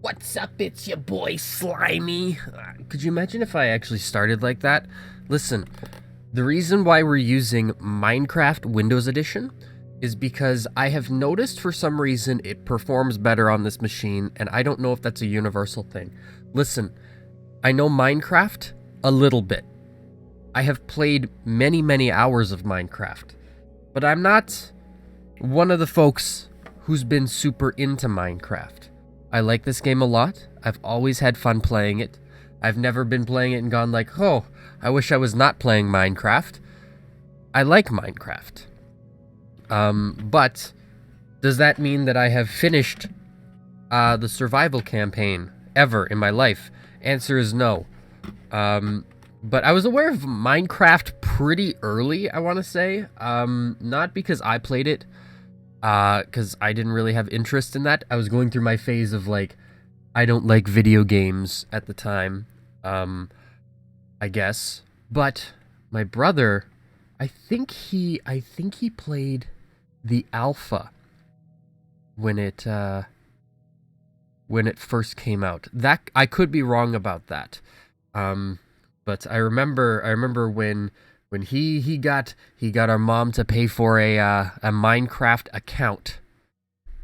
What's up? It's your boy Slimey. Could you imagine if I actually started like that? Listen, the reason why we're using Minecraft Windows Edition is because I have noticed for some reason it performs better on this machine, and I don't know if that's a universal thing. Listen, I know Minecraft a little bit. I have played many hours of Minecraft, but I'm not one of the folks who's been super into Minecraft. I like this game a lot. I've always had fun playing it. I've never been playing it and gone like, oh, I wish I was not playing Minecraft. I like Minecraft. But does that mean that I have finished the survival campaign ever in my life? Answer is no. But I was aware of Minecraft pretty early, I want to say. Not because I played it, because I didn't really have interest in that. I was going through my phase of, like, I don't like video games at the time, I guess. But my brother, I think he played the alpha when it first came out. That I could be wrong about that. But I remember when he got our mom to pay for a Minecraft account.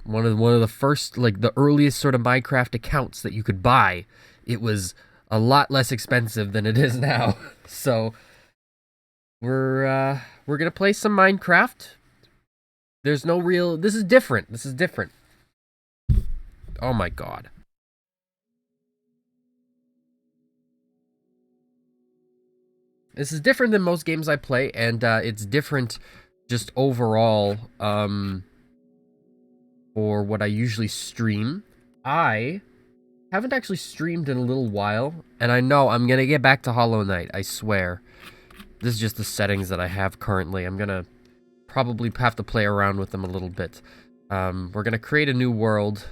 One of the first, like, the earliest sort of Minecraft accounts that you could buy. It was a lot less expensive than it is now. So we're gonna play some Minecraft. There's no real. This is different. Oh my god. This is different than most games I play, and it's different just overall for what I usually stream. I haven't actually streamed in a little while, and I know I'm going to get back to Hollow Knight, I swear. This is just the settings that I have currently. I'm going to probably have to play around with them a little bit. We're going to create a new world.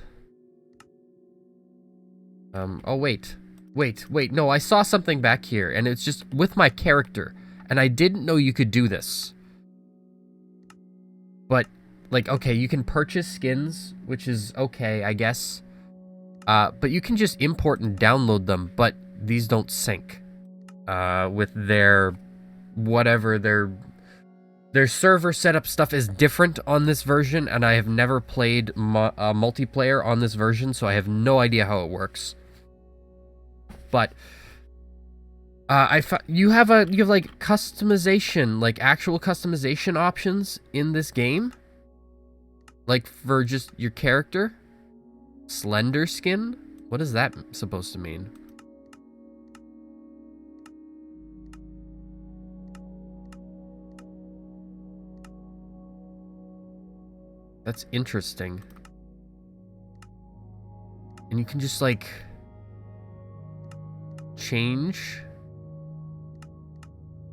Oh, wait, no, I saw something back here, and it's just with my character, and I didn't know you could do this. But, like, okay, you can purchase skins, which is okay, I guess. But you can just import and download them, but these don't sync with their whatever, their server setup stuff is different on this version, and I have never played multiplayer on this version, so I have no idea how it works. But you have like customization, like actual customization options in this game, like for just your character. Slender skin? What is that supposed to mean? That's interesting. And you can just, like, change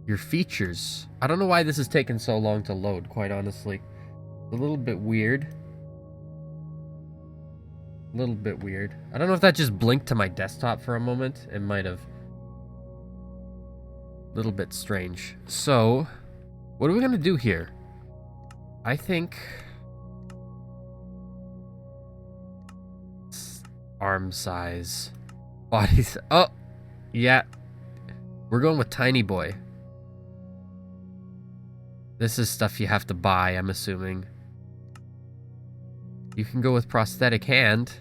your features. I don't know why this is taking so long to load, quite honestly. A little bit weird. A little bit weird. I don't know if that just blinked to my desktop for a moment. It might have. A little bit strange. So, what are we gonna do here? I think arm size, body size. Oh, yeah. We're going with Tiny Boy. This is stuff you have to buy, I'm assuming. You can go with prosthetic hand.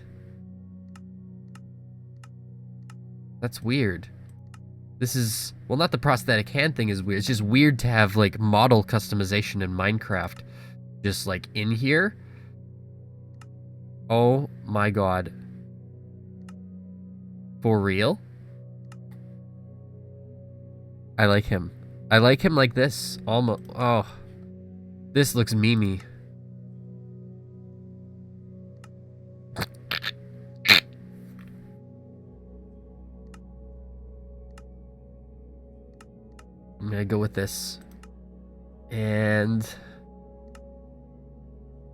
That's weird. This is... well, not the prosthetic hand thing is weird. It's just weird to have, like, model customization in Minecraft. Just, like, in here. Oh my god. For real? I like him. I like him like this. Almost. Oh. This looks memey. I'm gonna go with this. And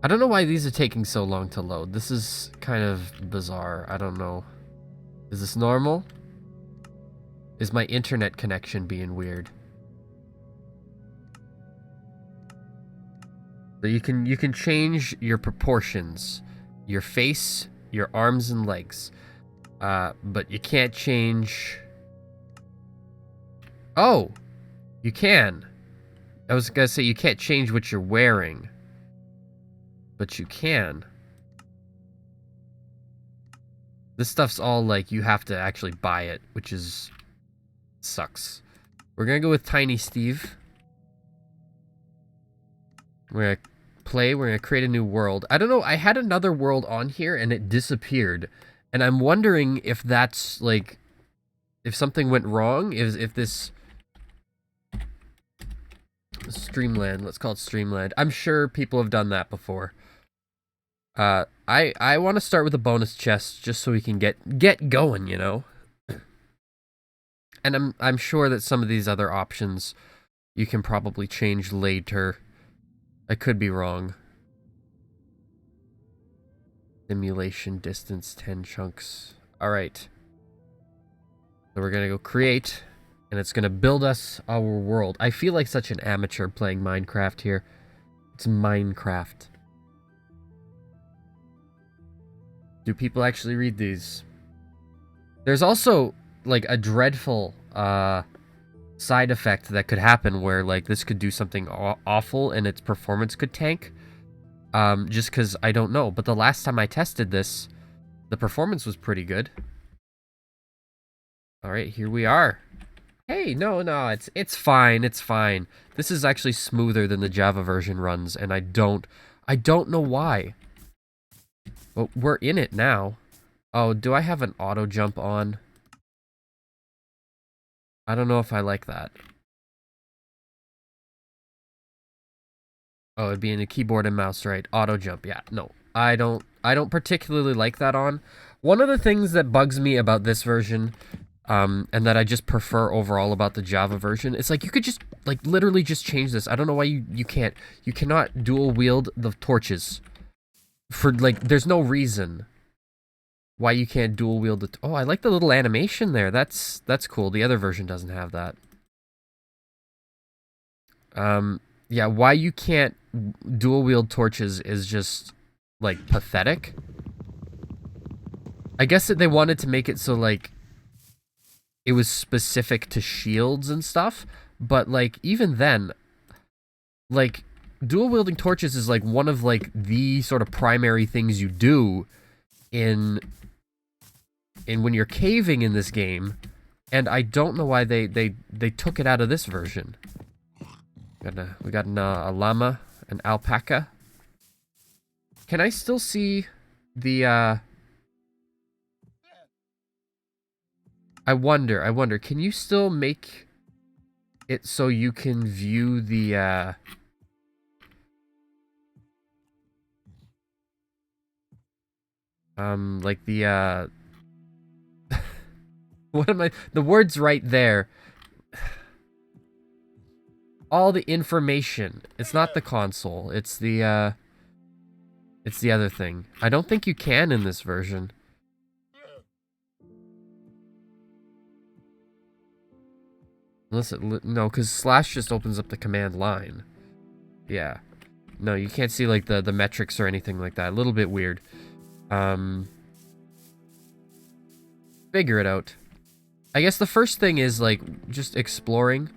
I don't know why these are taking so long to load. This is kind of bizarre. I don't know. Is this normal? Is my internet connection being weird? So you can change your proportions, your face, your arms and legs. But you can't change... Oh! You can. I was gonna say you can't change what you're wearing. But you can. This stuff's all like, you have to actually buy it, which is... sucks. We're gonna go with Tiny Steve. We're gonna play, we're gonna create a new world. I don't know, I had another world on here and it disappeared. And I'm wondering if that's, like... if something went wrong, if this... Streamland, let's call it Streamland. I'm sure people have done that before. I want to start with a bonus chest just so we can get going, you know. And I'm sure that some of these other options you can probably change later. I could be wrong. Simulation distance 10 chunks. All right. So we're gonna go create, and it's gonna build us our world. I feel like such an amateur playing Minecraft here. It's Minecraft. Do people actually read these? There's also, like, a dreadful side effect that could happen where, like, this could do something awful and its performance could tank. Just because I don't know. But the last time I tested this, the performance was pretty good. Alright, here we are. Hey, no, it's fine, it's fine. This is actually smoother than the Java version runs, and I don't know why. Well, we're in it now. Oh, do I have an auto jump on? I don't know if I like that. Oh, it'd be in a keyboard and mouse, right? Auto jump, yeah. No, I don't particularly like that on. One of the things that bugs me about this version, and that I just prefer overall about the Java version, it's like you could just, like, literally just change this. I don't know why you can't. You cannot dual wield the torches. For, like, there's no reason why you can't dual wield the... Oh, I like the little animation there. That's cool. The other version doesn't have that. Yeah, why you can't dual wield torches is just, like, pathetic. I guess that they wanted to make it so, like, it was specific to shields and stuff, but, like, even then, like, dual wielding torches is, like, one of, like, the sort of primary things you do in when you're caving in this game, and I don't know why they took it out of this version. We got a llama, an alpaca. Can I still see the, I wonder, can you still make it so you can view the, like the, what am I, the word's right there. All the information. It's not the console, it's the other thing. I don't think you can in this version. Unless it, no, because slash just opens up the command line. Yeah. No, you can't see, like, the metrics or anything like that. A little bit weird. Figure it out. I guess the first thing is, like, just exploring.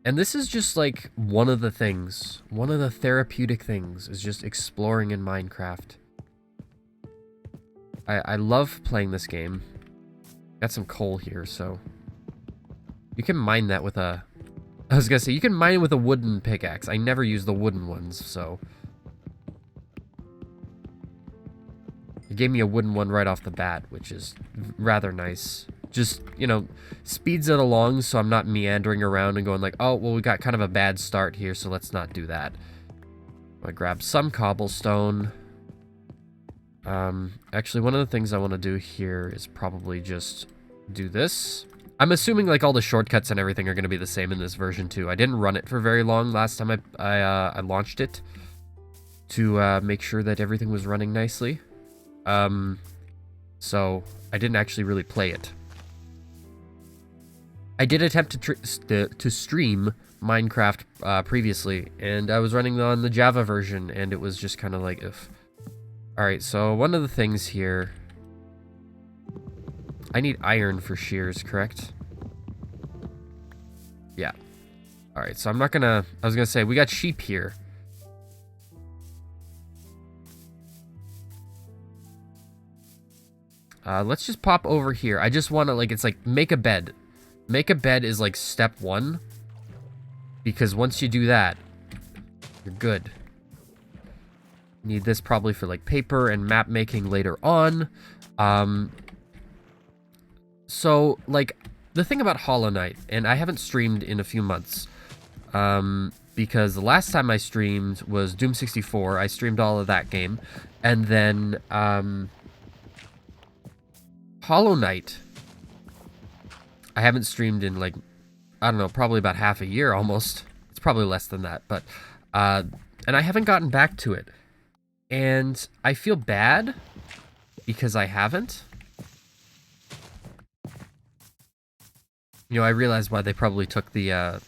And this is just, like, one of the things. One of the therapeutic things is just exploring in Minecraft. I love playing this game. Got some coal here, so... You can mine that with a... I was gonna say, you can mine it with a wooden pickaxe. I never use the wooden ones, so... It gave me a wooden one right off the bat, which is rather nice. Just, you know, speeds it along so I'm not meandering around and going like, oh, well, we got kind of a bad start here, so let's not do that. I grab some cobblestone. Actually, one of the things I want to do here is probably just do this. I'm assuming, like, all the shortcuts and everything are going to be the same in this version, too. I didn't run it for very long last time I launched it to make sure that everything was running nicely. So I didn't actually really play it. I did attempt to stream Minecraft previously, and I was running on the Java version, and it was just kind of like, ugh. Alright, so one of the things here... I need iron for shears, correct? Yeah. Alright, so I'm not gonna... I was gonna say, we got sheep here. Let's just pop over here. I just want to, like, it's like, make a bed. Make a bed is, like, step 1. Because once you do that, you're good. Need this probably for, like, paper and map making later on. So, like, the thing about Hollow Knight, and I haven't streamed in a few months, because the last time I streamed was Doom 64. I streamed all of that game. And then, Hollow Knight, I haven't streamed in, like, I don't know, probably about half a year almost. It's probably less than that, but, and I haven't gotten back to it. And I feel bad because I haven't. You know, I realize why they probably took the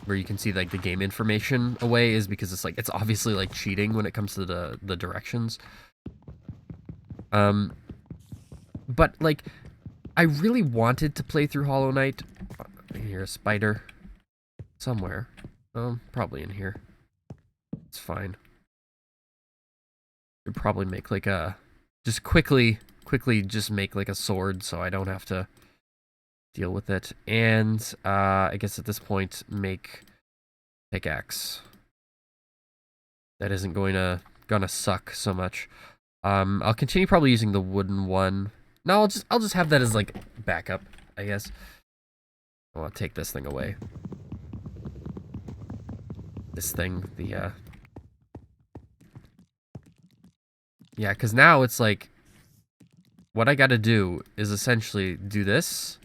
where you can see, like, the game information away is because it's, like, it's obviously, like, cheating when it comes to the directions. But, like, I really wanted to play through Hollow Knight. I hear a spider somewhere. Probably in here. It's fine. Could probably make, like, a... Just quickly just make, like, a sword so I don't have to deal with it. And, I guess at this point, make pickaxe. That isn't gonna suck so much. I'll continue probably using the wooden one. No, I'll just have that as, like, backup, I guess. I'll take this thing away. This thing, the, yeah, because now it's like, what I gotta do is essentially do this,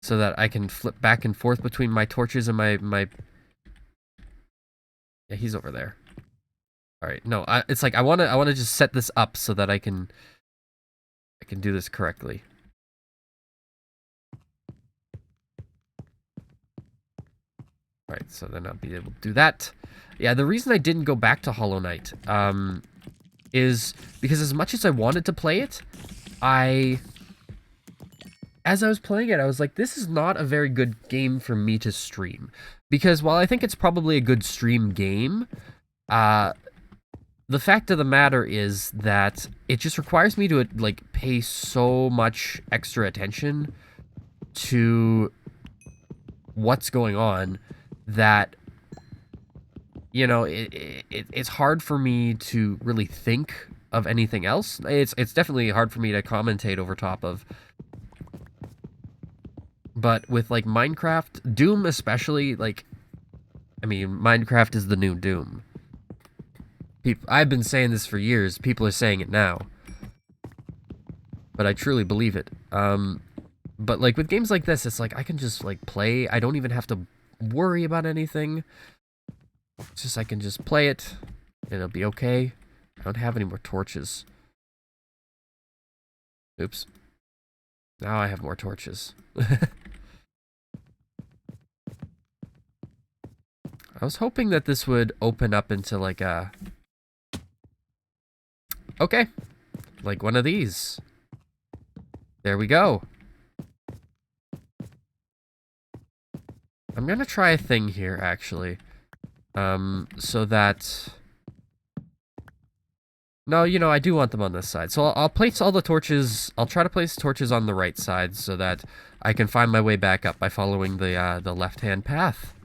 so that I can flip back and forth between my torches and my... Yeah, he's over there. Alright, no, it's like, I wanna just set this up so that I can do this correctly. Alright, so then I'll be able to do that. Yeah, the reason I didn't go back to Hollow Knight, is because as much as I wanted to play it, as I was playing it, I was like, this is not a very good game for me to stream. Because while I think it's probably a good stream game, the fact of the matter is that it just requires me to, like, pay so much extra attention to what's going on that, you know, it's hard for me to really think of anything else. It's definitely hard for me to commentate over top of. But with, like, Minecraft, Doom especially, like, I mean, Minecraft is the new Doom. I've been saying this for years. People are saying it now. But I truly believe it. But, like, with games like this, it's like, I can just, like, play. I don't even have to worry about anything. It's just, I can just play it, and it'll be okay. I don't have any more torches. Oops. Now I have more torches. I was hoping that this would open up into, like, a... Okay. Like one of these. There we go. I'm gonna try a thing here, actually. So that... No, you know, I do want them on this side. So I'll place all the torches... I'll try to place torches on the right side so that I can find my way back up by following the left-hand path.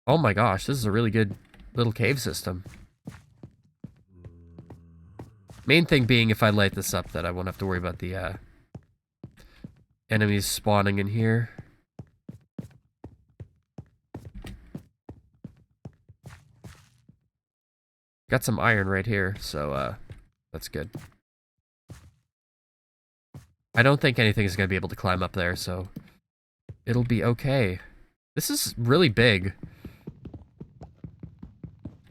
Oh my gosh, this is a really good little cave system. Main thing being, if I light this up, that I won't have to worry about the enemies spawning in here. Got some iron right here, so that's good. I don't think anything's gonna be able to climb up there, so it'll be okay. This is really big.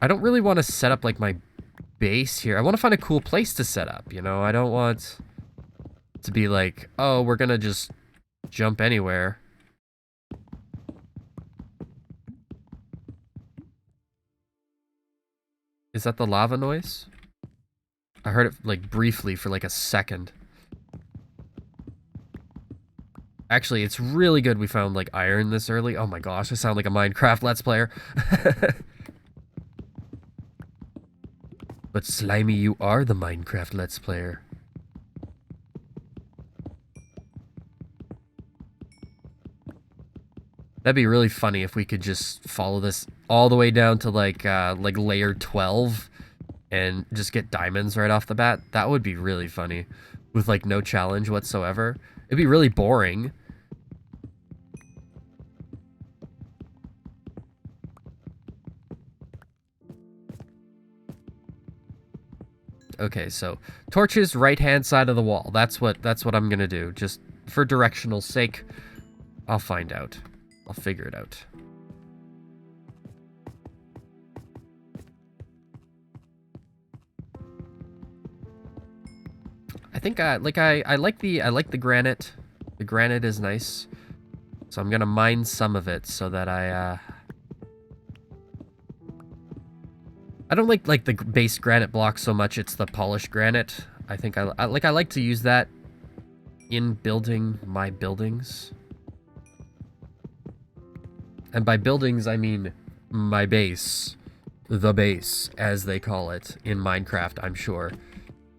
I don't really want to set up, like, my base here. I want to find a cool place to set up, you know? I don't want to be like, oh, we're gonna just jump anywhere. Is that the lava noise? I heard it, like, briefly for, like, a second. Actually, it's really good we found, like, iron this early. Oh my gosh, I sound like a Minecraft Let's Player. But Slimy, you are the Minecraft Let's Player. That'd be really funny if we could just follow this all the way down to, like layer 12 and just get diamonds right off the bat. That would be really funny. With, like, no challenge whatsoever. It'd be really boring. Okay, so torches right-hand side of the wall. That's what I'm gonna do. Just for directional sake, I'll find out. I'll figure it out. I think I like the granite. The granite is nice. So I'm gonna mine some of it so that I don't like the base granite block so much. It's the polished granite. I think I like to use that in building my buildings. And by buildings, I mean my base. The base, as they call it in Minecraft, I'm sure.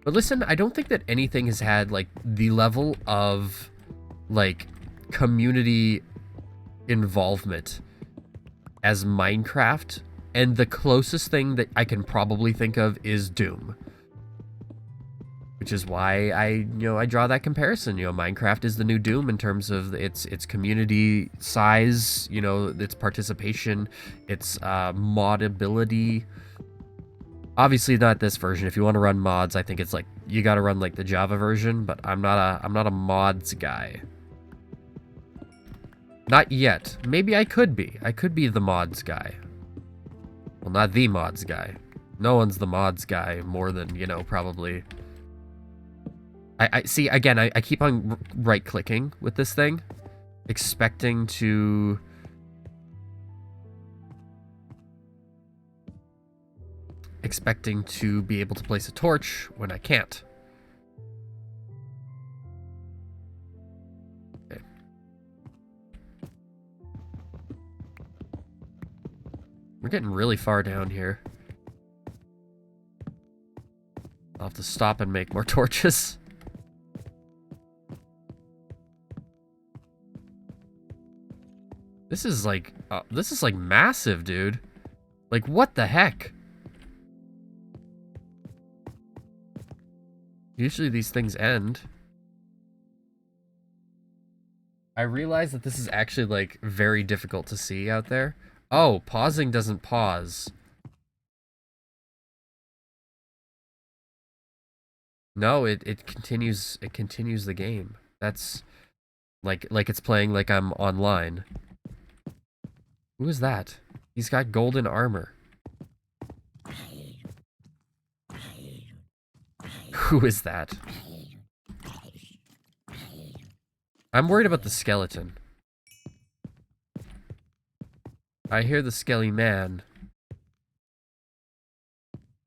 But listen, I don't think that anything has had, like, the level of, like, community involvement as Minecraft. And the closest thing that I can probably think of is Doom. Which is why I draw that comparison. Minecraft is the new Doom in terms of its community size, its participation, its modability. Obviously not this version. If you want to run mods, I think it's like you got to run like the Java version, but I'm not a mods guy. Not yet. Maybe I could be. I could be the mods guy. Well, not the mods guy. No one's the mods guy more than, probably. I see, again, I keep on right-clicking with this thing, expecting to... be able to place a torch when I can't. Okay. We're getting really far down here. I'll have to stop and make more torches. This is like massive, dude. Like, what the heck? Usually these things end. I realize that this is actually, like, very difficult to see out there. Oh, pausing doesn't pause. No, it continues the game. That's like it's playing like I'm online. Who is that? He's got golden armor. Who is that? I'm worried about the skeleton. I hear the skelly man.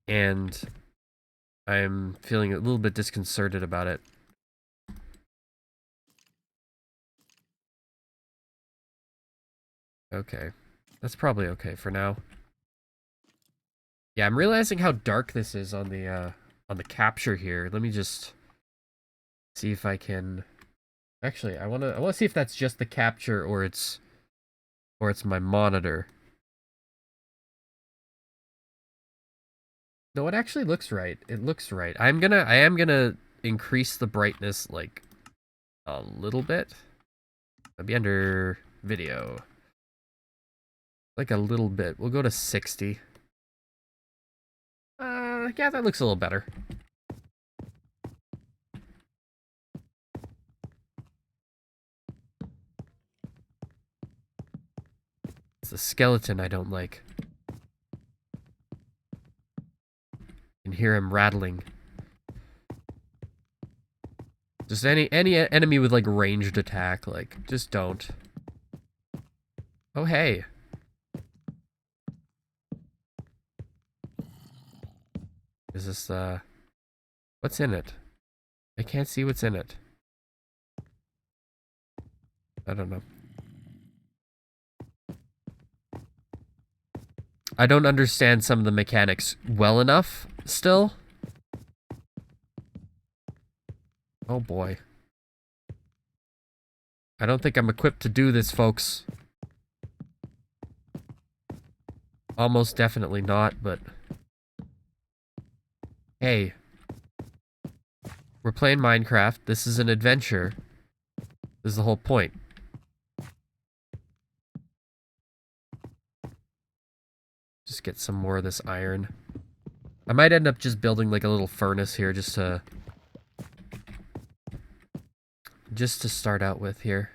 And I'm feeling a little bit disconcerted about it. Okay. That's probably okay for now. Yeah, I'm realizing how dark this is on the capture here. Let me just see if I can... Actually, I wanna see if that's just the capture or it's my monitor. No, it actually looks right. It looks right. I am gonna increase the brightness like a little bit. Maybe under video. Like a little bit. We'll go to 60. Yeah, that looks a little better. It's the skeleton I don't like. You can hear him rattling. Just any enemy with, like, ranged attack, like, just don't. Oh, hey. Is this, what's in it? I can't see what's in it. I don't know. I don't understand some of the mechanics well enough still. Oh boy. I don't think I'm equipped to do this, folks. Almost definitely not, but... Hey. We're playing Minecraft. This is an adventure. This is the whole point. Just get some more of this iron. I might end up just building like a little furnace here just to start out with here.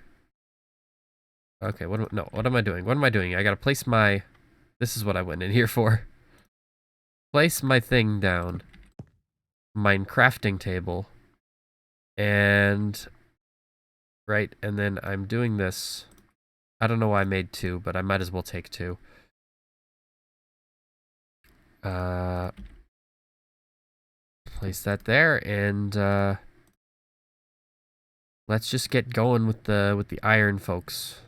Okay, what am I doing? What am I doing? I gotta place my... This is what I went in here for. Place my thing down. Minecrafting table. And... Right, and then I'm doing this. I don't know why I made 2, but I might as well take 2. Place that there, and let's just get going with the iron, folks.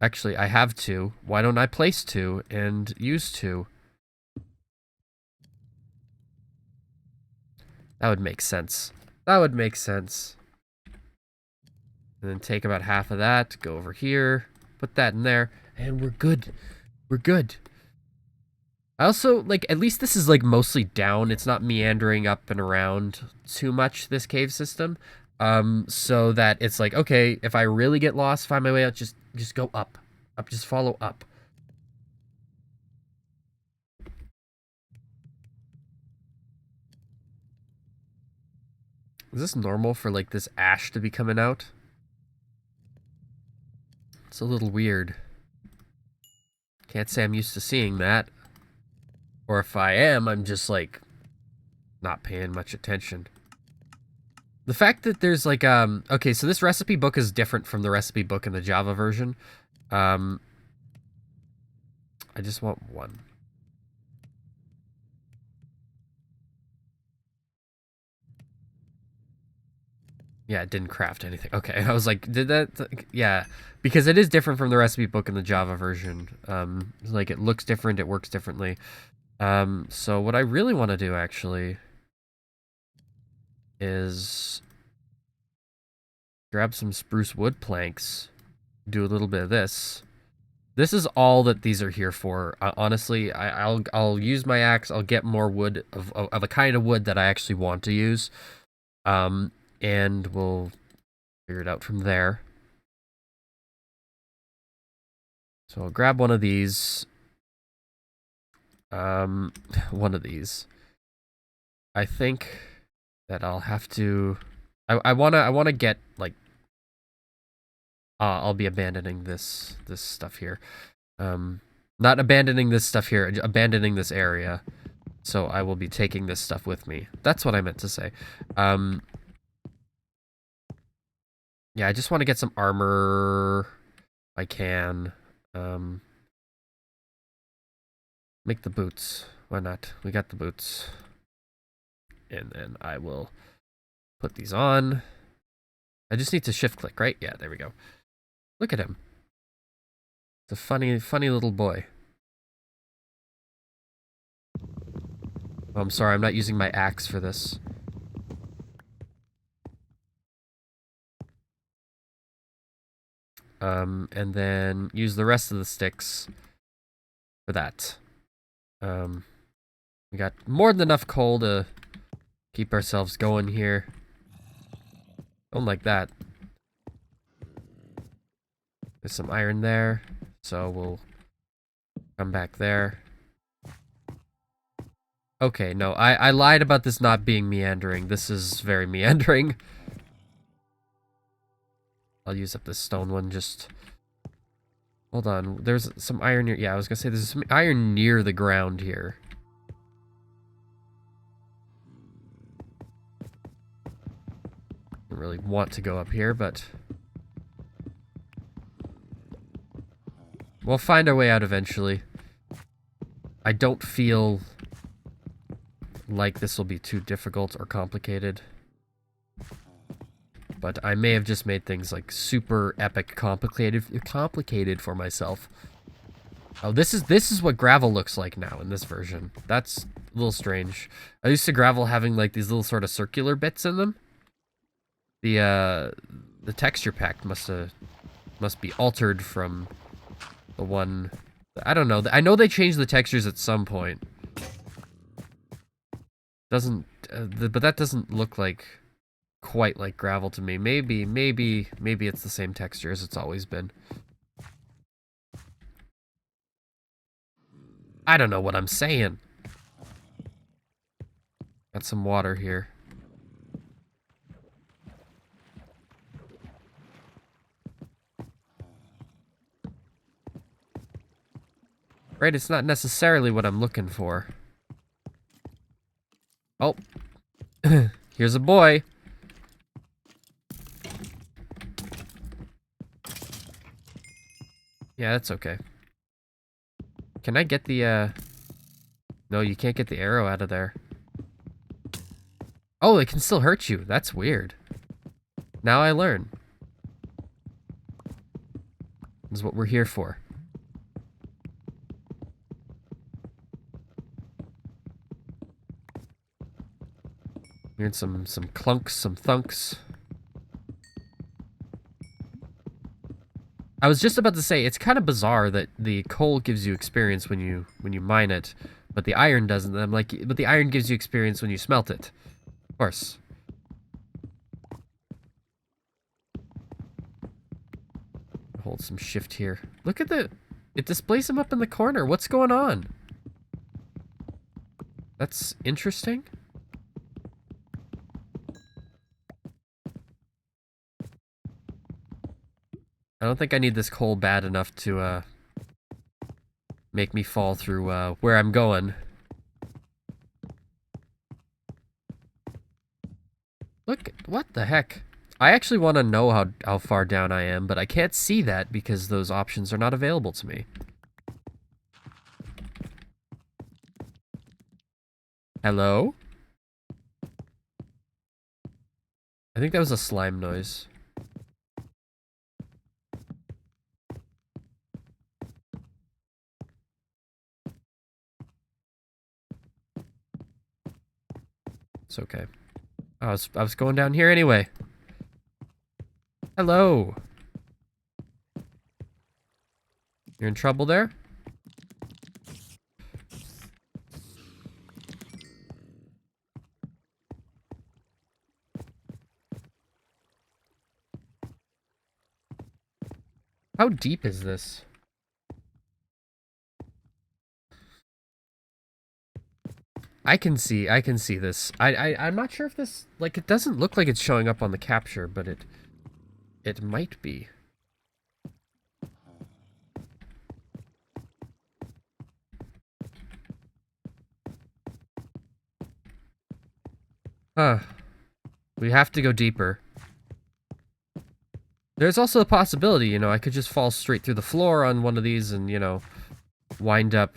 Actually, I have 2. Why don't I place 2 and use 2? That would make sense. That would make sense. And then take about half of that, go over here, put that in there, and we're good. We're good. I also, like, at least this is, like, mostly down. It's not meandering up and around too much, this cave system. So that it's like, okay, if I really get lost, find my way out, just go up. Just follow up. Is this normal for, like, this ash to be coming out? It's a little weird. Can't say I'm used to seeing that. Or if I am, I'm just, like, not paying much attention. The fact that there's, like, okay, so this recipe book is different from the recipe book in the Java version. I just want 1. Yeah, it didn't craft anything. Okay, I was like, did that? Yeah, because it is different from the recipe book in the Java version. Like, it looks different, it works differently. So what I really want to do, actually, is grab some spruce wood planks, do a little bit of this. This is all that these are here for. Honestly, I'll use my axe. I'll get more wood of a kind of wood that I actually want to use. And we'll figure it out from there. So I'll grab one of these. One of these. I think that I'll have to... I wanna get, like... I'll be abandoning this stuff here. Not abandoning this stuff here, abandoning this area. So I will be taking this stuff with me. That's what I meant to say. Yeah, I just want to get some armor if I can. Make the boots. Why not? We got the boots. And then I will put these on. I just need to shift click, right? Yeah, there we go. Look at him. It's a funny little boy. Oh, I'm sorry, I'm not using my axe for this. And then use the rest of the sticks for that. We got more than enough coal to keep ourselves going here. Don't like that. There's some iron there, so we'll come back there. Okay, no, I lied about this not being meandering. This is very meandering. I'll use up this stone one, just... Hold on, there's some iron near... Yeah, I was gonna say there's some iron near the ground here. Don't really want to go up here, but... We'll find our way out eventually. I don't feel like this will be too difficult or complicated. But I may have just made things like super epic complicated for myself. Oh, this is what gravel looks like now in this version. That's a little strange. I used to gravel having like these little sort of circular bits in them. The texture pack must be altered from the one. I don't know. I know they changed the textures at some point. Doesn't, but that doesn't look like quite like gravel to me. Maybe it's the same texture as it's always been. I don't know what I'm saying. Got some water here. Right, it's not necessarily what I'm looking for. Oh. Here's a boy. Yeah, that's okay. Can I get the, No, you can't get the arrow out of there. Oh, it can still hurt you. That's weird. Now I learn. This is what we're here for. Hearing some clunks, some thunks. I was just about to say, it's kind of bizarre that the coal gives you experience when you mine it, but the iron doesn't. I'm like, but the iron gives you experience when you smelt it. Of course. Hold some shift here. Look at it displays him up in the corner. What's going on? That's interesting. I don't think I need this coal bad enough to, make me fall through, where I'm going. Look, what the heck? I actually want to know how far down I am, but I can't see that because those options are not available to me. Hello? I think that was a slime noise. It's okay. I was going down here anyway. Hello. You're in trouble there? How deep is this? I can see this. I'm not sure if this, like, it doesn't look like it's showing up on the capture, but it might be. Huh. We have to go deeper. There's also a possibility, you know, I could just fall straight through the floor on one of these and, you know, wind up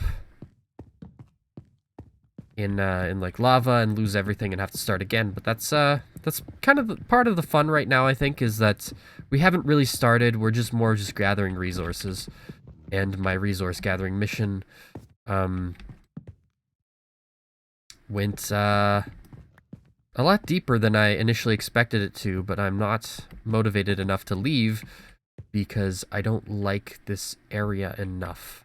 in like lava and lose everything and have to start again. But that's kind of part of the fun right now, I think, is that we haven't really started. We're just gathering resources. And my resource gathering mission went a lot deeper than I initially expected it to, but I'm not motivated enough to leave because I don't like this area enough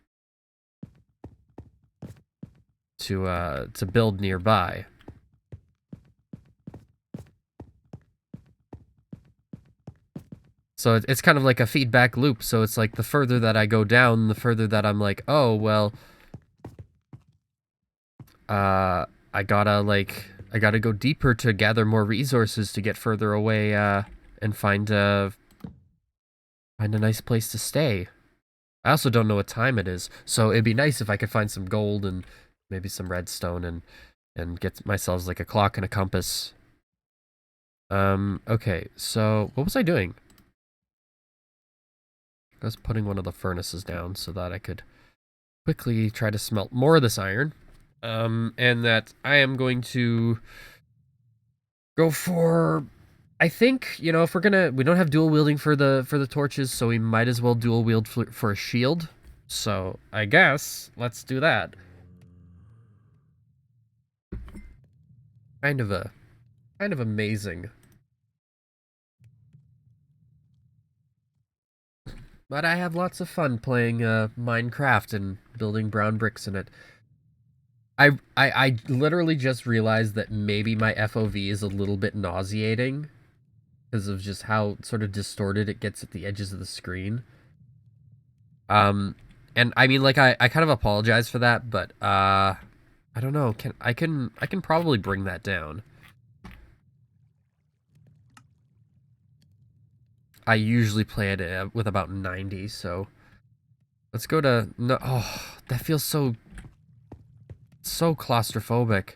to build nearby. So it's kind of like a feedback loop. So it's like the further that I go down, the further that I'm like, oh, well, I gotta go deeper to gather more resources to get further away, and find a nice place to stay. I also don't know what time it is, so it'd be nice if I could find some gold and maybe some redstone and get myself like a clock and a compass. Okay, so what was I doing? I was putting one of the furnaces down so that I could quickly try to smelt more of this iron. And that I am going to go for I think, you know, if we don't have dual wielding for the torches, so we might as well dual wield for a shield. So I guess let's do that. Kind of amazing. But I have lots of fun playing Minecraft and building brown bricks in it. I literally just realized that maybe my FOV is a little bit nauseating because of just how sort of distorted it gets at the edges of the screen. And I mean, like, I kind of apologize for that, but I don't know. I can probably bring that down. I usually play it with about 90, so let's go to no. Oh, that feels so claustrophobic.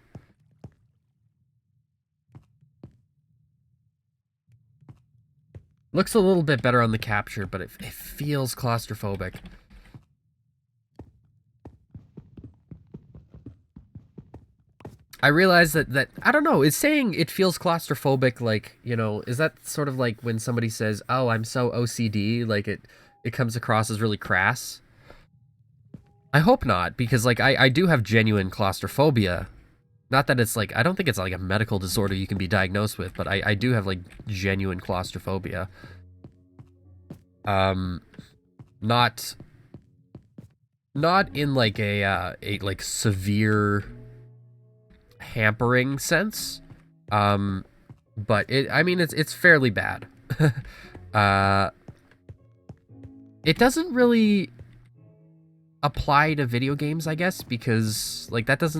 Looks a little bit better on the capture, but it feels claustrophobic. I realize that I don't know, is saying it feels claustrophobic, like, you know, is that sort of like when somebody says, oh, I'm so OCD, like it comes across as really crass? I hope not, because like I do have genuine claustrophobia. Not that it's like, I don't think it's like a medical disorder you can be diagnosed with, but I do have like genuine claustrophobia. Not in like a like severe hampering sense. But I mean, it's fairly bad. It doesn't really apply to video games, I guess, because like that's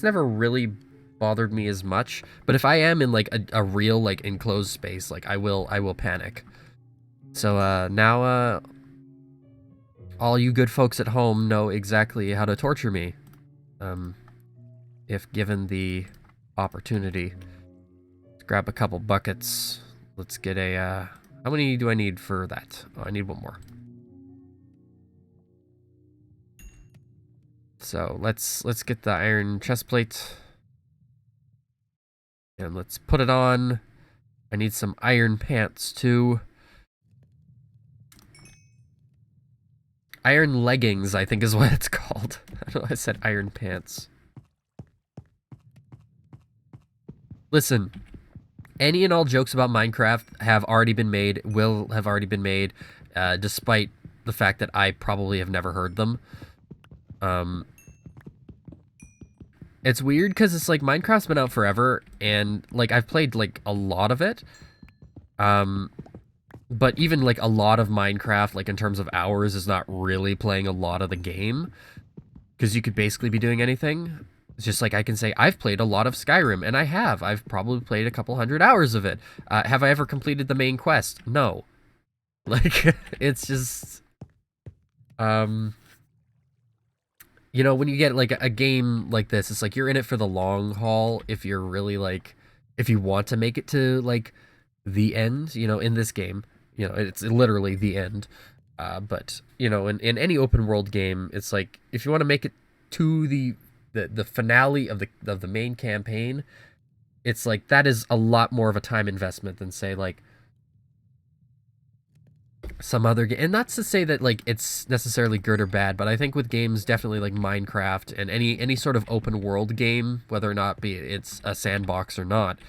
never really bothered me as much. But if I am in like a real like enclosed space, like I will panic. So now all you good folks at home know exactly how to torture me, if given the opportunity. Let's grab a couple buckets. Let's get a how many do I need for that? Oh, I need one more. So let's get the iron chest plate. And let's put it on. I need some iron pants too. Iron leggings, I think is what it's called. I don't know, I said iron pants. Listen, any and all jokes about Minecraft have already been made, will have already been made, despite the fact that I probably have never heard them. It's weird because it's like Minecraft's been out forever, and like I've played like a lot of it. But even like a lot of Minecraft, like in terms of hours, is not really playing a lot of the game, because you could basically be doing anything. It's just like I can say I've played a lot of Skyrim, and I have. I've probably played a couple hundred hours of it. Have I ever completed the main quest? No. Like, it's just, you know, when you get like a game like this, it's like you're in it for the long haul. If you're really like, if you want to make it to like the end, you know, in this game, you know, it's literally the end. But you know, in any open world game, it's like if you want to make it to the finale of the main campaign, it's like that is a lot more of a time investment than say like some other game. And not to say that like it's necessarily good or bad, but I think with games definitely like Minecraft and any sort of open world game, whether or not be it's a sandbox or not,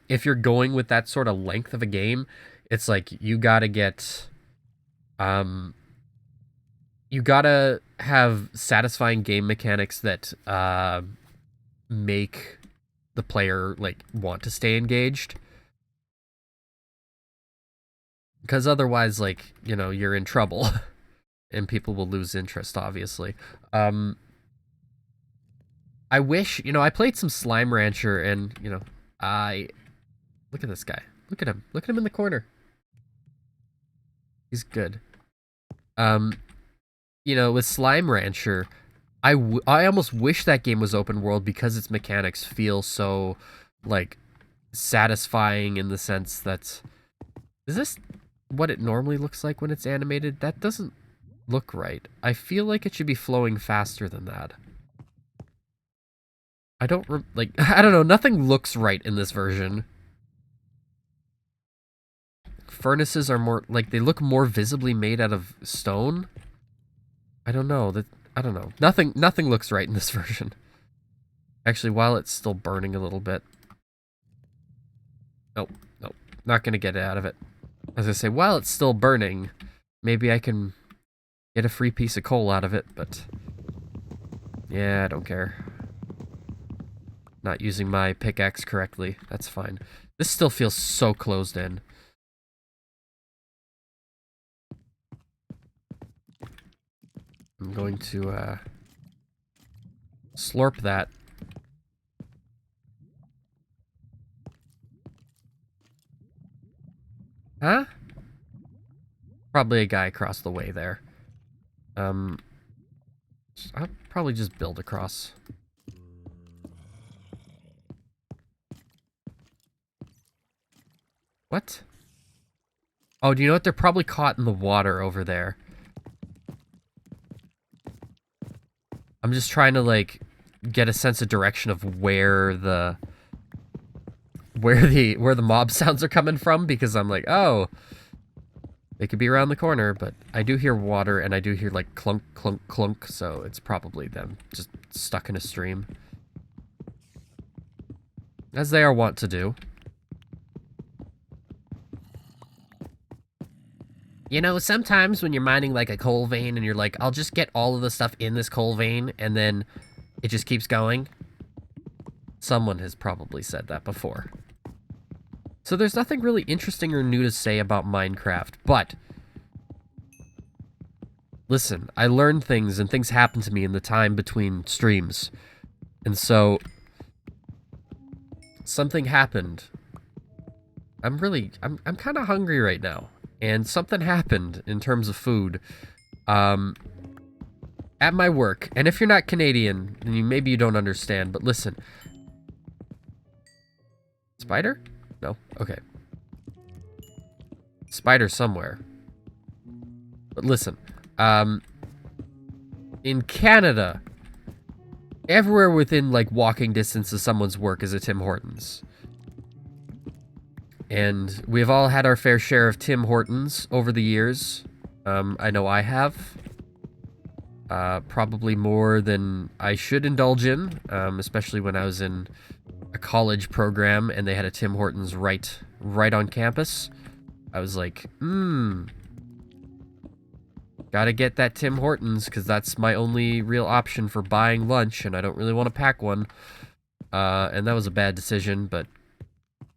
if you're going with that sort of length of a game, it's like you gotta get you gotta have satisfying game mechanics that make the player like want to stay engaged. Because otherwise, like, you know, you're in trouble. And people will lose interest, obviously. I wish, you know, I played some Slime Rancher, and, you know, look at this guy. Look at him. Look at him in the corner. He's good. You know, with Slime Rancher, I almost wish that game was open world because its mechanics feel so, like, satisfying in the sense that... Is this what it normally looks like when it's animated? That doesn't look right. I feel like it should be flowing faster than that. I don't like, I don't know, nothing looks right in this version. furnaces are more, like, they look more visibly made out of stone. I don't know. I don't know. Nothing looks right in this version. Actually, while it's still burning a little bit. Nope, nope. Not gonna get it out of it. I was gonna say, while it's still burning, maybe I can get a free piece of coal out of it, but... yeah, I don't care. Not using my pickaxe correctly. That's fine. This still feels so closed in. I'm going to, slurp that. Huh? Probably a guy across the way there. I'll probably just build across. What? Oh, do you know what? They're probably caught in the water over there. I'm just trying to, like, get a sense of direction of where the mob sounds are coming from, because I'm like, oh, they could be around the corner, but I do hear water, and I do hear, like, clunk, clunk, clunk, so it's probably them just stuck in a stream. As they are wont to do. You know, sometimes when you're mining, like, a coal vein, and you're like, I'll just get all of the stuff in this coal vein, and then it just keeps going. Someone has probably said that before. So there's nothing really interesting or new to say about Minecraft, but... listen, I learn things, and things happen to me in the time between streams. And so... something happened. I'm kind of hungry right now. And something happened in terms of food. At my work. And if you're not Canadian, then maybe you don't understand, but listen. Spider? No? Okay. Spider somewhere. But listen. In Canada, everywhere within, like, walking distance of someone's work is a Tim Hortons. And we've all had our fair share of Tim Hortons over the years. I know I have. Probably more than I should indulge in, especially when I was in a college program and they had a Tim Hortons right on campus. I was like, gotta get that Tim Hortons, because that's my only real option for buying lunch, and I don't really want to pack one. And that was a bad decision, but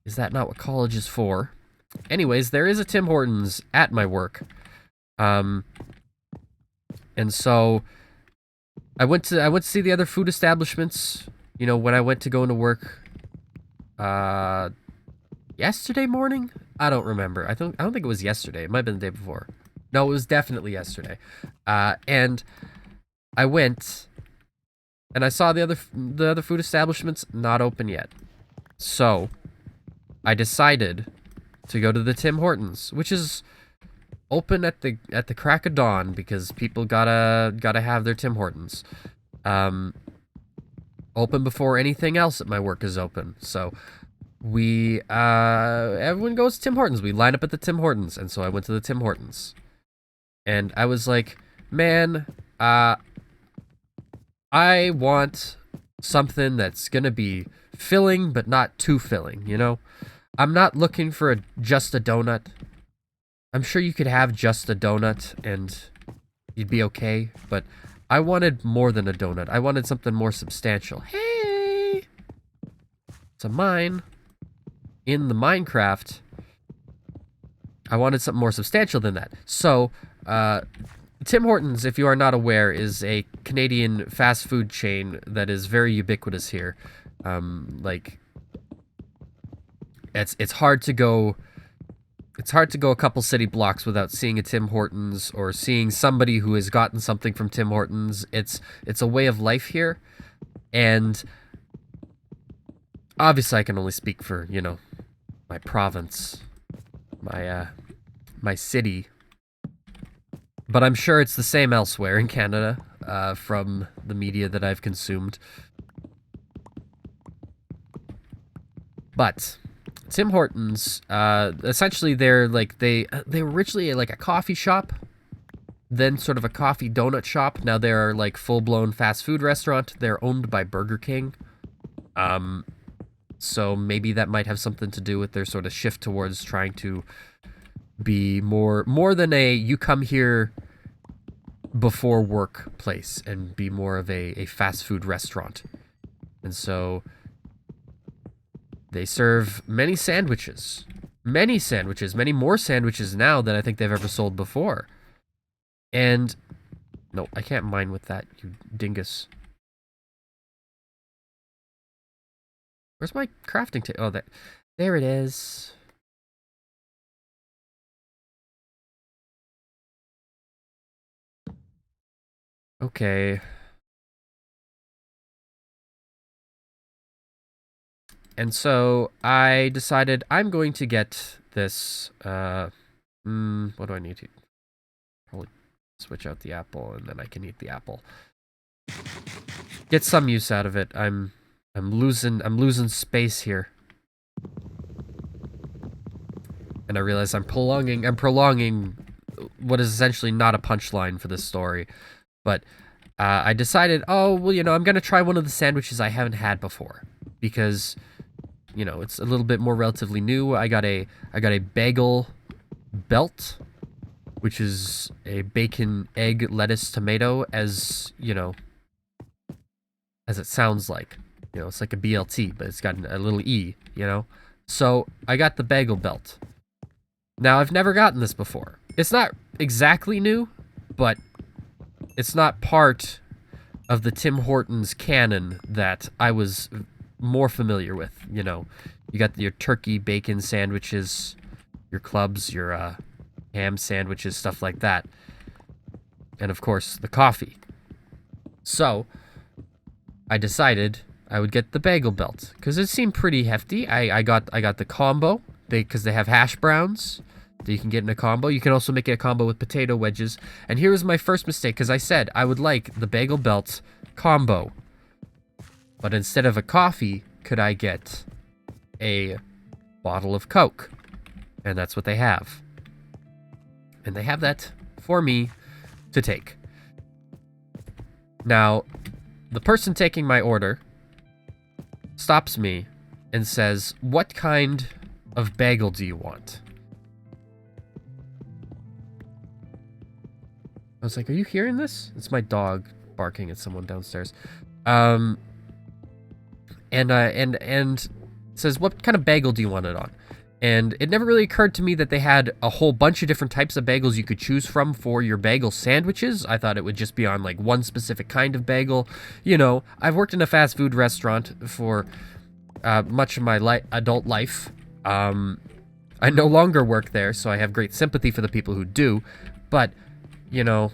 is that not what college is for? Anyways, there is a Tim Hortons at my work. And so I went to see the other food establishments, you know, when I went to go into work yesterday morning? I don't remember. I don't think it was yesterday. It might have been the day before. No, it was definitely yesterday. And I went and I saw the other food establishments not open yet. So I decided to go to the Tim Hortons, which is open at the crack of dawn, because people gotta have their Tim Hortons. Open before anything else at my work is open. So we everyone goes to Tim Hortons. We line up at the Tim Hortons, and so I went to the Tim Hortons. And I was like, man, I want something that's gonna be filling, but not too filling, you know? I'm not looking for just a donut. I'm sure you could have just a donut and you'd be okay, but I wanted more than a donut. I wanted something more substantial. Hey! It's a mine. In the Minecraft, I wanted something more substantial than that. So, Tim Hortons, if you are not aware, is a Canadian fast food chain that is very ubiquitous here. Like, it's hard to go a couple city blocks without seeing a Tim Hortons or seeing somebody who has gotten something from Tim Hortons. It's a way of life here, and obviously I can only speak for, you know, my province, my city, but I'm sure it's the same elsewhere in Canada, from the media that I've consumed. But Tim Hortons, essentially they're like, they were originally like a coffee shop, then sort of a coffee donut shop. Now they're like full-blown fast food restaurant. They're owned by Burger King. So maybe that might have something to do with their sort of shift towards trying to be more than a you come here before work place and be more of a fast food restaurant. And so they serve many sandwiches. Many sandwiches. Many more sandwiches now than I think they've ever sold before. And no, I can't mine with that, you dingus. Where's my crafting table? Oh, there it is. Okay. And so I decided I'm going to get this, what do I need to? Probably switch out the apple and then I can eat the apple. Get some use out of it. I'm losing space here. And I realize I'm prolonging what is essentially not a punchline for this story. But I decided, oh, well, you know, I'm going to try one of the sandwiches I haven't had before. Because, you know, it's a little bit more relatively new. I got a bagel belt, which is a bacon, egg, lettuce, tomato, as, you know, as it sounds like. You know, it's like a BLT, but it's got a little E, you know? So I got the bagel belt. Now, I've never gotten this before. It's not exactly new, but it's not part of the Tim Hortons canon that I was more familiar with, you know. You got your turkey bacon sandwiches, your clubs, your ham sandwiches, stuff like that. And of course, the coffee. So I decided I would get the bagel belt because it seemed pretty hefty. I got the combo because they have hash browns that you can get in a combo. You can also make it a combo with potato wedges. And here was my first mistake because I said I would like the bagel belt combo. But instead of a coffee, could I get a bottle of Coke? And that's what they have. And they have that for me to take. Now, the person taking my order stops me and says, "What kind of bagel do you want?" I was like, "Are you hearing this?" It's my dog barking at someone downstairs. And says, "What kind of bagel do you want it on?" And it never really occurred to me that they had a whole bunch of different types of bagels you could choose from for your bagel sandwiches. I thought it would just be on like one specific kind of bagel. You know, I've worked in a fast food restaurant for much of my adult life. I no longer work there, so I have great sympathy for the people who do. But, you know,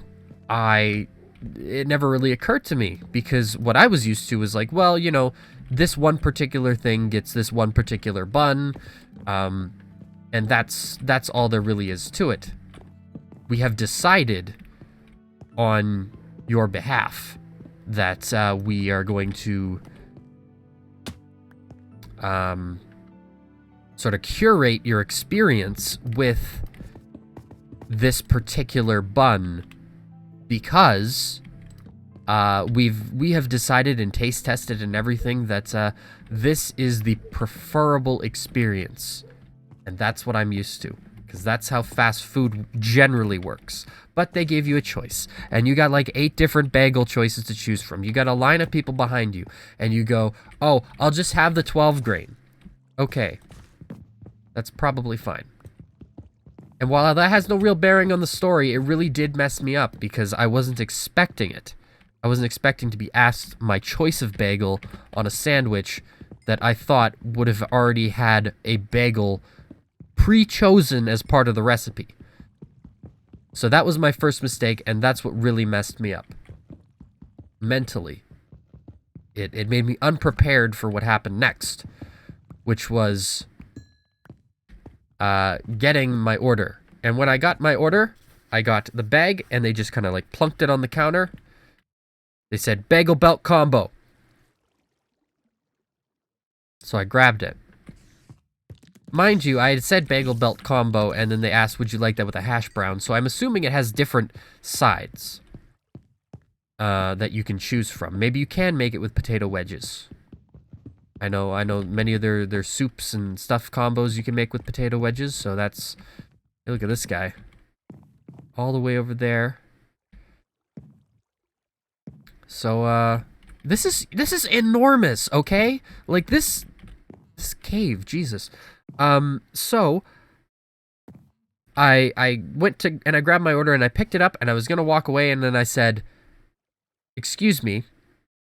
it never really occurred to me because what I was used to was like, well, you know, this one particular thing gets this one particular bun, and that's all there really is to it. We have decided on your behalf that we are going to sort of curate your experience with this particular bun because we have decided and taste tested and everything that this is the preferable experience, and that's what I'm used to because that's how fast food generally works. But they gave you a choice, and you got like 8 different bagel choices to choose from. You got a line of people behind you, and you go, "Oh, I'll just have the 12 grain." Okay, that's probably fine. And while that has no real bearing on the story, it really did mess me up because I wasn't expecting it. I wasn't expecting to be asked my choice of bagel on a sandwich that I thought would have already had a bagel pre-chosen as part of the recipe. So that was my first mistake, and that's what really messed me up. Mentally. It made me unprepared for what happened next, which was getting my order. And when I got my order, I got the bag, and they just kind of like plunked it on the counter. They said, "Bagel belt combo." So I grabbed it. mind you, I had said bagel belt combo, and then they asked, would you like that with a hash brown? So I'm assuming it has different sides that you can choose from. Maybe you can make it with potato wedges. I know many of their soups and stuff combos you can make with potato wedges, so that's... Hey, look at this guy. All the way over there. So, this is enormous, okay? Like, this cave, Jesus. So... I went to... And I grabbed my order, and I picked it up, and I was gonna walk away, and then I said... Excuse me,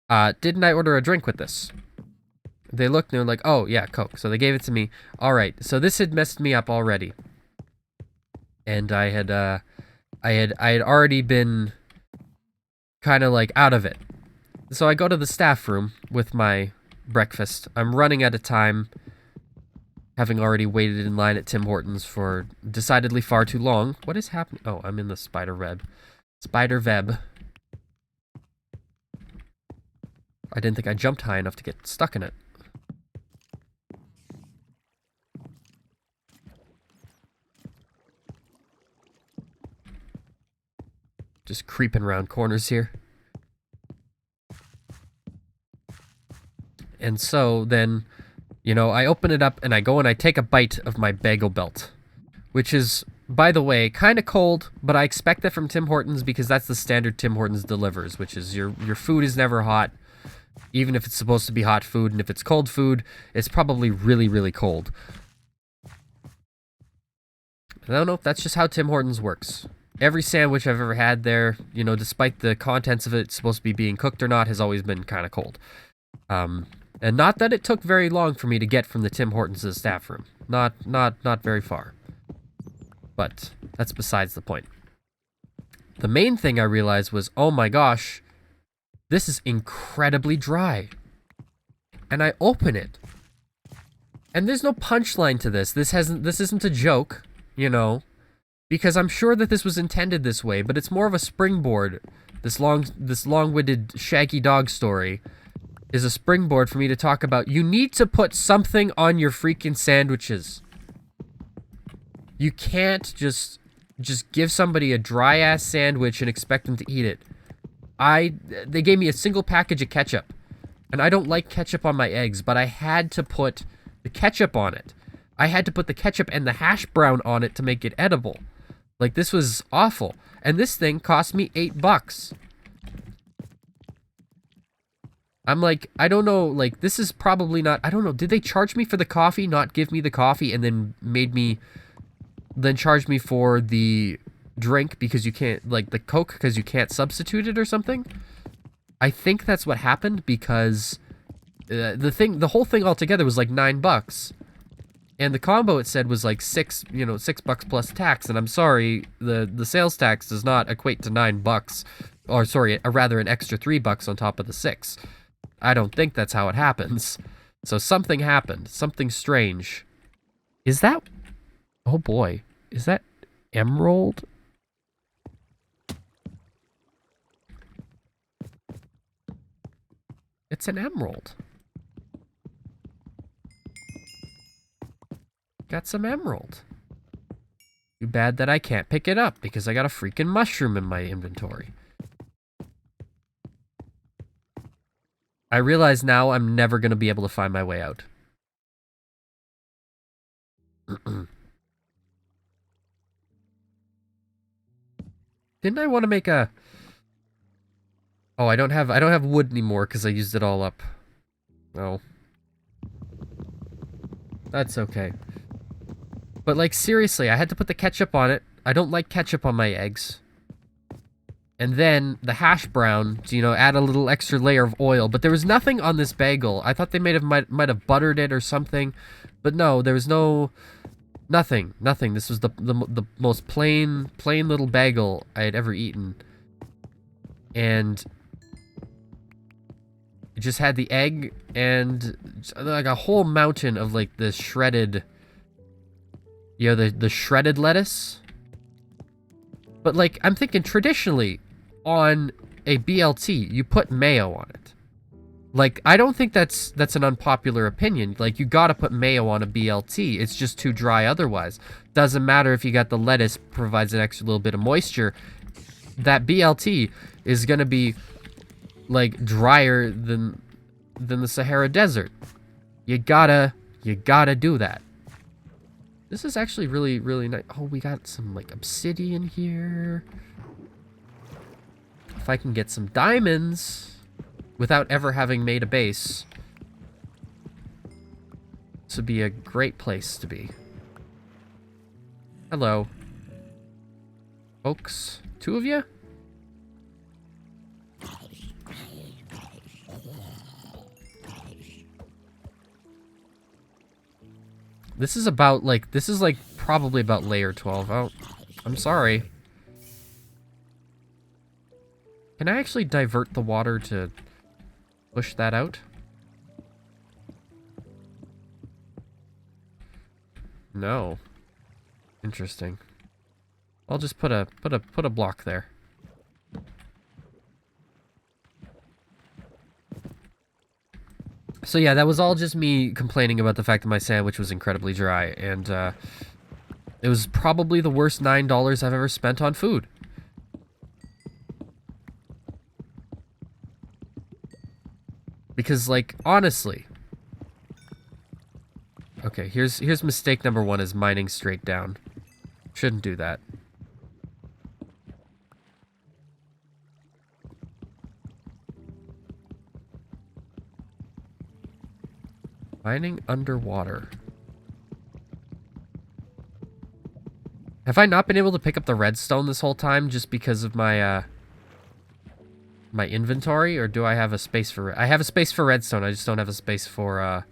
didn't I order a drink with this? They looked and they were like, oh, yeah, Coke. So they gave it to me. All right, so this had messed me up already. And I had already been kind of like out of it. So I go to the staff room with my breakfast. I'm running out of time, having already waited in line at Tim Hortons for decidedly far too long. What is happening? Oh, I'm in the spider web. Spider web. I didn't think I jumped high enough to get stuck in it. Just creeping around corners here. And so then, you know, I open it up and I go and I take a bite of my bagel belt. Which is, by the way, kind of cold, but I expect that from Tim Hortons because that's the standard Tim Hortons delivers, which is your food is never hot. Even if it's supposed to be hot food, and if it's cold food, it's probably really, really cold. I don't know if that's just how Tim Hortons works. Every sandwich I've ever had there, you know, despite the contents of it supposed to be being cooked or not, has always been kind of cold. And not that it took very long for me to get from the Tim Hortons to the staff room. Not very far. But that's besides the point. The main thing I realized was, oh my gosh, this is incredibly dry. And I open it. And there's no punchline to this. This isn't a joke, you know, because I'm sure that this was intended this way, but it's more of a springboard. This long-winded shaggy dog story is a springboard for me to talk about you need to put something on your freaking sandwiches. You can't just give somebody a dry-ass sandwich and expect them to eat it. They gave me a single package of ketchup, and I don't like ketchup on my eggs, but I had to put the ketchup on it. I had to put the ketchup and the hash brown on it to make it edible. Like, this was awful. And this thing cost me $8. I'm like, I don't know, like, this is probably not, I don't know, did they charge me for the coffee, not give me the coffee, and then charge me for the drink because you can't, like, the Coke because you can't substitute it or something? I think that's what happened because the whole thing altogether was like $9. And the combo it said was like $6 plus tax, and I'm sorry, the sales tax does not equate to $9, or sorry, rather an extra $3 on top of the 6. I don't think that's how it happens. So something happened, something strange. Is that? Oh boy, is that emerald? It's an emerald. Got some emerald. Too bad that I can't pick it up because I got a freaking mushroom in my inventory. I realize now I'm never going to be able to find my way out. Didn't I want to make a... Oh, I don't have wood anymore because I used it all up. Oh. That's okay. But, like, seriously, I had to put the ketchup on it. I don't like ketchup on my eggs. And then the hash brown, to, you know, add a little extra layer of oil. But there was nothing on this bagel. I thought they might have buttered it or something. But no, there was nothing. This was the most plain little bagel I had ever eaten. And it just had the egg and like a whole mountain of like the shredded, you know, the shredded lettuce. But like, I'm thinking traditionally on a BLT, you put mayo on it. Like, I don't think that's an unpopular opinion. Like, you gotta put mayo on a BLT. It's just too dry otherwise. Doesn't matter if you got the lettuce, provides an extra little bit of moisture. That BLT is gonna be, like, drier than the Sahara Desert. You gotta do that. This is actually really, really nice. Oh, we got some, like, obsidian here. If I can get some diamonds without ever having made a base, this would be a great place to be. Hello. Folks. 2 of you? This is about, like, probably about layer 12. Oh, I'm sorry. Can I actually divert the water to push that out? No. Interesting. I'll just put a block there. So yeah, that was all just me complaining about the fact that my sandwich was incredibly dry, and it was probably the worst $9 I've ever spent on food. Because, like, honestly... Okay, here's mistake number 1 is mining straight down. Shouldn't do that. Mining underwater. Have I not been able to pick up the redstone this whole time just because of my, my inventory? Or do I have a space for... I have a space for redstone, I just don't have a space for, I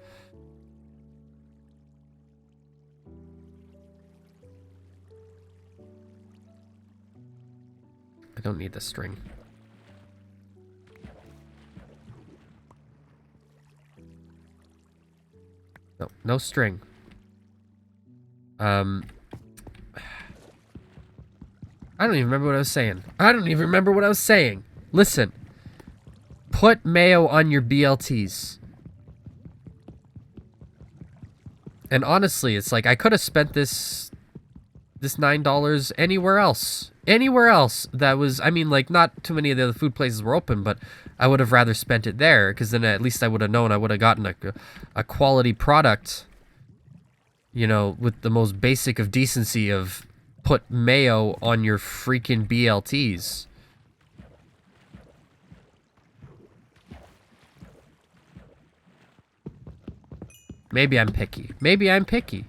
don't need the string. No, no string. I don't even remember what I was saying. Listen. Put mayo on your BLTs. And honestly, it's like I could have spent this $9 anywhere else. Anywhere else that was, I mean, like, not too many of the other food places were open, but I would have rather spent it there, because then at least I would have known I would have gotten a quality product, you know, with the most basic of decency of put mayo on your freaking BLTs. Maybe I'm picky. Maybe I'm picky.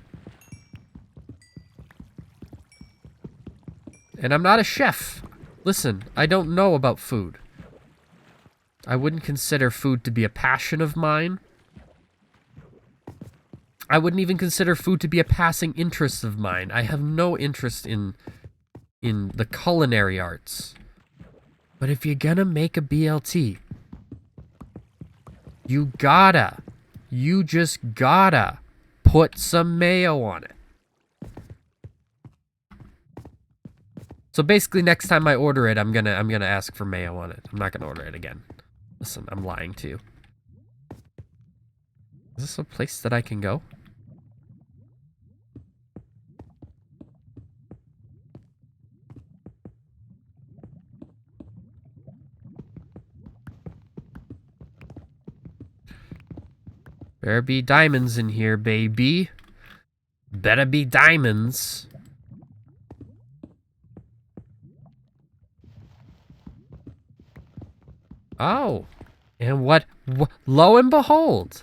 And I'm not a chef. Listen, I don't know about food. I wouldn't consider food to be a passion of mine. I wouldn't even consider food to be a passing interest of mine. I have no interest in the culinary arts. But if you're gonna make a BLT, you just gotta put some mayo on it. So basically, next time I order it, I'm gonna ask for mayo on it. I'm not gonna order it again. Listen, I'm lying to you. Is this a place that I can go? Better be diamonds in here, baby. Better be diamonds. Oh. And what lo and behold.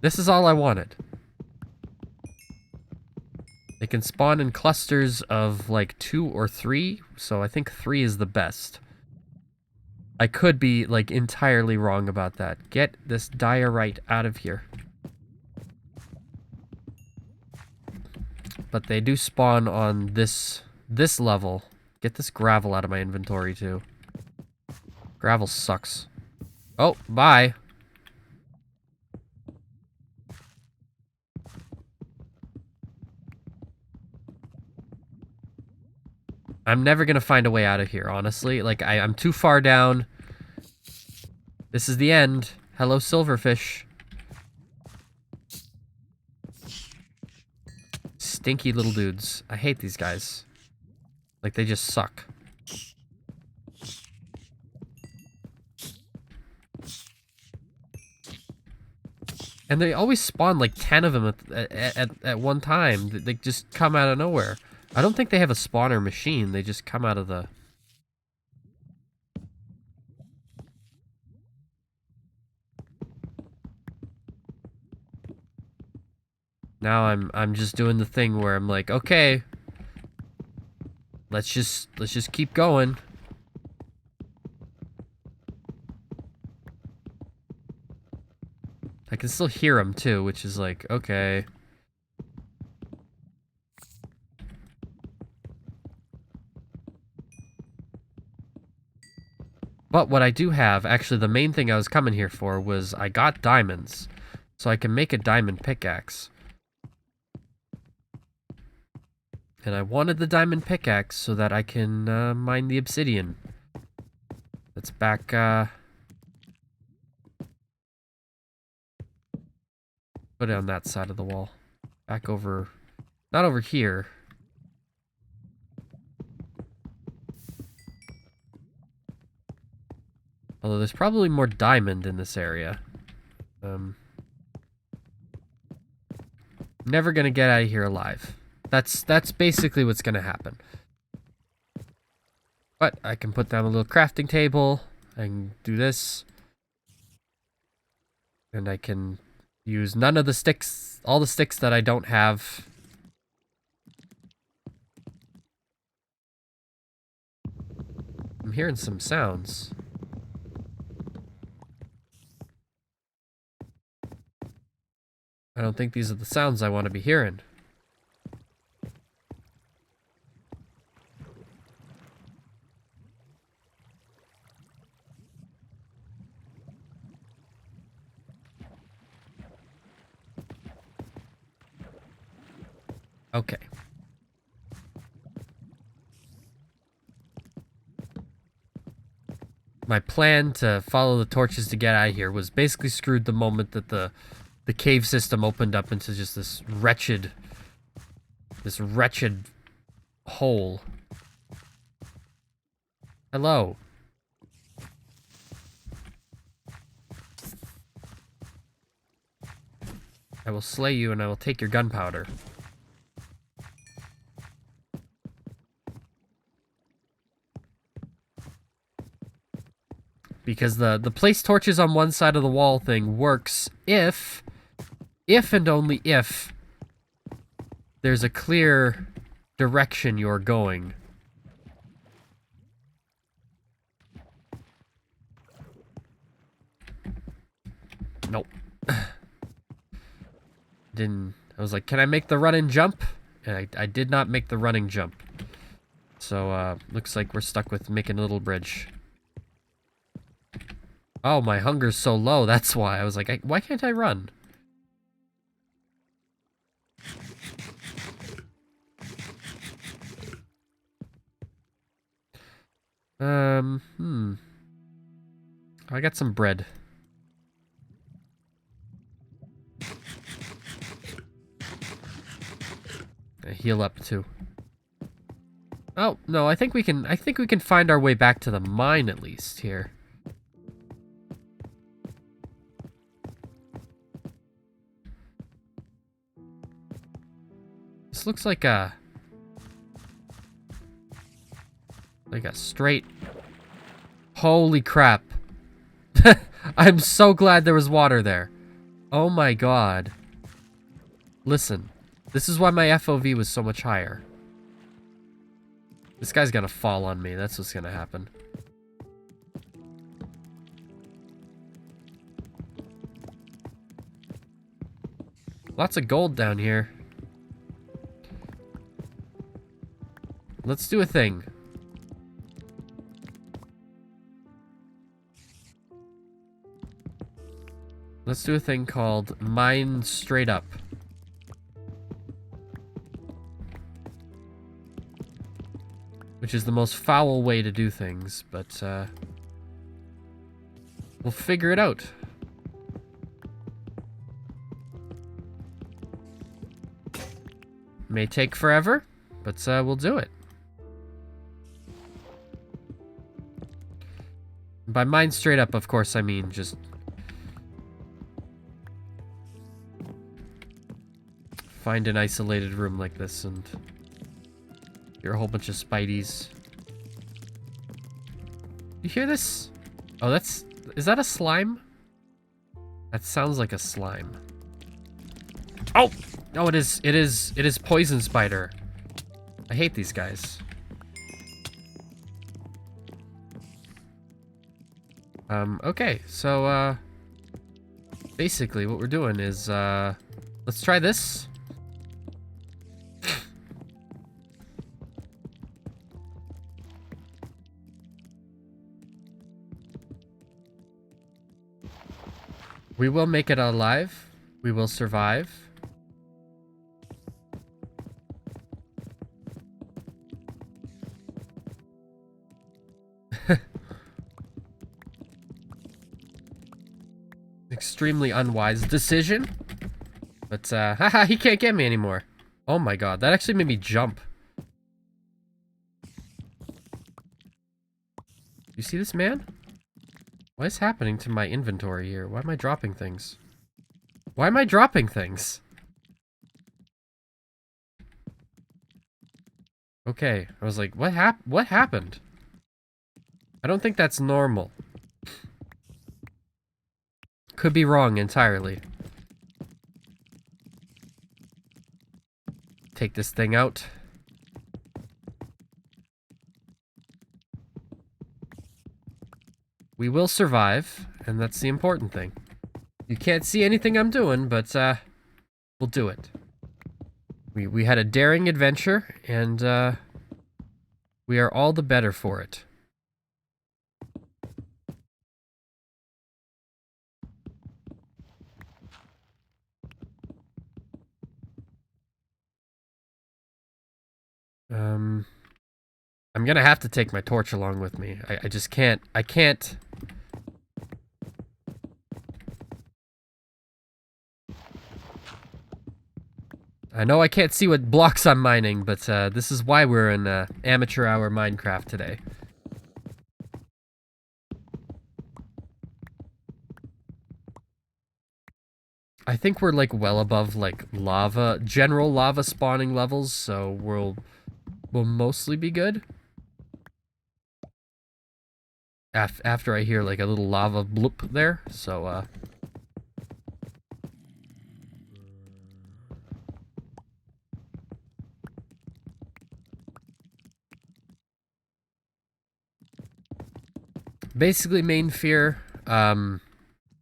This is all I wanted. They can spawn in clusters of like 2 or 3, so I think 3 is the best. I could be like entirely wrong about that. Get this diorite out of here. But they do spawn on this level. Get this gravel out of my inventory too. Gravel sucks. Oh, bye. I'm never gonna find a way out of here, honestly. Like, I'm too far down. This is the end. Hello, silverfish. Stinky little dudes. I hate these guys. Like, they just suck. And they always spawn like 10 of them at one time. They just come out of nowhere. I don't think they have a spawner machine. They just come out of the... Now I'm just doing the thing where I'm like, okay, let's just keep going. I can still hear them too, which is like, okay. But what I do have, actually the main thing I was coming here for was I got diamonds. So I can make a diamond pickaxe. And I wanted the diamond pickaxe so that I can mine the obsidian. That's back, put it on that side of the wall. Back over, not over here. Although there's probably more diamond in this area. Never gonna get out of here alive. That's basically what's gonna happen. But I can put down a little crafting table. I can do this. And I can use none of the sticks, all the sticks that I don't have. I'm hearing some sounds. I don't think these are the sounds I want to be hearing. Okay. My plan to follow the torches to get out of here was basically screwed the moment that the cave system opened up into just this wretched hole. Hello. I will slay you and I will take your gunpowder. Because the place torches on one side of the wall thing works if and only if there's a clear direction you're going. Nope. Didn't. I was like, can I make the run and jump? And I did not make the running jump. So, looks like we're stuck with making a little bridge. Oh, my hunger's so low, that's why. I was like, why can't I run? I got some bread. I heal up too. Oh, no, I think we can find our way back to the mine at least here. This looks like a straight... Holy crap. I'm so glad there was water there. Oh my god. Listen, this is why my FOV was so much higher. This guy's gonna fall on me. That's what's gonna happen. Lots of gold down here. Let's do a thing. Let's do a thing called mine straight up. which is the most foul way to do things, but we'll figure it out. May take forever, but we'll do it. By mine straight up, of course, I mean just find an isolated room like this and hear a whole bunch of spideys. You hear this? Oh, is that a slime? That sounds like a slime. Oh! Oh, it is poison spider. I hate these guys. Okay, so, basically what we're doing is, let's try this. We will make it alive. We will survive. Extremely unwise decision. But, haha, he can't get me anymore. Oh my god, that actually made me jump. You see this, man? What is happening to my inventory here? Why am I dropping things? Why am I dropping things? Okay, I was like, what happened? I don't think that's normal. Could be wrong entirely. Take this thing out. We will survive, and that's the important thing. You can't see anything I'm doing, but we'll do it. We had a daring adventure, and we are all the better for it. I'm gonna have to take my torch along with me. I just can't. I can't. I know I can't see what blocks I'm mining, but this is why we're in amateur hour Minecraft today. I think we're like well above like lava, general lava spawning levels, so we'll mostly be good. After I hear like a little lava bloop there, so basically main fear,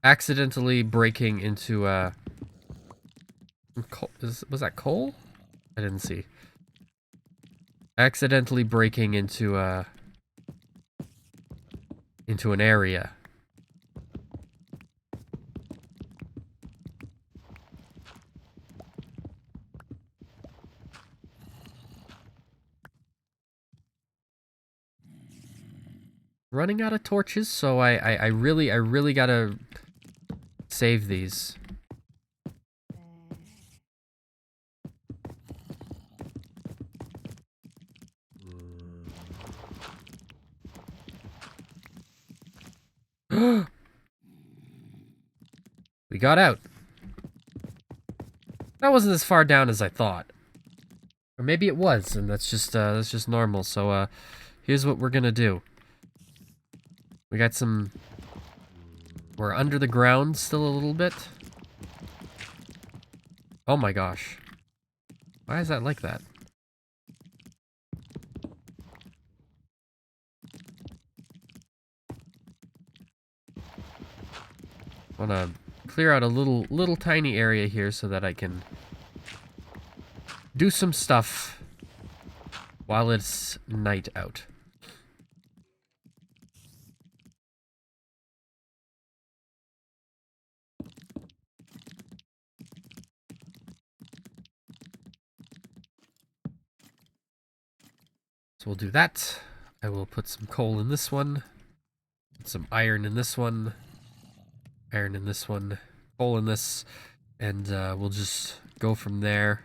accidentally breaking into was that coal? I didn't see. Accidentally breaking into an area. Running out of torches, so I really gotta save these. We got out. That wasn't as far down as I thought. Or maybe it was, and that's just normal. So here's what we're gonna do. We got some. We're under the ground still a little bit. Oh my gosh. Why is that like that? Wanna clear out a little tiny area here so that I can do some stuff while it's night out. we'll do that. I will put some coal in this one. Put some iron in this one. Iron in this one. Coal in this. And we'll just go from there.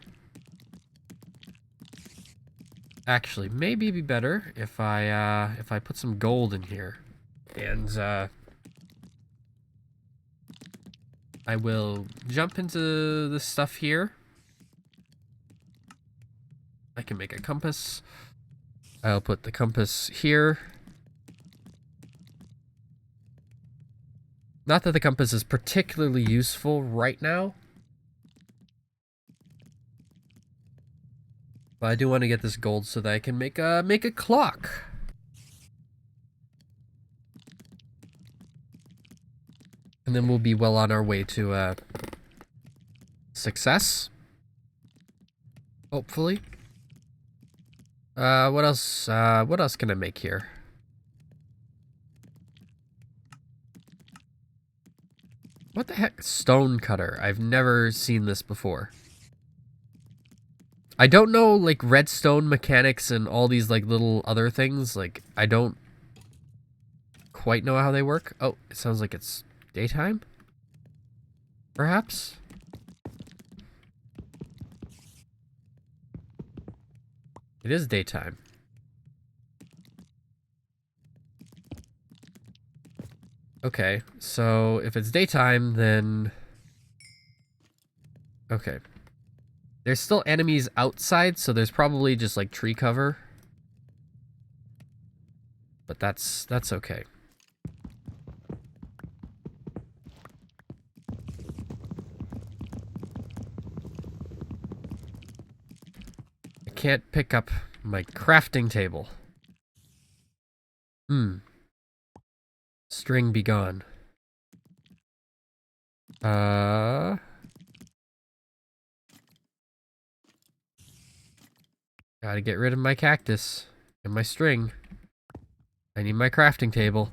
Actually, maybe it'd be better if I put some gold in here. And I will jump into this stuff here. I can make a compass. I'll put the compass here. Not that the compass is particularly useful right now. But I do want to get this gold so that I can make a clock. And then we'll be well on our way to success. Hopefully. What else can I make here? What the heck? Stone cutter. I've never seen this before. I don't know, like, redstone mechanics and all these, like, little other things. Like, I don't quite know how they work. Oh, it sounds like it's daytime? Perhaps? It is daytime. Okay, so if it's daytime, then... Okay. There's still enemies outside, so there's probably just, like, tree cover. But that's okay. I can't pick up my crafting table. String be gone. Gotta get rid of my cactus and my string. I need my crafting table.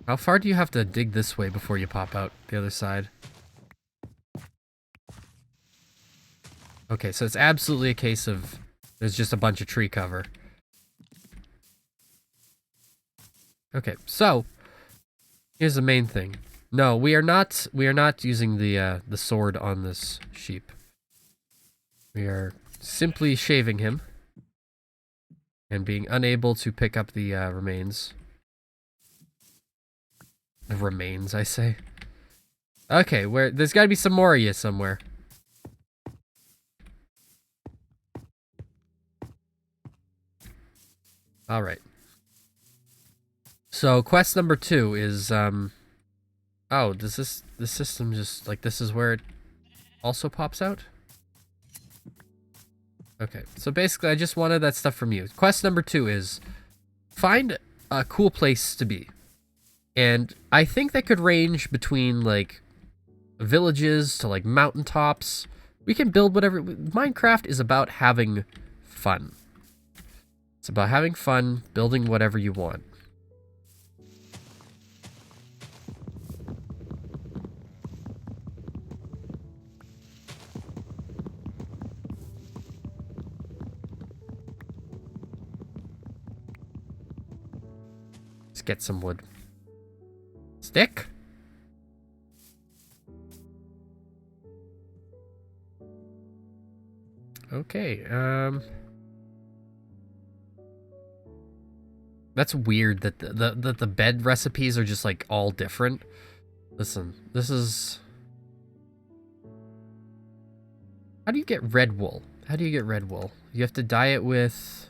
How far do you have to dig this way before you pop out the other side? Okay, so it's absolutely a case of there's just a bunch of tree cover. Okay, so here's the main thing. No, we are not using the sword on this sheep. We are simply shaving him and being unable to pick up the remains. The remains, I say. Okay, there's got to be some more of you somewhere. All right. So quest number 2 is oh, does the system just like this is where it also pops out? Okay, so basically I just wanted that stuff from you. Quest number 2 is find a cool place to be. And I think that could range between like villages to like mountaintops. We can build whatever. Minecraft is about having fun. It's about having fun, building whatever you want. Let's get some wood. Stick? Okay, that's weird that the bed recipes are just like all different. Listen, this is... How do you get red wool? How do you get red wool? You have to dye it with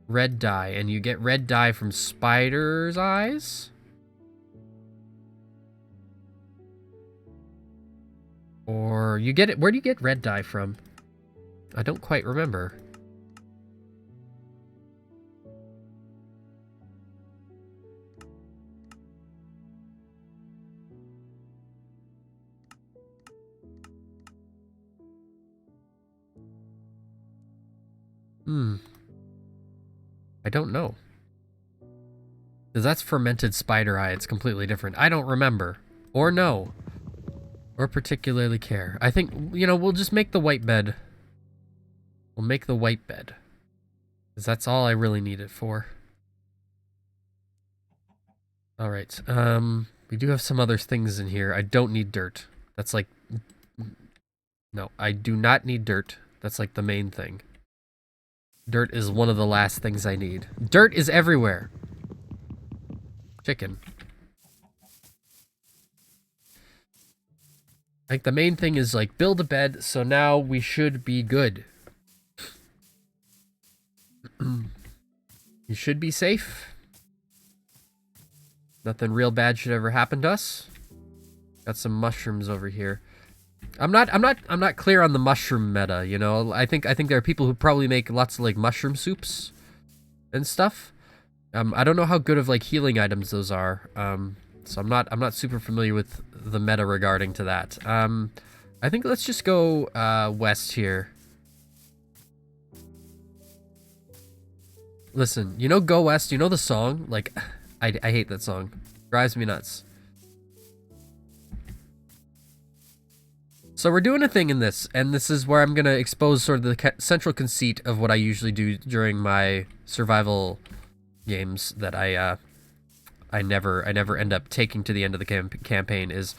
red dye, and you get red dye from spider's eyes? Or you get it... Where do you get red dye from? I don't quite remember. I don't know. Because that's fermented spider eye. It's completely different. I don't remember. Or know. or particularly care. I think, you know, we'll just make the white bed. We'll make the white bed. Because that's all I really need it for. Alright, we do have some other things in here. I don't need dirt. That's like... No, I do not need dirt. That's like the main thing. Dirt is one of the last things I need. Dirt is everywhere! Chicken. Like, the main thing is, like, build a bed, so now we should be good. You should be safe. Nothing real bad should ever happen to us. Got some mushrooms over here. I'm not clear on the mushroom meta, you know? I think there are people who probably make lots of, like, mushroom soups and stuff. I don't know how good of, like, healing items those are. So I'm not super familiar with the meta regarding to that. I think let's just go west here. Listen, you know Go West, you know the song? Like, I hate that song. Drives me nuts. So we're doing a thing in this, and this is where I'm gonna expose sort of the central conceit of what I usually do during my survival games that I never end up taking to the end of the campaign is,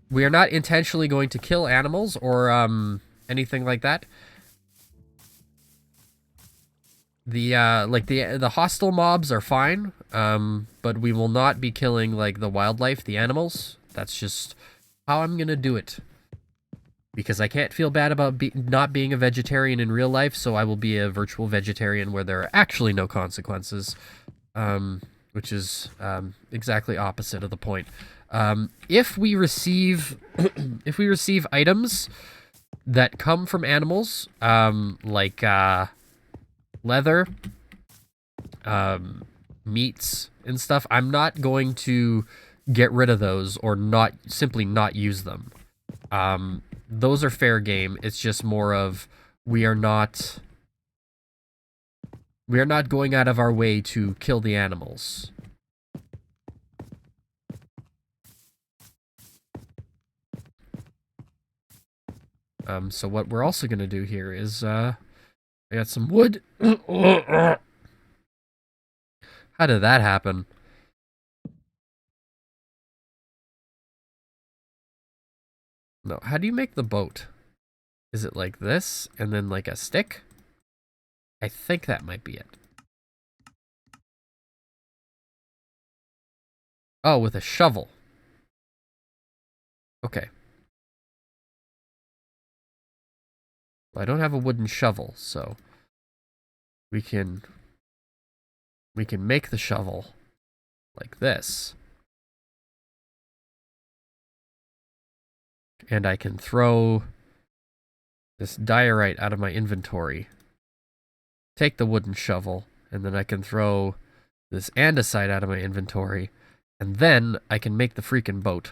we are not intentionally going to kill animals or anything like that. The hostile mobs are fine, but we will not be killing like the wildlife, the animals. That's just how I'm gonna do it. Because I can't feel bad about not being a vegetarian in real life, so I will be a virtual vegetarian where there are actually no consequences. Which is exactly opposite of the point. If we receive if we receive items that come from animals, like leather, meats and stuff, I'm not going to get rid of those or simply not use them. Those are fair game. It's just more of we are not going out of our way to kill the animals. So what we're also gonna do here is, I got some wood. How did that happen? No, how do you make the boat? Is it like this, and then like a stick? I think that might be it. Oh, with a shovel. Okay. I don't have a wooden shovel, so we can make the shovel like this. And I can throw this diorite out of my inventory. Take the wooden shovel, and then I can throw this andesite out of my inventory, and then I can make the freaking boat.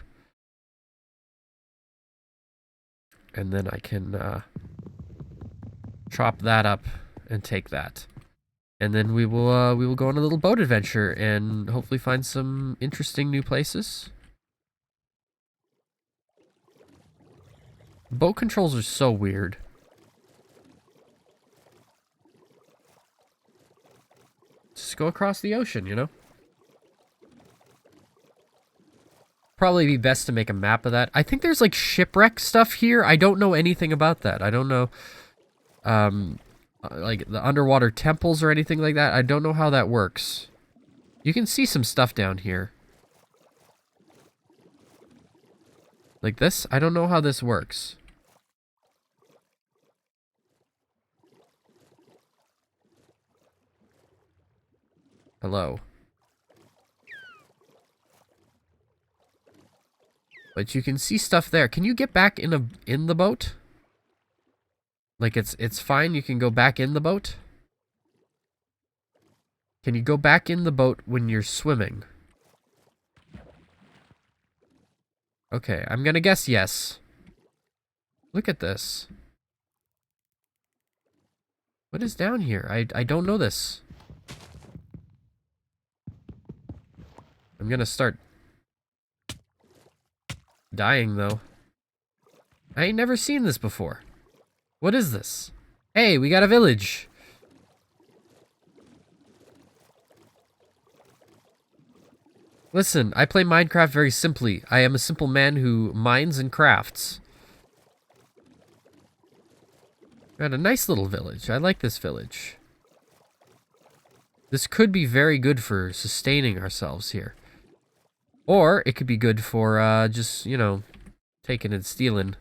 And then I can chop that up and take that. And then we will go on a little boat adventure and hopefully find some interesting new places. Boat controls are so weird. Just go across the ocean, you know? Probably be best to make a map of that. I think there's like shipwreck stuff here. I don't know anything about that. I don't know like the underwater temples or anything like that. I don't know how that works. You can see some stuff down here. Like this? I don't know how this works. Hello. But you can see stuff there. Can you get back in the boat? Like it's fine, you can go back in the boat? Can you go back in the boat when you're swimming? Okay, I'm gonna guess yes. Look at this. What is down here? I don't know this. I'm gonna start dying, though. I ain't never seen this before. What is this? Hey, we got a village. Listen, I play Minecraft very simply. I am a simple man who mines and crafts. Got a nice little village. I like this village. This could be very good for sustaining ourselves here. Or it could be good for just, you know, taking and stealing.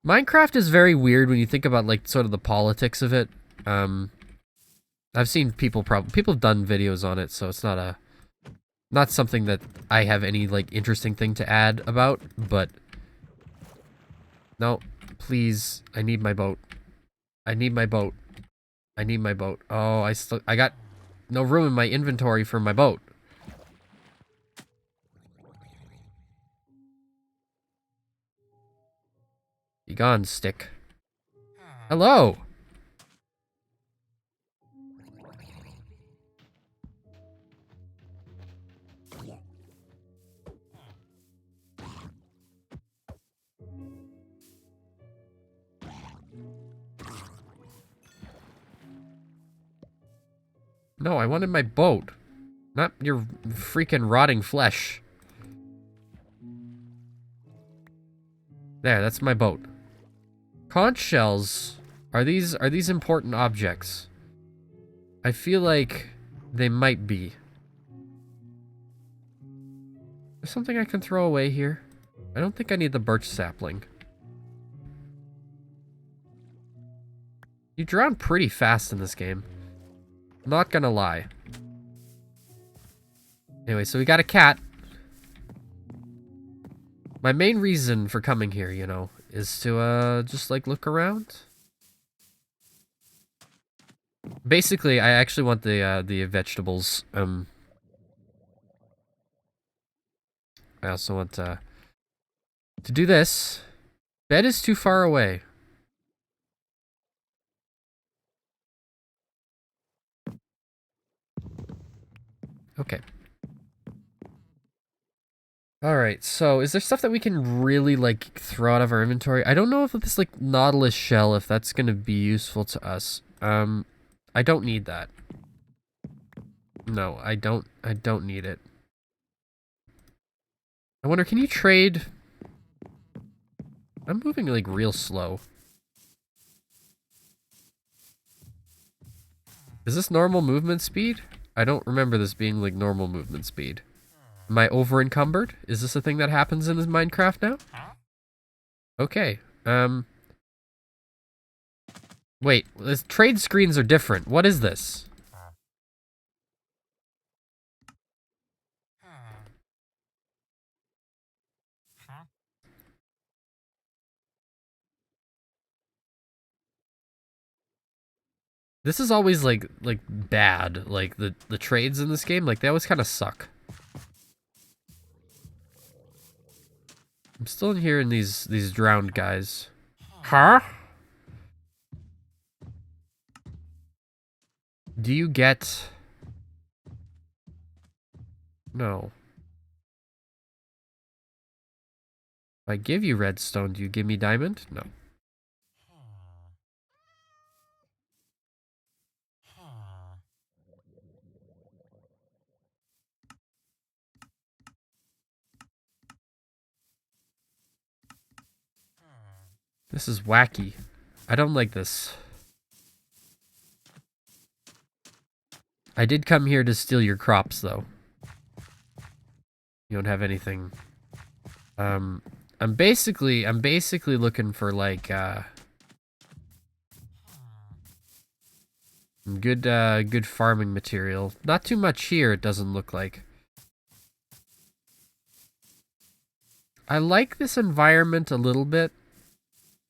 Minecraft is very weird when you think about, like, sort of the politics of it. I've seen people have done videos on it, so it's not something that I have any, like, interesting thing to add about, but no, please, I need my boat. I need my boat. I need my boat. Oh, I got no room in my inventory for my boat. Be gone, stick. Hello. No, I wanted my boat. Not your freaking rotting flesh. There, that's my boat. Conch shells. Are these important objects? I feel like they might be. There's something I can throw away here. I don't think I need the birch sapling. You drown pretty fast in this game. Not gonna lie. Anyway, so we got a cat. My main reason for coming here, you know, is to just like look around. Basically, I actually want the vegetables. I also want to do this. Bed is too far away. Okay. Alright, so is there stuff that we can really, like, throw out of our inventory? I don't know if this, like, nautilus shell, if that's gonna be useful to us. I don't need that. No, I don't need it. I wonder, can you trade? I'm moving, like, real slow. Is this normal movement speed? I don't remember this being, like, normal movement speed. Am I over encumbered? Is this a thing that happens in this Minecraft now? Okay. Wait, the trade screens are different. What is this? This is always like bad. Like the trades in this game, like they always kind of suck. I'm still in here in these drowned guys. Huh? Do you get... No. If I give you redstone, do you give me diamond? No. This is wacky. I don't like this. I did come here to steal your crops, though. You don't have anything. I'm basically looking for, like, good farming material. Not too much here, it doesn't look like. I like this environment a little bit.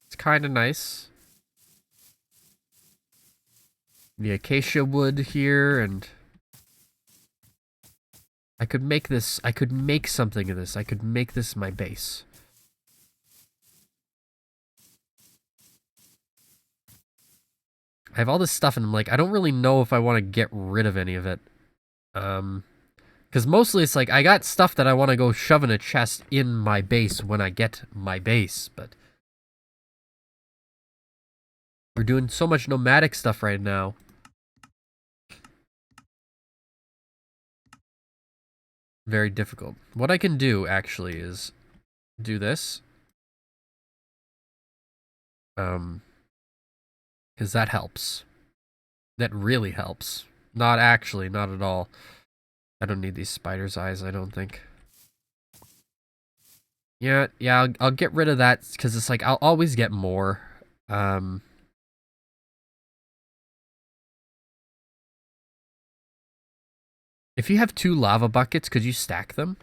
It's kind of nice. The acacia wood here, and I could make something of this. I could make this my base. I have all this stuff, and I'm like, I don't really know if I want to get rid of any of it. Because mostly it's like, I got stuff that I want to go shove in a chest in my base when I get my base, but... We're doing so much nomadic stuff right now. Very difficult. What I can do, actually, is do this. Because that helps. That really helps. Not actually, not at all. I don't need these spider's eyes, I don't think. Yeah, I'll get rid of that, because it's like, I'll always get more. If you have 2 lava buckets, could you stack them?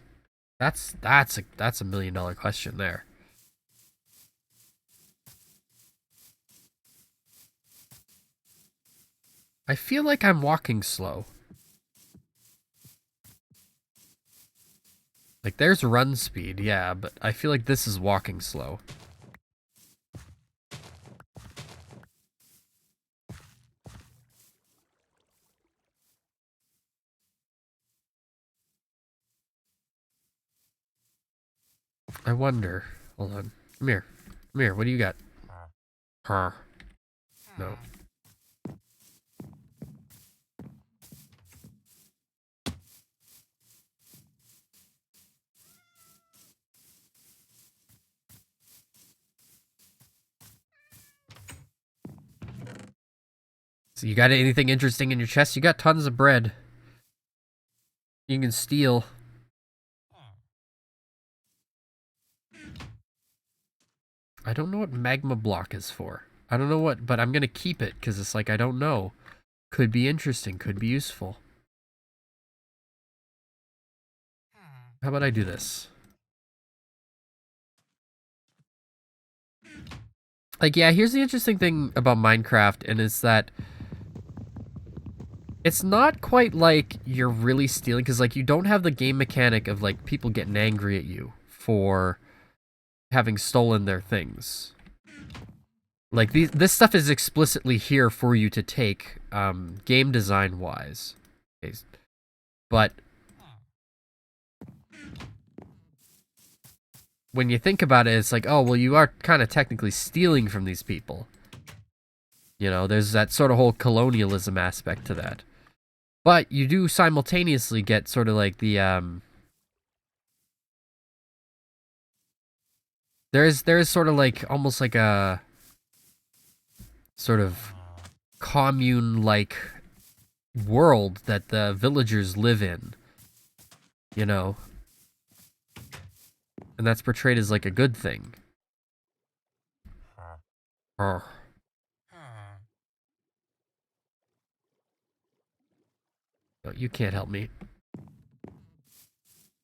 That's a $1 million question there. I feel like I'm walking slow. Like, there's run speed, yeah, but I feel like this is walking slow. I wonder. Hold on. Come here. Come here. What do you got? Huh. No. So you got anything interesting in your chest? You got tons of bread. You can steal. I don't know what magma block is for. I don't know what, but I'm gonna keep it, because it's like, I don't know. Could be interesting, could be useful. How about I do this? Like, yeah, here's the interesting thing about Minecraft, and it's that it's not quite like you're really stealing, because, like, you don't have the game mechanic of, like, people getting angry at you for having stolen their things. Like, this stuff is explicitly here for you to take, game design-wise. But when you think about it, it's like, oh, well, you are kind of technically stealing from these people. You know, there's that sort of whole colonialism aspect to that. But you do simultaneously get sort of like the, there is sort of like, almost like a sort of commune-like world that the villagers live in. You know? And that's portrayed as like a good thing. Oh. No, you can't help me.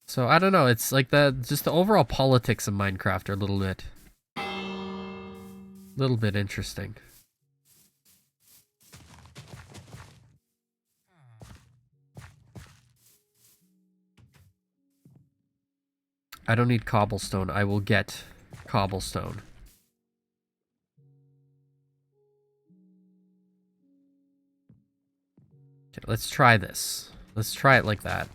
So I don't know, it's like just the overall politics of Minecraft are a little bit interesting. I don't need cobblestone. I will get cobblestone. Okay, let's try this. Let's try it like that.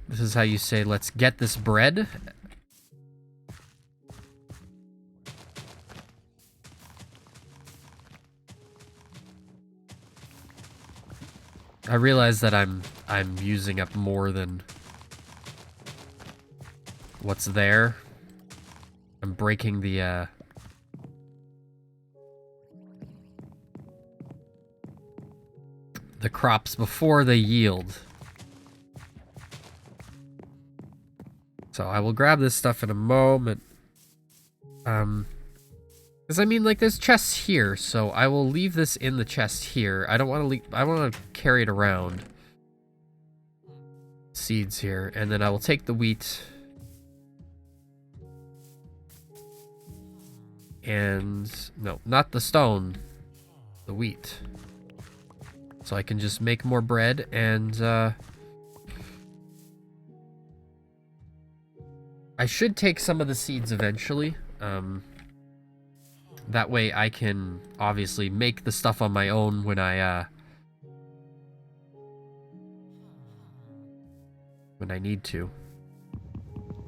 This is how you say, let's get this bread. I realize that I'm using up more than what's there. I'm breaking the crops before they yield. So I will grab this stuff in a moment. Because I mean, like, there's chests here, so I will leave this in the chest here. I don't want to leave, I want to carry it around. Seeds here, and then I will take the wheat. And, no, not the stone, the wheat. So I can just make more bread, and, I should take some of the seeds eventually. That way I can obviously make the stuff on my own when I when I need to.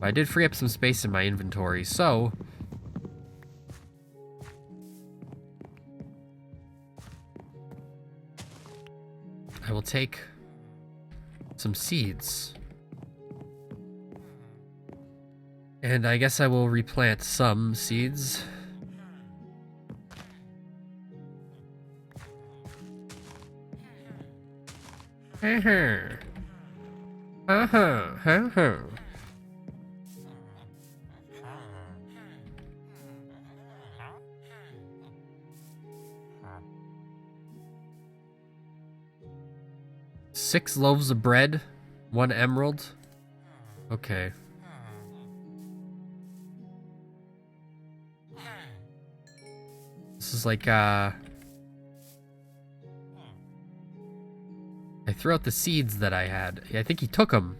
But I did free up some space in my inventory, so I will take some seeds. And I guess I will replant some seeds. Six loaves of bread, 1 emerald. Okay. This is like, I threw out the seeds that I had. I think he took them.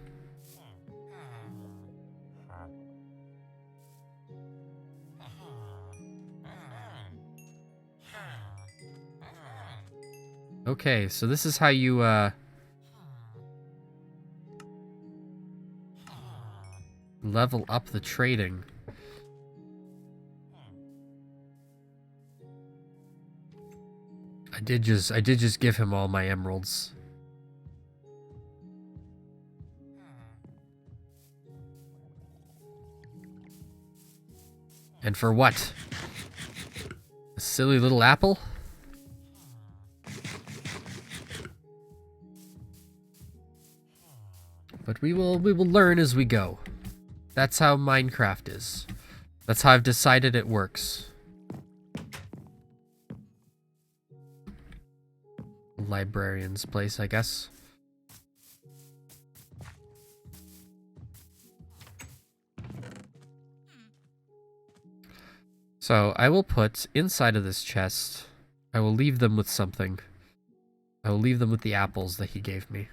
Okay, so this is how you, level up the trading. I did just give him all my emeralds. And for what? A silly little apple? But we will learn as we go. That's how Minecraft is. That's how I've decided it works. Librarian's place, I guess. So I will put inside of this chest, I will leave them with something. I will leave them with the apples that he gave me.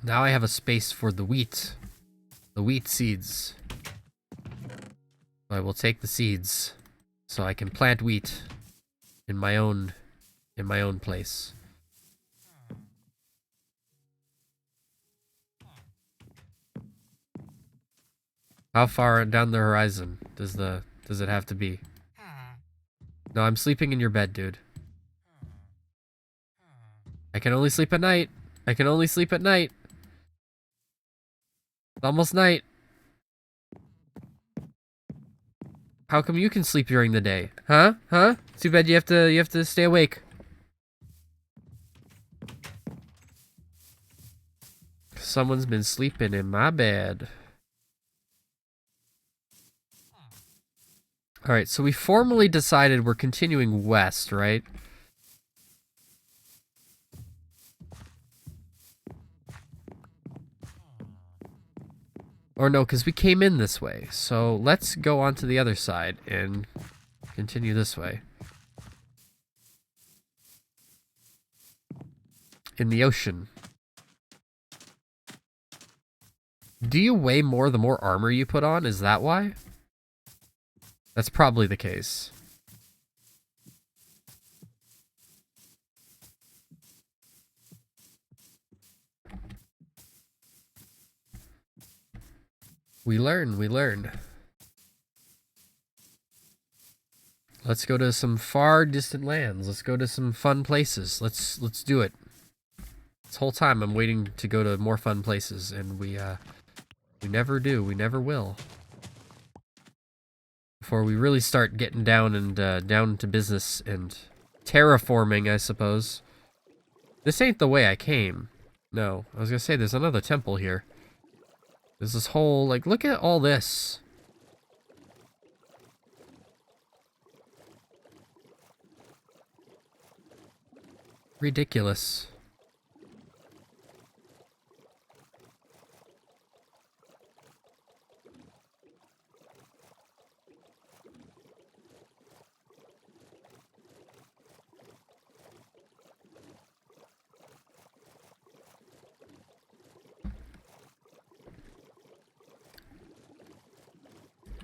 Now I have a space for the wheat seeds. I will take the seeds so I can plant wheat in my own place. How far down the horizon does it have to be? No, I'm sleeping in your bed, dude. I can only sleep at night. I can only sleep at night. It's almost night. How come you can sleep during the day? Huh? Huh? Too bad you have to stay awake. Someone's been sleeping in my bed. Alright, so we formally decided we're continuing west, right? Or no, because we came in this way. So let's go on to the other side and continue this way. In the ocean. Do you weigh more the more armor you put on? Is that why? That's probably the case. We learn, we learn. Let's go to some far distant lands. Let's go to some fun places. Let's do it. This whole time I'm waiting to go to more fun places, and we never do. We never will. Before we really start getting down and down to business and terraforming, I suppose. This ain't the way I came. No, I was gonna say there's another temple here. There's this whole, like, look at all this. Ridiculous.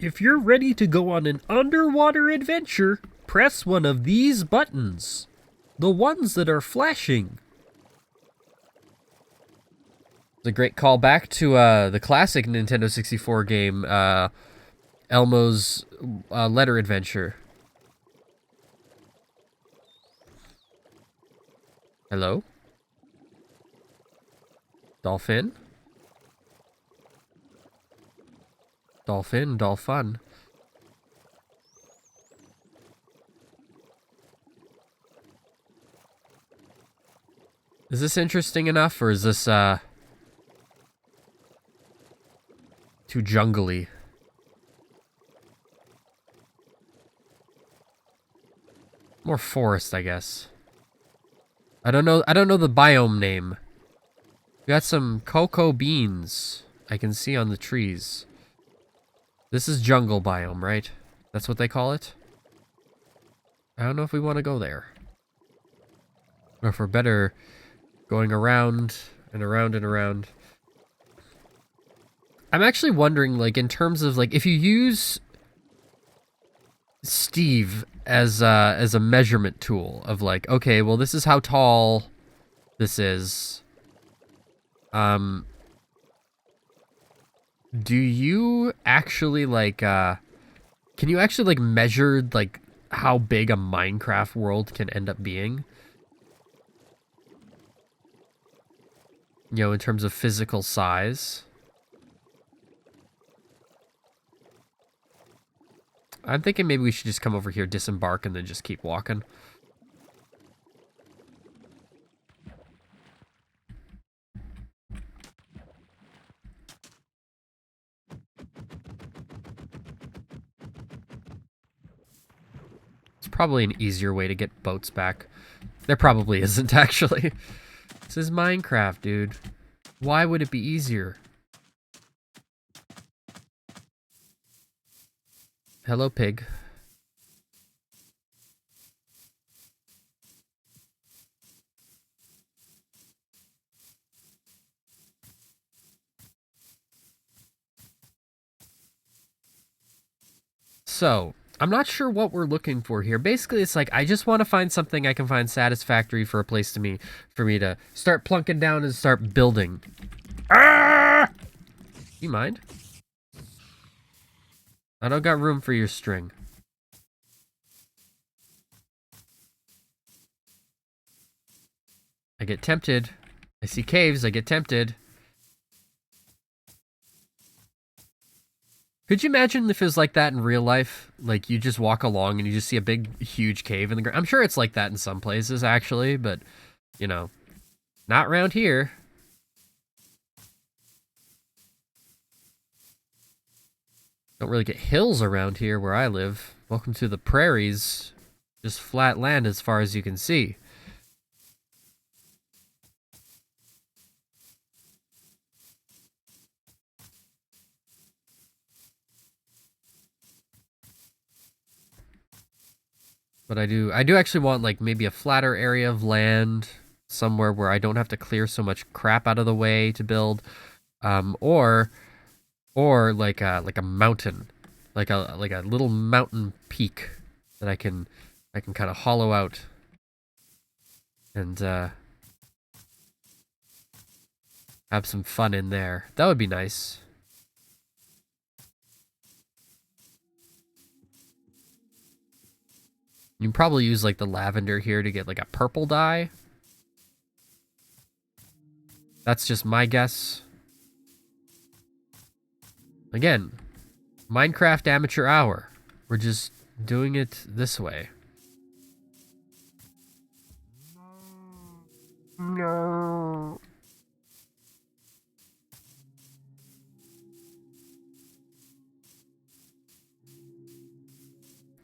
If you're ready to go on an underwater adventure, press one of these buttons. The ones that are flashing. It's a great callback to the classic Nintendo 64 game, Elmo's Letter Adventure. Hello? Dolphin? Dolphin, Dolphin. Is this interesting enough, or is this, too jungly? More forest, I guess. I don't know the biome name. We got some cocoa beans I can see on the trees. This is jungle biome, right? That's what they call it? I don't know if we want to go there. Or if we're better going around and around and around. I'm actually wondering, like, in terms of, like, if you use Steve as a measurement tool of, like, okay, well, this is how tall this is. Do you actually, like, can you actually, like, measure, like, how big a Minecraft world can end up being? You know, in terms of physical size. I'm thinking maybe we should just come over here, disembark, and then just keep walking. It's probably an easier way to get boats back. There probably isn't, actually. This is Minecraft, dude. Why would it be easier? Hello, pig. So, I'm not sure what we're looking for here. Basically, it's like, I just want to find something I can find satisfactory for a place for me to start plunking down and start building. Ah! You mind? I don't got room for your string. I get tempted. I see caves, I get tempted. Could you imagine if it was like that in real life? Like, you just walk along and you just see a big, huge cave in the ground. I'm sure it's like that in some places, actually, but, you know, not around here. Don't really get hills around here where I live. Welcome to the prairies. Just flat land as far as you can see. But I do actually want, like, maybe a flatter area of land somewhere where I don't have to clear so much crap out of the way to build, or like a mountain, like a little mountain peak that I can kind of hollow out and have some fun in there. That would be nice. You can probably use, like, the lavender here to get, like, a purple dye. That's just my guess. Again, Minecraft Amateur Hour. We're just doing it this way. No.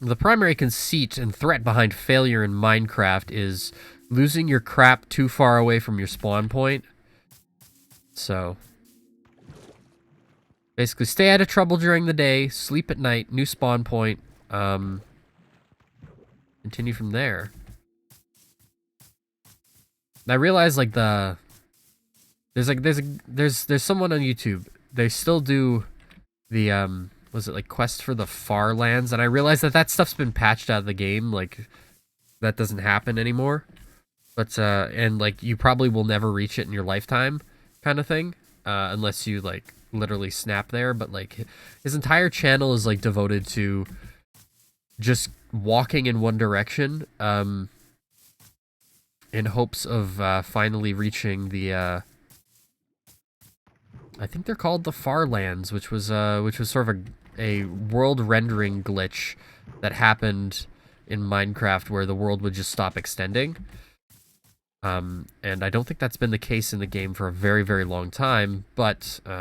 The primary conceit and threat behind failure in Minecraft is losing your crap too far away from your spawn point. So, basically, stay out of trouble during the day, sleep at night, new spawn point, continue from there. And I realize, like, there's someone on YouTube. They still do the, was it, like, Quest for the Far Lands? And I realize that stuff's been patched out of the game. Like, that doesn't happen anymore. But, and, like, you probably will never reach it in your lifetime, kind of thing. unless you like literally snap there. But like his entire channel is like devoted to just walking in one direction, in hopes of finally reaching the I think they're called the Far Lands, which was sort of a world rendering glitch that happened in Minecraft where the world would just stop extending. And I don't think that's been the case in the game for a very, very long time, but if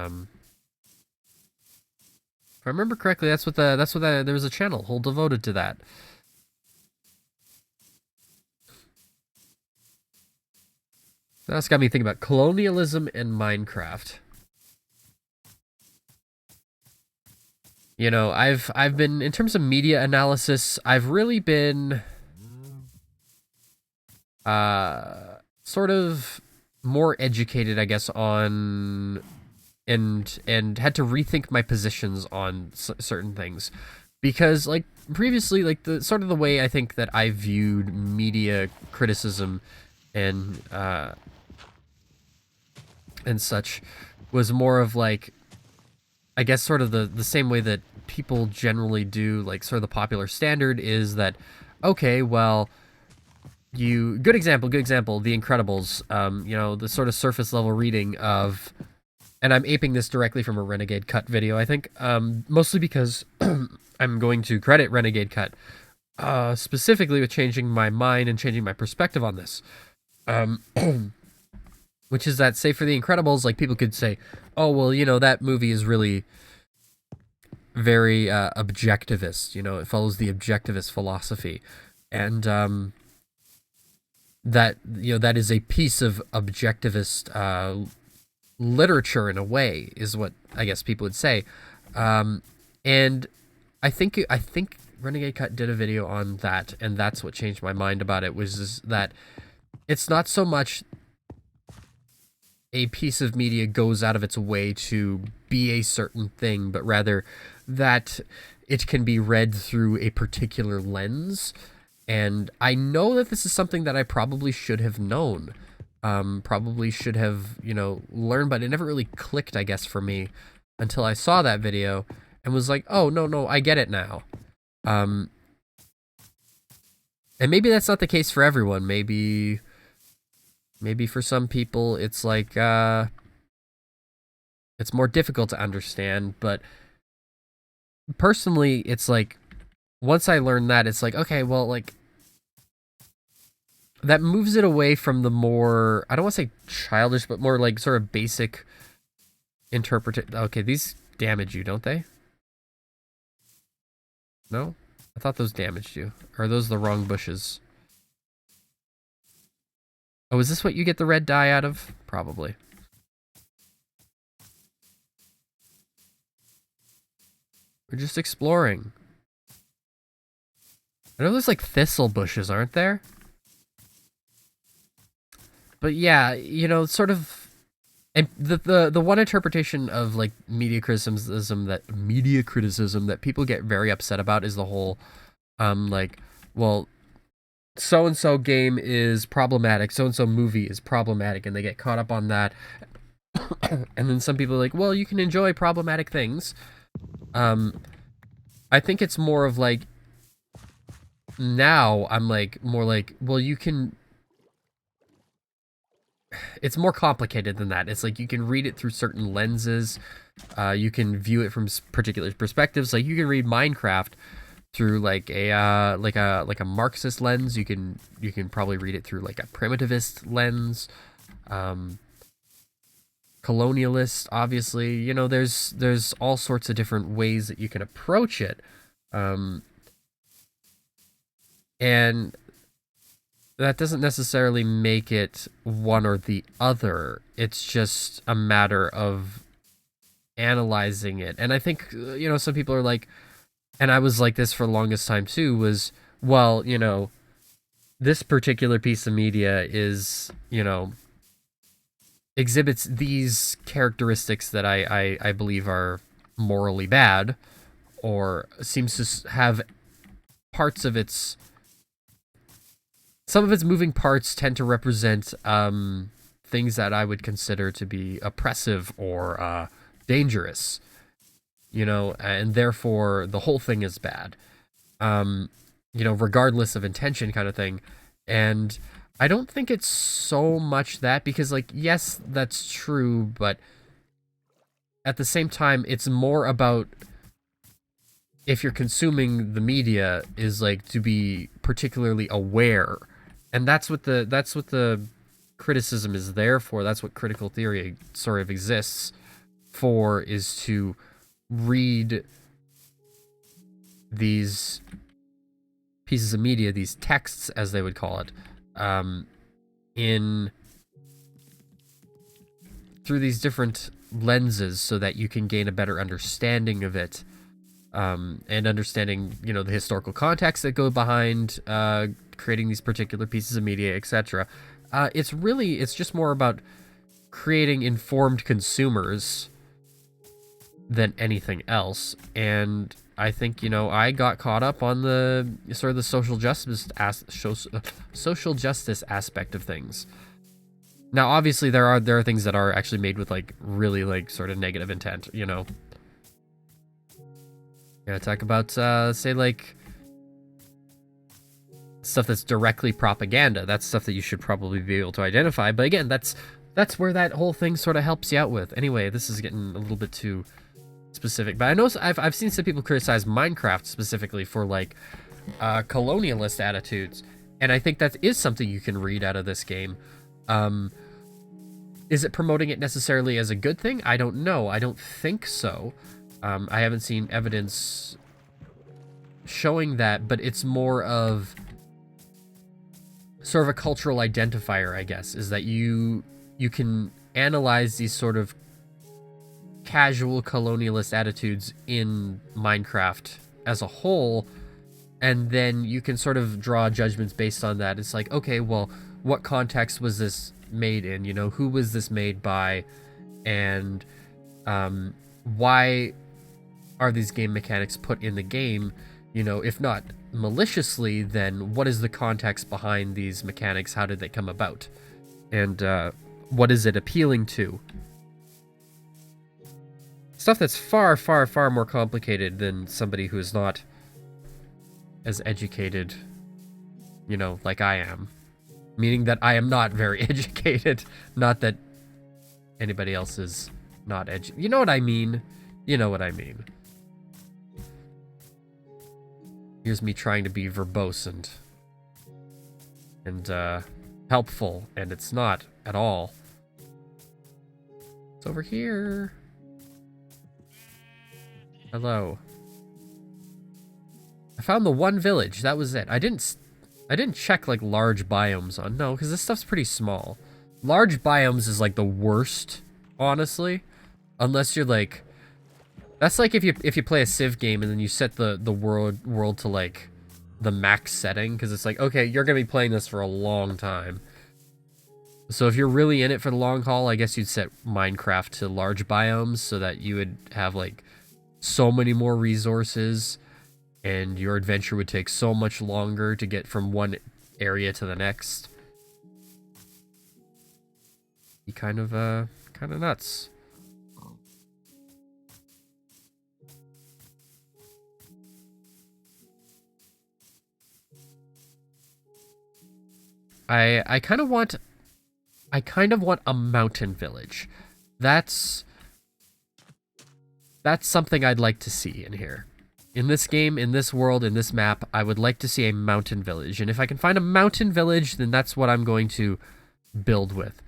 I remember correctly, there was a channel whole devoted to that. That's got me thinking about colonialism and Minecraft. You know, I've been, in terms of media analysis, I've really been sort of more educated, I guess, on and had to rethink my positions on certain things, because like previously, like the sort of the way I think that I viewed media criticism and such was more of like, I guess, sort of the same way that people generally do, like sort of the popular standard is that, okay, well, good example, The Incredibles, you know, the sort of surface level reading of, and I'm aping this directly from a Renegade Cut video, I think, mostly because I'm going to credit Renegade Cut, specifically with changing my mind and changing my perspective on this. Which is that, say for The Incredibles, like people could say, oh, well, you know, that movie is really very objectivist, you know, it follows the objectivist philosophy. And that, you know, that is a piece of objectivist literature in a way, is what I guess people would say. And I think Renegade Cut did a video on that, and that's what changed my mind about it, was that it's not so much a piece of media goes out of its way to be a certain thing, but rather that it can be read through a particular lens. And I know that this is something that I probably should have known, probably should have, you know, learned, but it never really clicked, I guess, for me until I saw that video and was like, oh, no, I get it now. And maybe that's not the case for everyone. Maybe for some people it's like, it's more difficult to understand, but personally, it's like, once I learned that, it's like, okay, well, like, that moves it away from the more, I don't want to say childish, but more like sort of basic interpretation. Okay, these damage you, don't they? No? I thought those damaged you. Or are those the wrong bushes? Oh, is this what you get the red dye out of? Probably. We're just exploring. I know there's like thistle bushes, aren't there? But yeah, you know, sort of, and the one interpretation of like media criticism that people get very upset about is the whole, like, well, so and so game is problematic, so and so movie is problematic, and they get caught up on that. And then some people are like, well, you can enjoy problematic things. I think it's more of like, now I'm like more like, well, you can, it's more complicated than that. It's like you can read it through certain lenses. You can view it from particular perspectives. Like you can read Minecraft through like a Marxist lens. You can probably read it through like a primitivist lens. Colonialist, obviously. You know, there's all sorts of different ways that you can approach it. And that doesn't necessarily make it one or the other. It's just a matter of analyzing it. And I think, you know, some people are like, and I was like this for the longest time too, was, well, you know, this particular piece of media is, you know, exhibits these characteristics that I believe are morally bad, or seems to have parts of its, some of its moving parts tend to represent things that I would consider to be oppressive or dangerous, you know, and therefore the whole thing is bad, you know, regardless of intention kind of thing. And I don't think it's so much that, because, like, yes, that's true, but at the same time, it's more about, if you're consuming the media, is like to be particularly aware. And that's what the criticism is there for. That's what critical theory sort of exists for, is to read these pieces of media, these texts as they would call it, in through these different lenses, so that you can gain a better understanding of it, and understanding, you know, the historical context that go behind creating these particular pieces of media, etc. It's just more about creating informed consumers than anything else. And I think, you know, I got caught up on the sort of the social justice aspect of things. Now, obviously, there are things that are actually made with, like, really, like, sort of negative intent, you know. Gonna talk about, say, like, stuff that's directly propaganda. That's stuff that you should probably be able to identify. But again, that's where that whole thing sort of helps you out with. Anyway, this is getting a little bit too specific. But I know I've seen some people criticize Minecraft specifically for, like, colonialist attitudes. And I think that is something you can read out of this game. Is it promoting it necessarily as a good thing? I don't know. I don't think so. I haven't seen evidence showing that, but it's more of sort of a cultural identifier, I guess, is that you can analyze these sort of casual colonialist attitudes in Minecraft as a whole, and then you can sort of draw judgments based on that. It's like, okay, well, what context was this made in? You know, who was this made by? And why are these game mechanics put in the game? You know, if not maliciously, then what is the context behind these mechanics? How did they come about? And what is it appealing to? Stuff that's far, far, far more complicated than somebody who is not as educated, you know, like I am. Meaning that I am not very educated. Not that anybody else is not educated. You know what I mean? You know what I mean. Here's me trying to be verbose and helpful, and it's not at all. It's over here. Hello. I found the one village. That was it. I didn't check, like, large biomes on. No, because this stuff's pretty small. Large biomes is, like, the worst, honestly. Unless you're, like... That's like if you play a Civ game and then you set the world to, like, the max setting. Because it's like, okay, you're going to be playing this for a long time. So if you're really in it for the long haul, I guess you'd set Minecraft to large biomes so that you would have, like, so many more resources. And your adventure would take so much longer to get from one area to the next. Be kind of nuts. I kind of want a mountain village. That's something I'd like to see in here. In this game, in this world, in this map, I would like to see a mountain village. And if I can find a mountain village, then that's what I'm going to build with.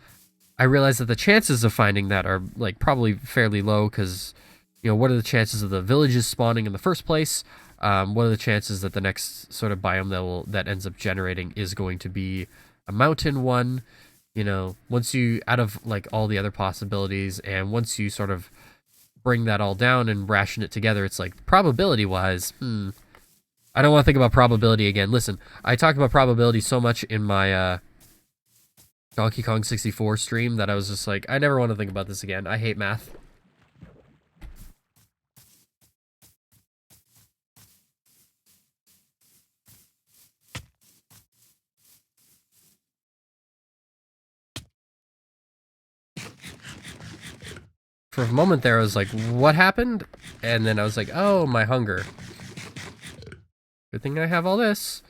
I realize that the chances of finding that are, like, probably fairly low because, you know, what are the chances of the villages spawning in the first place? What are the chances that the next sort of biome that ends up generating is going to be a mountain one? You know, once you, out of, like, all the other possibilities, and once you sort of bring that all down and ration it together, it's like, probability-wise, I don't want to think about probability again. Listen, I talked about probability so much in my Donkey Kong 64 stream that I was just like, I never want to think about this again. I hate math. For a moment there, I was like, what happened? And then I was like, oh, my hunger. Good thing I have all this.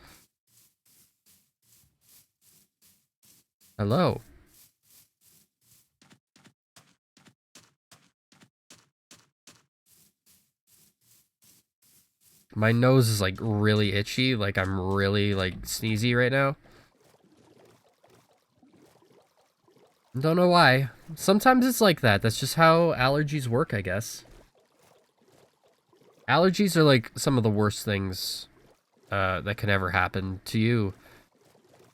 Hello. My nose is like really itchy, like I'm really like sneezy right now. Don't know why. Sometimes it's like that. That's just how allergies work, I guess. Allergies are like some of the worst things that can ever happen to you.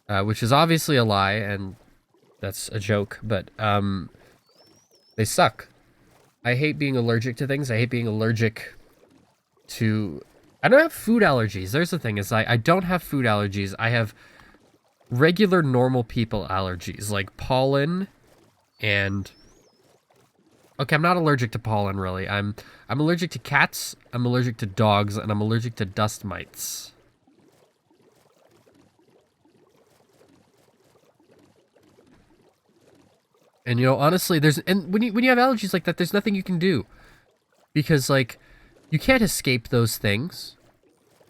Which is obviously a lie, and that's a joke, but they suck. I hate being allergic to things. I hate being allergic to... I don't have food allergies. There's the thing, is I don't have food allergies. I have regular normal people allergies, like pollen and... Okay, I'm not allergic to pollen, really. I'm allergic to cats, I'm allergic to dogs, and I'm allergic to dust mites. And, you know, honestly, when you have allergies like that, there's nothing you can do. Because, like, you can't escape those things.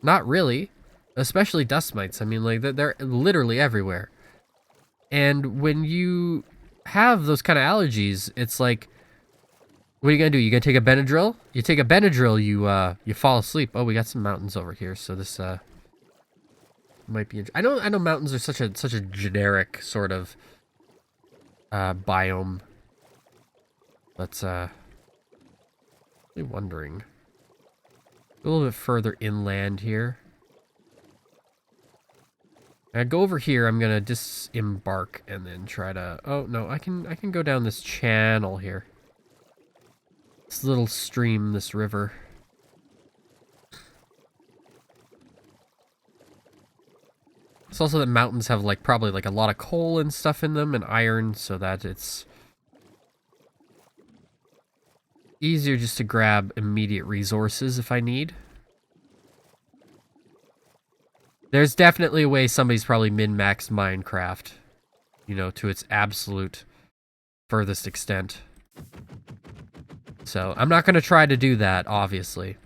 Not really. Especially dust mites. I mean, like, they're literally everywhere. And when you have those kind of allergies, it's like, what are you gonna do? You gonna take a Benadryl? You take a Benadryl, you fall asleep. Oh, we got some mountains over here, so this, might be... I know mountains are such a generic sort of... biome. But, really wondering. A little bit further inland here. I go over here, I'm gonna disembark and then try to... Oh, no, I can go down this channel here. This little stream, this river. It's also that mountains have, like, probably, like, a lot of coal and stuff in them, and iron, so that it's easier just to grab immediate resources if I need. There's definitely a way somebody's probably min-maxed Minecraft, you know, to its absolute furthest extent. So, I'm not going to try to do that, obviously.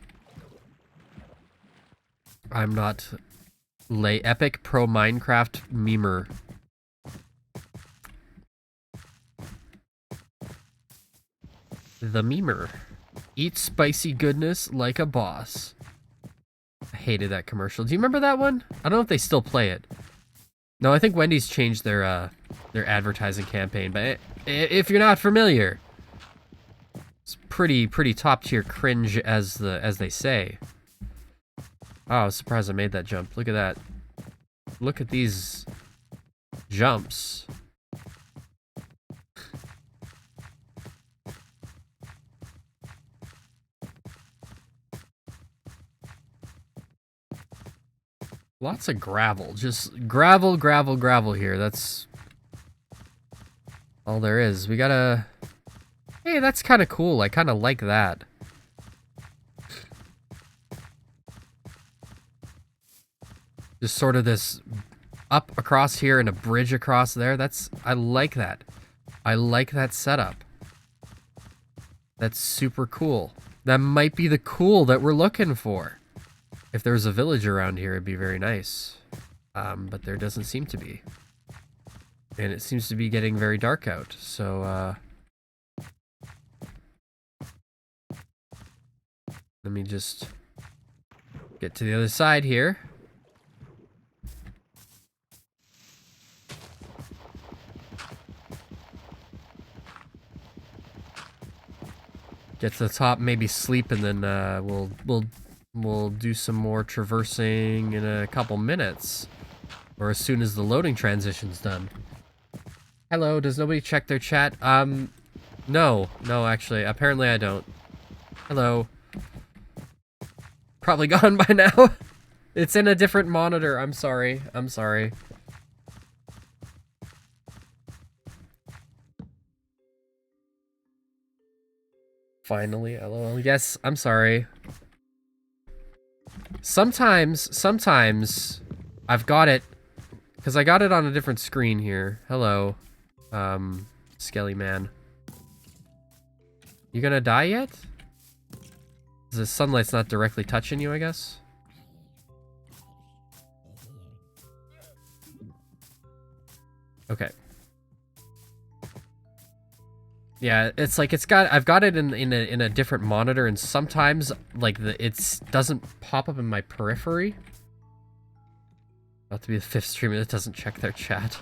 I'm not... Epic Pro Minecraft memer. The memer. Eat spicy goodness like a boss. I hated that commercial. Do you remember that one? I don't know if they still play it. No, I think Wendy's changed their advertising campaign, but if you're not familiar, it's pretty top tier cringe as they say. Oh, I was surprised I made that jump. Look at that. Look at these jumps. Lots of gravel. Just gravel here. That's all there is. We gotta... Hey, that's kind of cool. I kind of like that. Just sort of this up across here and a bridge across there. I like that. I like that setup. That's super cool. That might be the cool that we're looking for. If there was a village around here, it'd be very nice. But there doesn't seem to be. And it seems to be getting very dark out, so, let me just get to the other side here. Get to the top, maybe sleep, and then we'll do some more traversing in a couple minutes, or as soon as the loading transition's done. Hello, does nobody check their chat? No, actually, apparently I don't. Hello. Probably gone by now. It's in a different monitor. I'm sorry. Finally, lol. Yes, I'm sorry. Sometimes I've got it, because I got it on a different screen here. Hello, Skelly Man. You gonna die yet? The sunlight's not directly touching you, I guess. Okay. Yeah, it's like I've got it in a different monitor, and sometimes like it doesn't pop up in my periphery. About to be the 5th streamer that doesn't check their chat.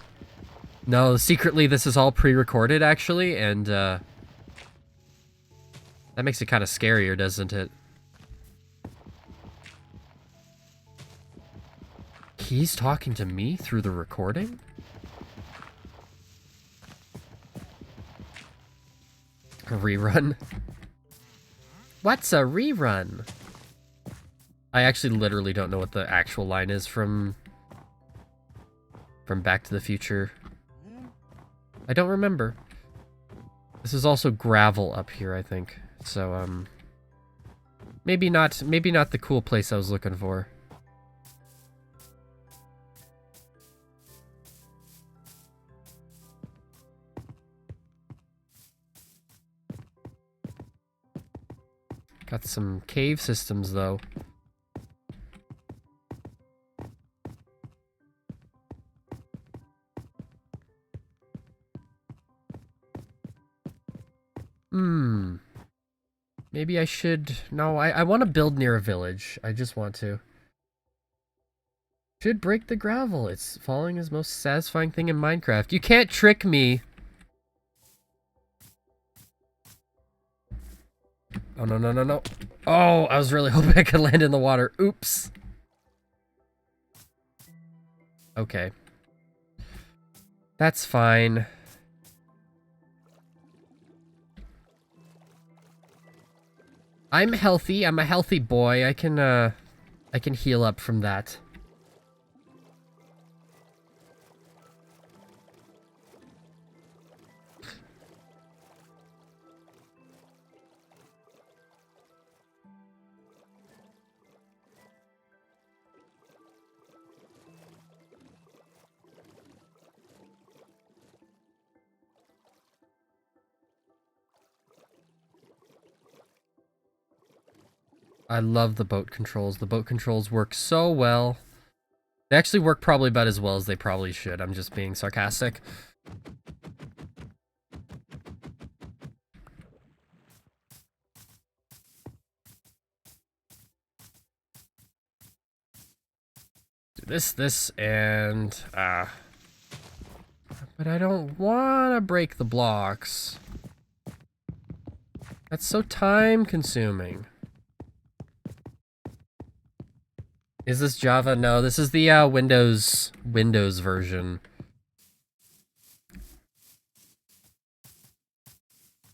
No, secretly this is all pre-recorded actually, and that makes it kind of scarier, doesn't it? He's talking to me through the recording? A rerun? What's a rerun? I actually literally don't know what the actual line is from Back to the Future. I don't remember. This is also gravel up here, I think. So, maybe not the cool place I was looking for. Got some cave systems, though. Maybe I should... No, I want to build near a village. I just want to. Should break the gravel. It's falling is the most satisfying thing in Minecraft. You can't trick me! Oh, no, no, no, no. Oh, I was really hoping I could land in the water. Oops. Okay. That's fine. I'm healthy. I'm a healthy boy. I can heal up from that. I love the boat controls. The boat controls work so well. They actually work probably about as well as they probably should. I'm just being sarcastic. Do this, and... But I don't want to break the blocks. That's so time-consuming. Is this Java? No, this is the Windows version.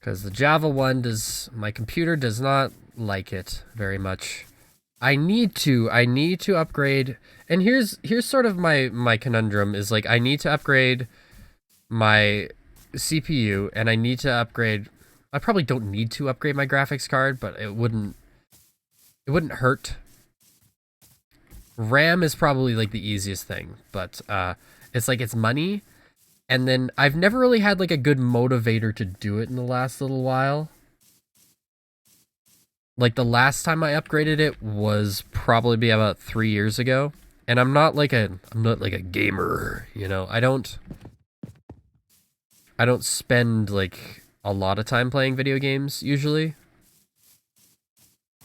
Because the Java one my computer does not like it very much. I need to upgrade, and here's sort of my conundrum is like I need to upgrade my CPU, and I need to upgrade. I probably don't need to upgrade my graphics card, but it wouldn't hurt. RAM is probably like the easiest thing, but it's like it's money, and then I've never really had like a good motivator to do it in the last little while. Like the last time I upgraded it was probably about 3 years ago, and I'm not like a gamer, you know. I don't spend like a lot of time playing video games usually.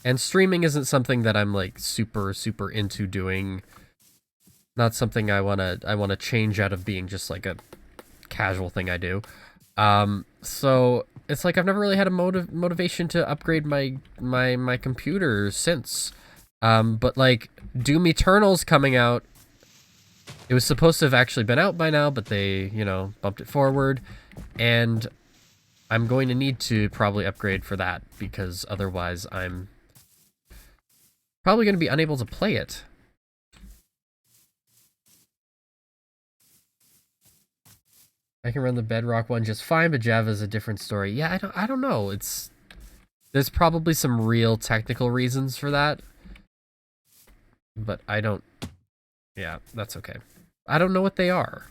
And streaming isn't something that I'm like super into doing. Not something I wanna change out of being just like a casual thing I do. So it's like I've never really had a motivation to upgrade my computer since. But like Doom Eternal's coming out. It was supposed to have actually been out by now, but they, you know, bumped it forward, and I'm going to need to probably upgrade for that because otherwise I'm probably going to be unable to play it. I can run the Bedrock one just fine, but Java's a different story. Yeah, I don't know. There's probably some real technical reasons for that. But I don't... Yeah, that's okay. I don't know what they are.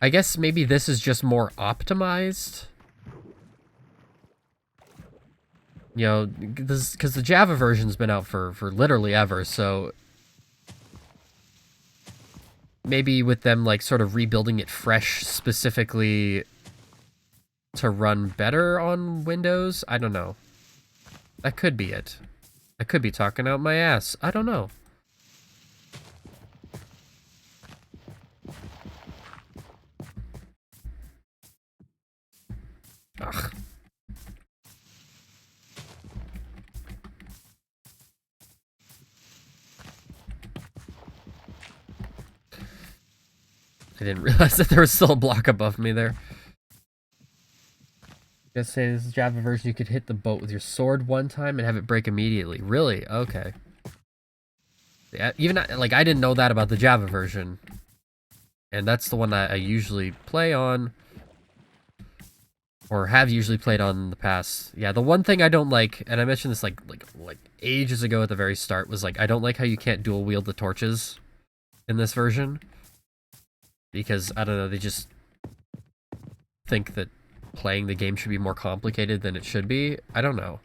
I guess maybe this is just more optimized. You know, because the Java version's been out for literally ever, so maybe with them like sort of rebuilding it fresh specifically to run better on Windows, I don't know. That could be it. I could be talking out my ass. I don't know. Ugh. I didn't realize that there was still a block above me there. Just say this is Java version, you could hit the boat with your sword one time and have it break immediately. Really? Okay. Yeah, even like I didn't know that about the Java version. And that's the one that I usually play on. Or have usually played on in the past. Yeah, the one thing I don't like, and I mentioned this like ages ago at the very start, was like I don't like how you can't dual wield the torches in this version. Because, I don't know, they just think that playing the game should be more complicated than it should be. I don't know.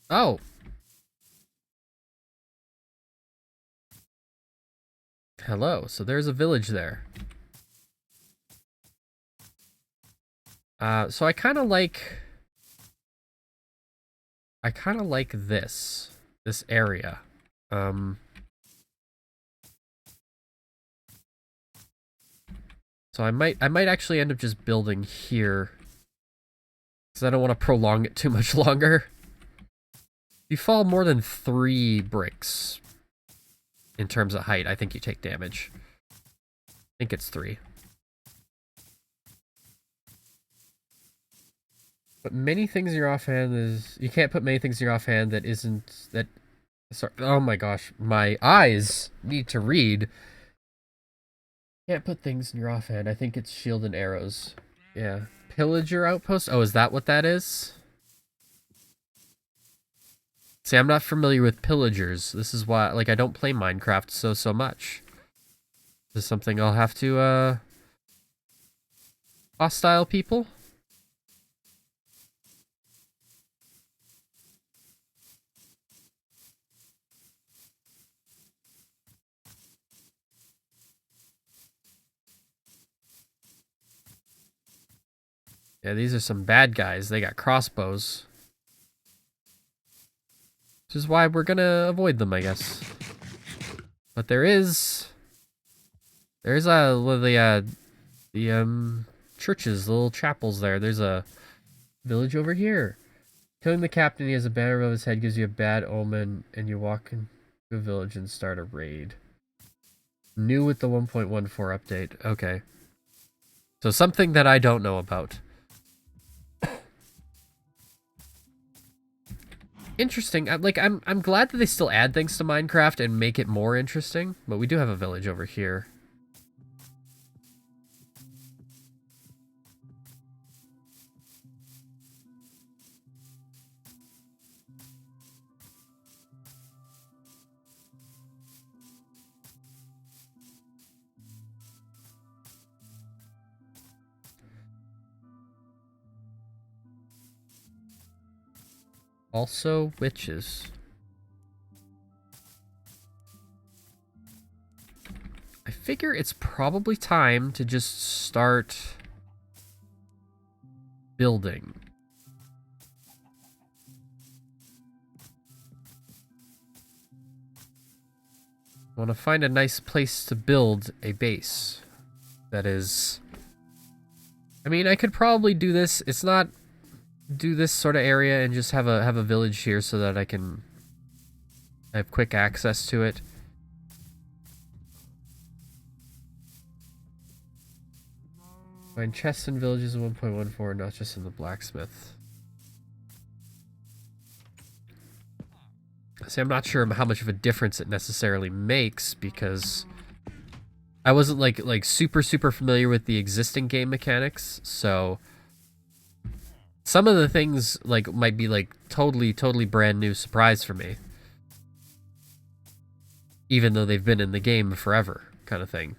Oh. Hello. So there's a village there. So I kind of like this area. So I might actually end up just building here, because I don't want to prolong it too much longer. If you fall more than 3 bricks in terms of height, I think you take damage. I think it's 3. But many things in your offhand is... You can't put many things in your offhand that isn't... That... Sorry, oh my gosh. My eyes need to read. Can't put things in your offhand. I think it's shield and arrows. Yeah. Pillager outpost? Oh, is that what that is? See, I'm not familiar with pillagers. This is why... Like, I don't play Minecraft so much. This is something I'll have to, hostile people? Yeah, these are some bad guys. They got crossbows. Which is why we're gonna avoid them, I guess. But there's the churches, the little chapels there. There's a village over here. Killing the captain, he has a banner above his head, gives you a bad omen, and you walk into a village and start a raid. New with the 1.14 update. Okay. So something that I don't know about. Interesting. I'm glad that they still add things to Minecraft and make it more interesting, but we do have a village over here. Also, witches. I figure it's probably time to just start building. I want to find a nice place to build a base. That is... I mean, I could probably do this. It's not... Do this sort of area and just have a village here so that I can have quick access to it. Find chests in villages in 1.14, not just in the blacksmith. See, I'm not sure how much of a difference it necessarily makes because I wasn't like super familiar with the existing game mechanics, so some of the things like might be like totally brand new surprise for me. even though they've been in the game forever, kind of thing.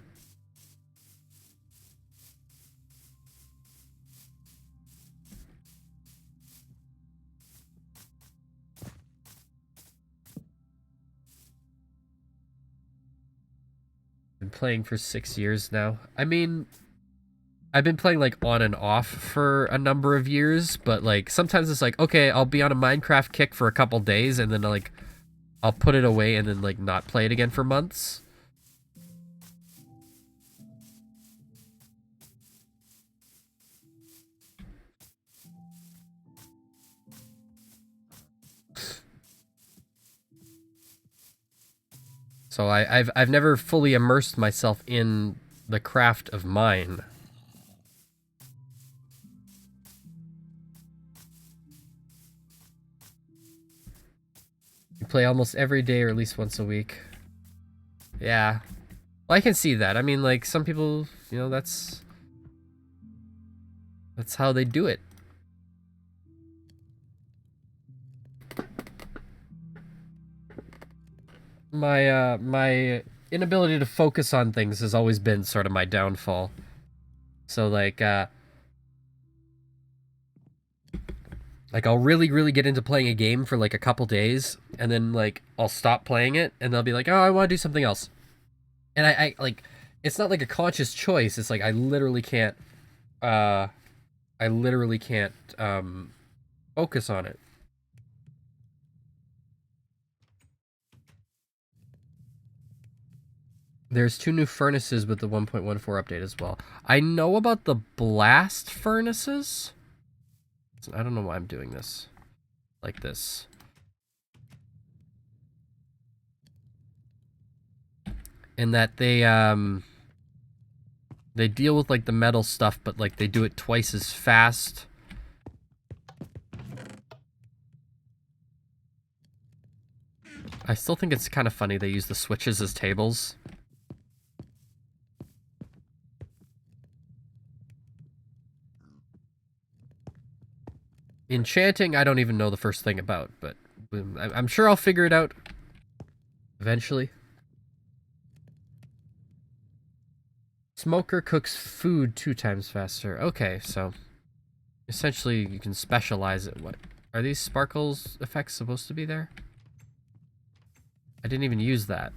Been playing for 6 years now. I mean, I've been playing like on and off for a number of years, but like sometimes it's like, okay, I'll be on a Minecraft kick for a couple days and then like I'll put it away and then like not play it again for months. So I've never fully immersed myself in the craft of mine. You play almost every day or at least once a week. Yeah. Well, I can see that. I mean, like, some people, you know, that's how they do it. My inability to focus on things has always been sort of my downfall. So, like I'll really get into playing a game for, like, a couple days, and then, like, I'll stop playing it, and they'll be like, oh, I want to do something else. And I like, it's not like a conscious choice. It's like, I literally can't focus on it. There's 2 new furnaces with the 1.14 update as well. I know about the blast furnaces. I don't know why I'm doing this like this. In that they deal with like the metal stuff, but like they do it twice as fast. I still think it's kind of funny they use the switches as tables. Enchanting, I don't even know the first thing about, but I'm sure I'll figure it out eventually. Smoker cooks food 2 times faster. Okay, so essentially you can specialize it. What are these sparkles effects supposed to be there? I didn't even use that.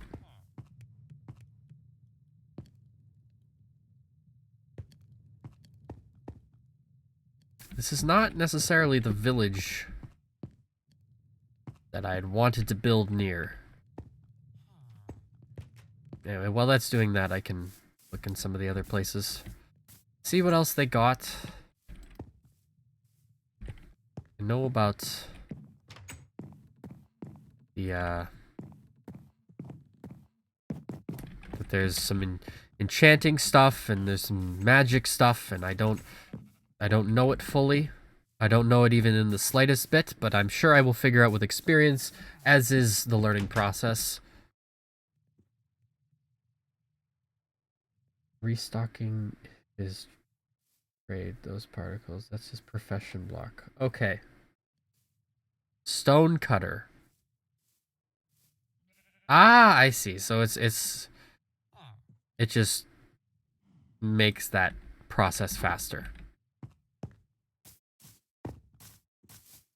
This is not necessarily the village that I had wanted to build near. Anyway, while that's doing that, I can look in some of the other places. See what else they got. I know about the, that there's some enchanting stuff and there's some magic stuff, and I don't know it fully. I don't know it even in the slightest bit, but I'm sure I will figure out with experience, as is the learning process. Restocking is trade those particles. That's his profession block. Okay. Stone cutter. Ah, I see. So it just makes that process faster.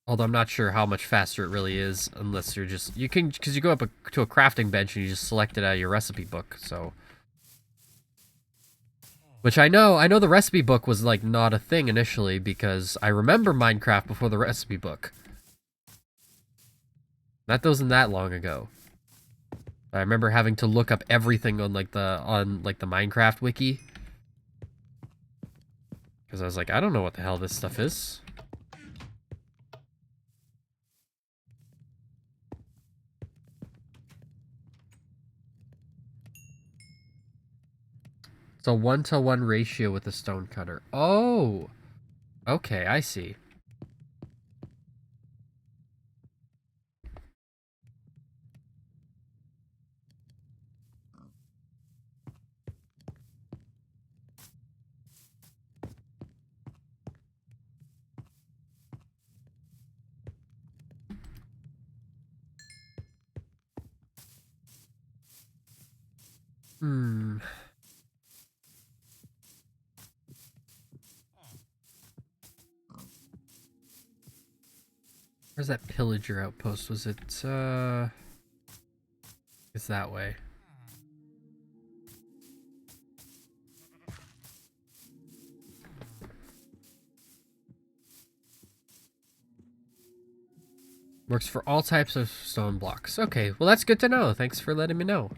Although I'm not sure how much faster it really is, unless you're just, you can, because you go up to a crafting bench and you just select it out of your recipe book, so. Which I know the recipe book was like not a thing initially, because I remember Minecraft before the recipe book. That wasn't that long ago. I remember having to look up everything on like the Minecraft wiki. Because I was like, I don't know what the hell this stuff is. It's a 1-to-1 ratio with the stone cutter. Oh! Okay, I see. Hmm. Where's that pillager outpost? Was it, it's that way. Works for all types of stone blocks. Okay, well that's good to know. Thanks for letting me know.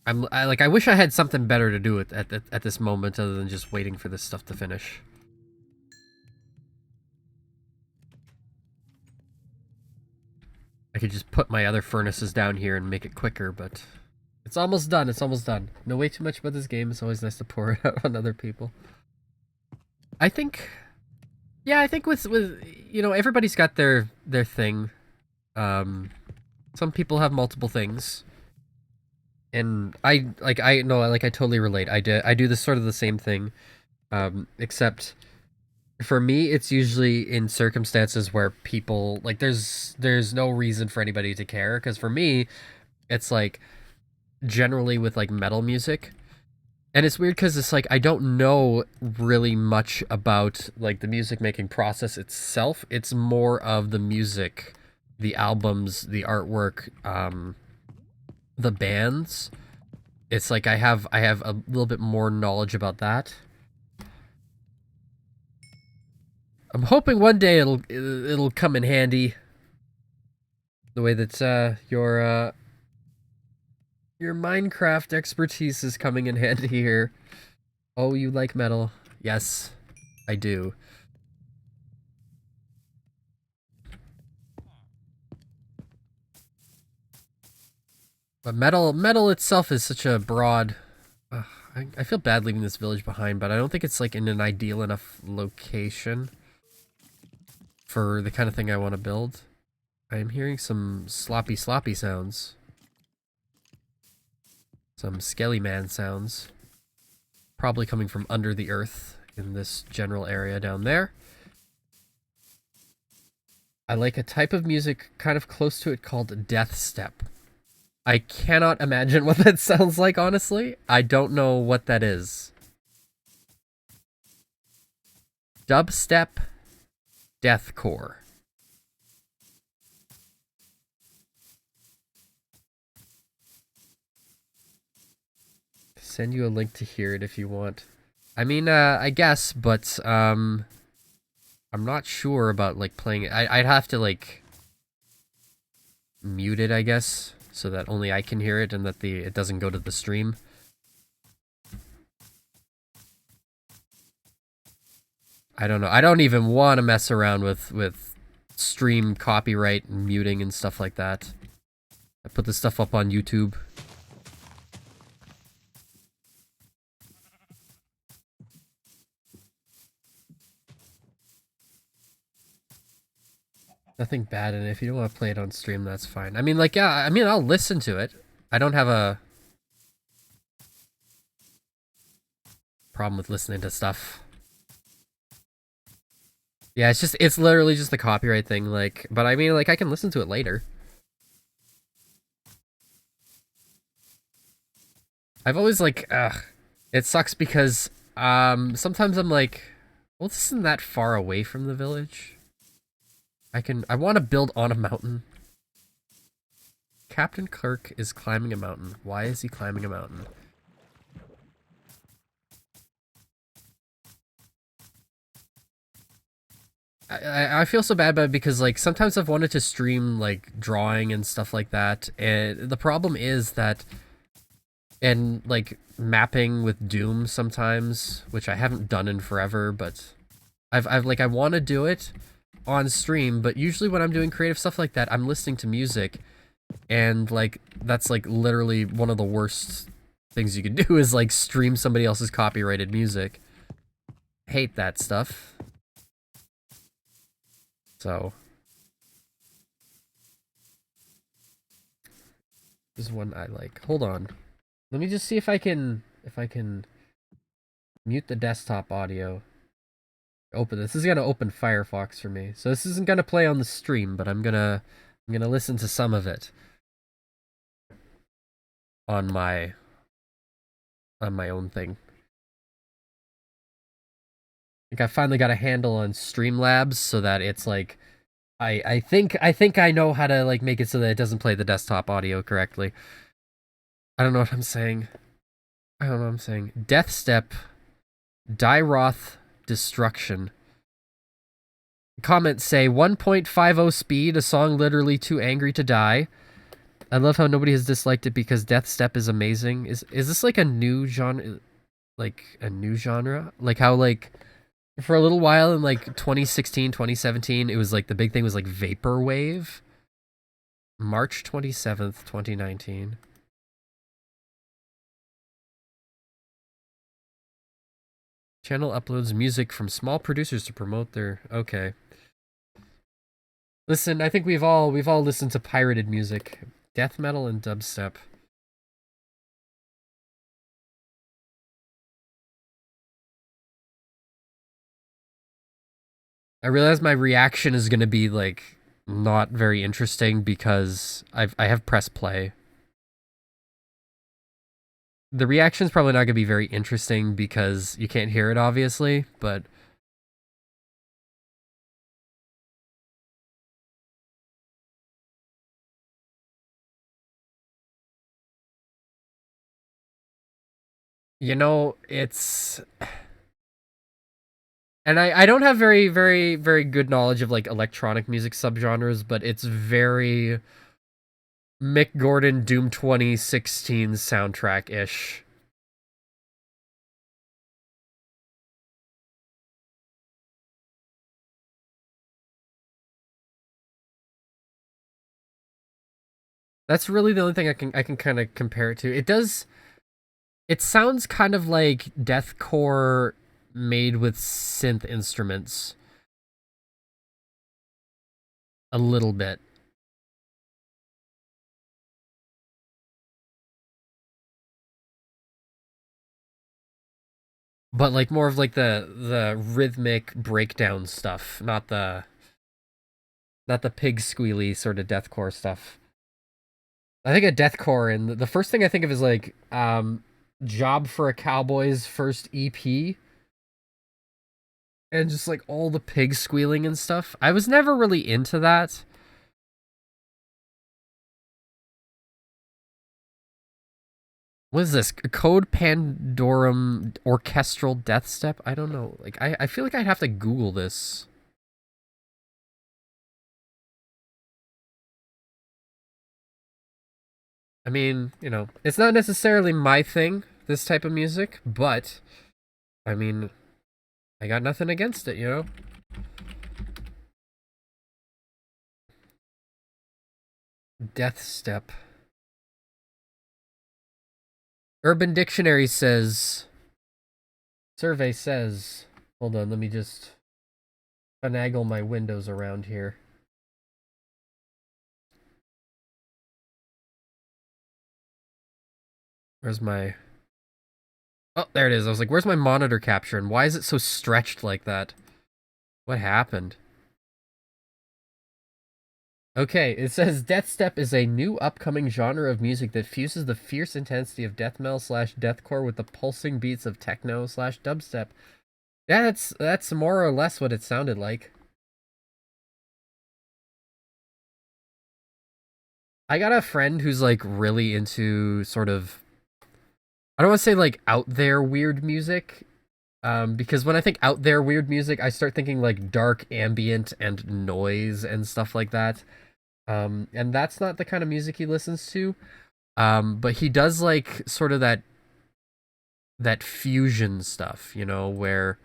I wish I had something better to do at this moment other than just waiting for this stuff to finish. I could just put my other furnaces down here and make it quicker, but it's almost done. It's almost done. Know way too much about this game. It's always nice to pour it out on other people. I think, yeah, I think with you know, everybody's got their thing. Some people have multiple things. And I totally relate. I do this sort of the same thing, except for me, it's usually in circumstances where people like there's no reason for anybody to care. Because for me, it's like generally with like metal music, and it's weird because it's like I don't know really much about like the music making process itself. It's more of the music, the albums, the artwork, the bands. It's like I have a little bit more knowledge about that. I'm hoping one day it'll come in handy. The way that your Minecraft expertise is coming in handy here. Oh, you like metal? Yes, I do. But metal itself is such a broad. I feel bad leaving this village behind, but I don't think it's like in an ideal enough location for the kind of thing I want to build. I'm hearing some sloppy sounds. Some skelly man sounds. Probably coming from under the earth in this general area down there. I like a type of music kind of close to it called death step. I cannot imagine what that sounds like, honestly. I don't know what that is. Dubstep deathcore. Send you a link to hear it if you want. I mean, I guess, but I'm not sure about like playing it. I'd have to like mute it, I guess, so that only I can hear it and that it doesn't go to the stream. I don't know. I don't even want to mess around with stream copyright and muting and stuff like that. I put this stuff up on YouTube. Nothing bad in it. If you don't want to play it on stream, that's fine. I mean, like, yeah, I mean, I'll listen to it. I don't have a problem with listening to stuff. Yeah, it's literally just the copyright thing, like, but I mean, like, I can listen to it later. I've always, like, it sucks because, sometimes I'm like, well, this isn't that far away from the village. I want to build on a mountain. Captain Kirk is climbing a mountain. Why is he climbing a mountain? I feel so bad about it because like sometimes I've wanted to stream like drawing and stuff like that, and the problem is that and like mapping with Doom sometimes, which I haven't done in forever, but I've like I want to do it on stream, but usually when I'm doing creative stuff like that, I'm listening to music, and like that's like literally one of the worst things you can do is like stream somebody else's copyrighted music. Hate that stuff. So this is one I like. Hold on. Let me just see if I can mute the desktop audio. Open this. This is gonna open Firefox for me. So this isn't gonna play on the stream, but I'm gonna listen to some of it on my own thing. I think I finally got a handle on Streamlabs so that it's like I think I know how to like make it so that it doesn't play the desktop audio correctly. I don't know what I'm saying. I don't know what I'm saying. Death Step, Dairoth Destruction. Comments say 1.50 speed, a song literally too angry to die. I love how nobody has disliked it because Death Step is amazing. Is this like a new genre? Like a new genre? Like how like for a little while in like 2016, 2017, it was like the big thing was like Vaporwave. March 27th, 2019. Channel uploads music from small producers to promote their... Okay. Listen, I think we've all listened to pirated music. Death metal and dubstep. I realize my reaction is gonna be like not very interesting because I have press play. The reaction's probably not gonna be very interesting because you can't hear it obviously, but you know, it's... And I don't have very good knowledge of like electronic music subgenres, but it's very Mick Gordon Doom 2016 soundtrack-ish. That's really the only thing I can kind of compare it to. It sounds kind of like deathcore made with synth instruments. A little bit. But like more of like the rhythmic breakdown stuff, not the pig squealy sort of deathcore stuff. I think of deathcore and the first thing I think of is like Job for a Cowboy's first EP. And just like all the pig squealing and stuff. I was never really into that. What is this? Code Pandorum Orchestral Death Step? I don't know. Like, I feel like I'd have to Google this. I mean, you know, it's not necessarily my thing, this type of music, but, I mean, I got nothing against it, you know? Death Step. Urban Dictionary says... Survey says... Hold on, let me just finagle my windows around here. Where's my... Oh, there it is. I was like, where's my monitor capture and why is it so stretched like that? What happened? Okay, it says Death Step is a new upcoming genre of music that fuses the fierce intensity of death metal slash deathcore with the pulsing beats of techno slash dubstep. Yeah, that's more or less what it sounded like. I got a friend who's like really into sort of, I don't want to say like out there weird music, because when I think out there weird music, I start thinking like dark ambient and noise and stuff like that. And that's not the kind of music he listens to. But he does like sort of that fusion stuff, you know, where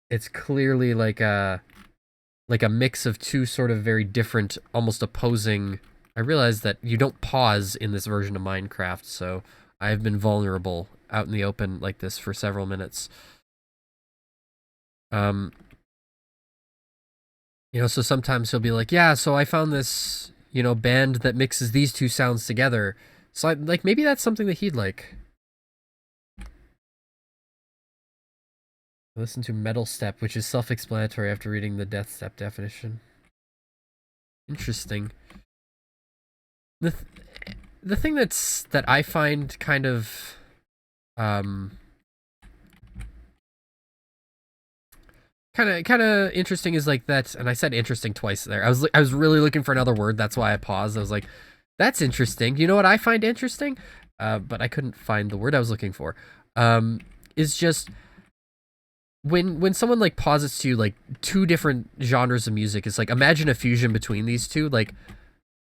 it's clearly like a mix of two sort of very different, almost opposing. I realize that you don't pause in this version of Minecraft, so I've been vulnerable out in the open like this for several minutes. You know, so sometimes he'll be like, yeah, so I found this, you know, band that mixes these two sounds together. So like maybe that's something that he'd like. Listen to Metal Step, which is self-explanatory after reading the Death Step definition. Interesting. The thing that I find kind of kind of interesting is like that, and I said interesting twice there. I was really looking for another word. That's why I paused. I was like, that's interesting. You know what I find interesting? But I couldn't find the word I was looking for. Is just when someone like posits to you like two different genres of music, it's like imagine a fusion between these two. Like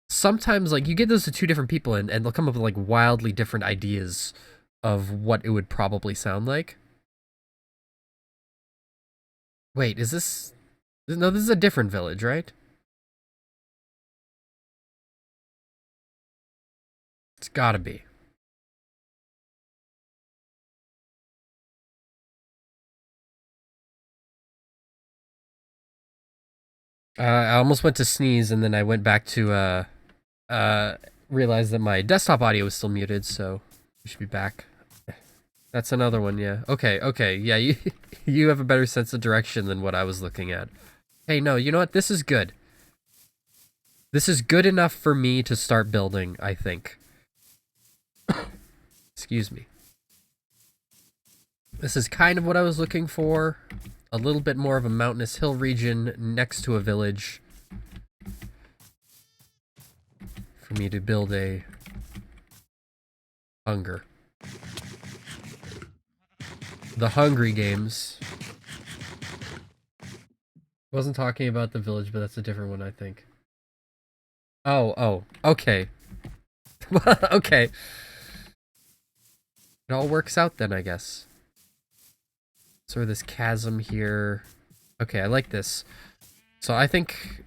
sometimes like you get those to two different people and they'll come up with like wildly different ideas of what it would probably sound like. Wait, is this... No, this is a different village, right? It's gotta be. I almost went to sneeze and then I went back to realize that my desktop audio was still muted, so we should be back. That's another one, yeah. Okay, yeah, you have a better sense of direction than what I was looking at. Hey, no, you know what? This is good. This is good enough for me to start building, I think. Excuse me. This is kind of what I was looking for. A little bit more of a mountainous hill region next to a village. For me to build a hunger. The Hungry Games. Wasn't talking about the village, but that's a different one, I think. Oh, okay. Okay. It all works out then, I guess. Sort of this chasm here. Okay, I like this. So I think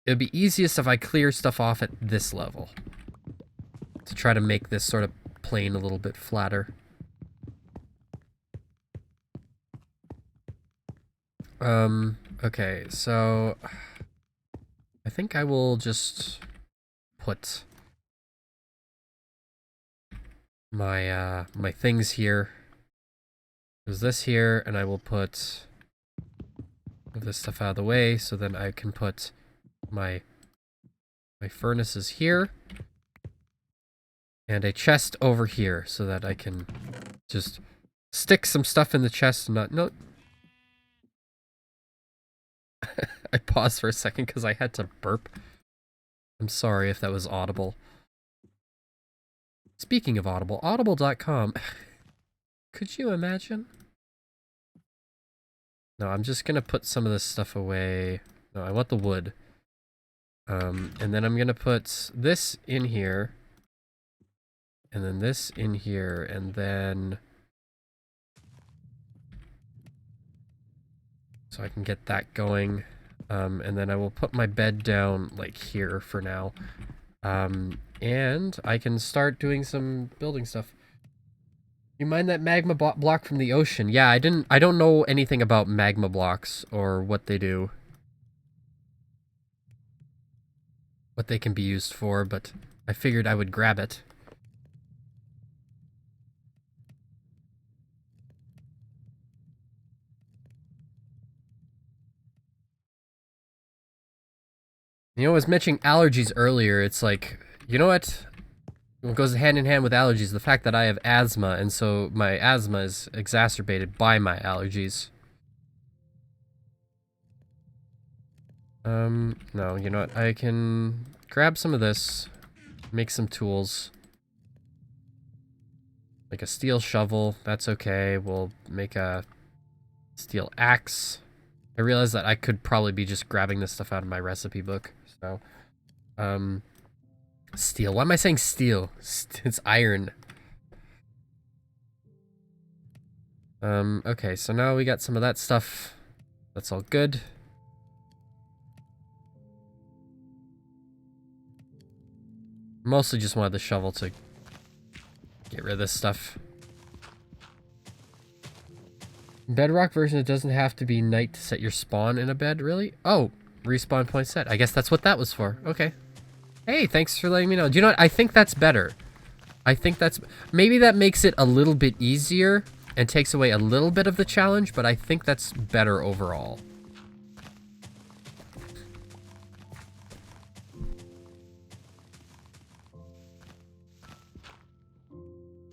it'd be easiest if I clear stuff off at this level. To try to make this sort of plane a little bit flatter. Okay, so I think I will just put my my things here. There's this here, and I will move this stuff out of the way so then I can put my furnaces here and a chest over here so that I can just stick some stuff in the chest and not... No. I paused for a second because I had to burp. I'm sorry if that was audible. Speaking of Audible, audible.com. Could you imagine? No, I'm just gonna put some of this stuff away. No, I want the wood. And then I'm gonna put this in here. And then this in here, and then... So I can get that going. And then I will put my bed down, like, here for now. And I can start doing some building stuff. You mind that magma block from the ocean? Yeah, I don't know anything about magma blocks or what they do. What they can be used for, but I figured I would grab it. You know, I was mentioning allergies earlier. It's like, you know what? What goes hand in hand with allergies? The fact that I have asthma, and so my asthma is exacerbated by my allergies. No, you know what? I can grab some of this, make some tools. Like a steel shovel, that's okay. We'll make a steel axe. I realized that I could probably be just grabbing this stuff out of my recipe book, so... Steel. Why am I saying steel? It's iron. Okay, so now we got some of that stuff. That's all good. Mostly just wanted the shovel to get rid of this stuff. Bedrock version, it doesn't have to be night to set your spawn in a bed, really? Oh, respawn point set. I guess that's what that was for. Okay. Hey, thanks for letting me know. Do you know what? I think that's better. I think that's... Maybe that makes it a little bit easier and takes away a little bit of the challenge, but I think that's better overall.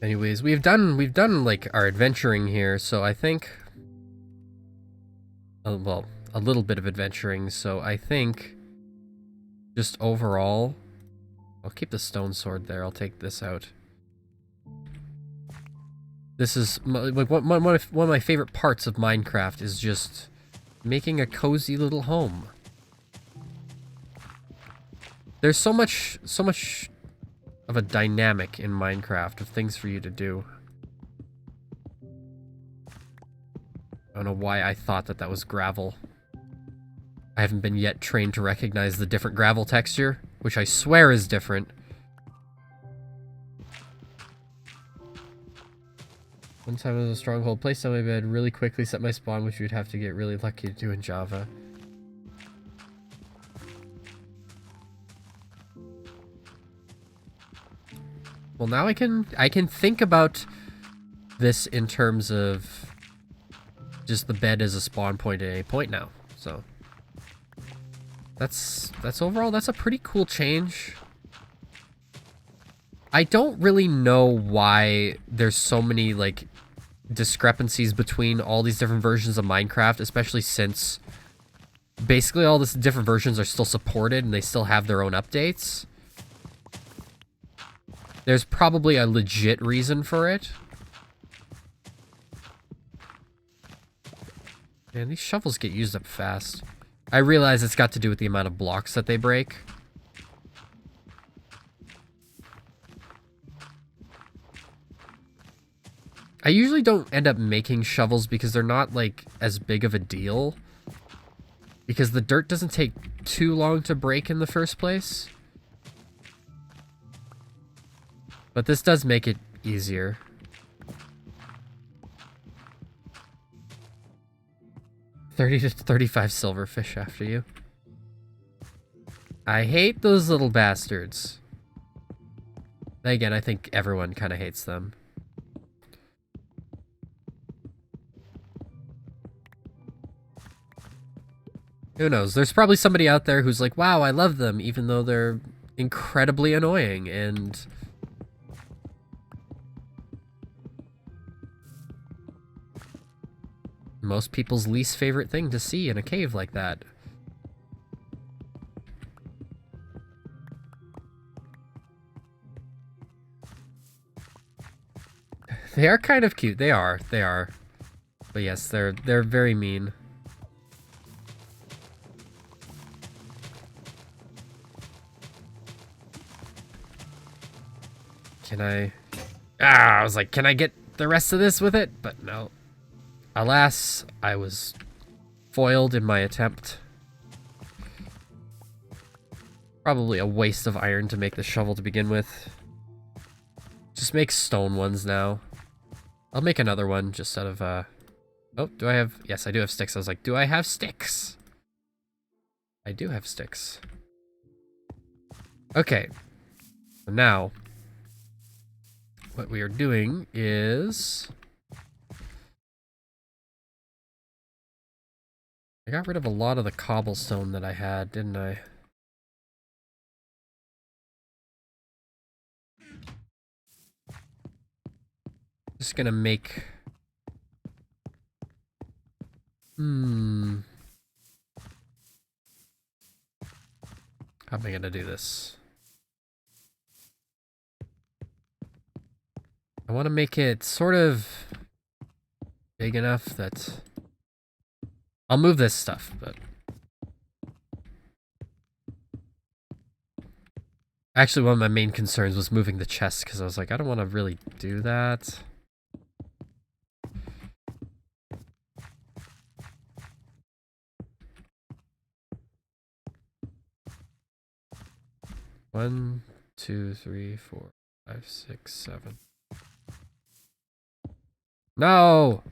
Anyways, we've done like our adventuring here, so I think, well, a little bit of adventuring, so I think just overall, I'll keep the stone sword there. I'll take this out. This is like one of my favorite parts of Minecraft is just making a cozy little home. There's so much of a dynamic in Minecraft of things for you to do. I don't know why I thought that that was gravel. I haven't been yet trained to recognize the different gravel texture, which I swear is different. One time it was a stronghold. Placed on my bed, really quickly set my spawn, which you'd have to get really lucky to do in Java. Well, now I can think about this in terms of just the bed as a spawn point at any point now. So that's overall, that's a pretty cool change. I don't really know why there's so many like discrepancies between all these different versions of Minecraft, especially since basically all these different versions are still supported and they still have their own updates. There's probably a legit reason for it. Man, these shovels get used up fast. I realize it's got to do with the amount of blocks that they break. I usually don't end up making shovels because they're not, like, as big of a deal. Because the dirt doesn't take too long to break in the first place. But this does make it easier. $30 to 35 silverfish after you. I hate those little bastards. Again, I think everyone kind of hates them. Who knows? There's probably somebody out there who's like, wow, I love them, even though they're incredibly annoying and... most people's least favorite thing to see in a cave like that. They are kind of cute. They are. But yes, they're very mean. Can I... I was like, can I get the rest of this with it? But no. Alas, I was foiled in my attempt. Probably a waste of iron to make the shovel to begin with. Just make stone ones now. I'll make another one just out of, oh, do I have... yes, I do have sticks. I was like, do I have sticks? I do have sticks. Okay. So now, what we are doing is... I got rid of a lot of the cobblestone that I had, didn't I? Just gonna make... how am I gonna do this? I want to make it sort of big enough that... I'll move this stuff, but... actually, one of my main concerns was moving the chest, because I was like, I don't want to really do that. One, two, three, four, 5, 6, 7. No!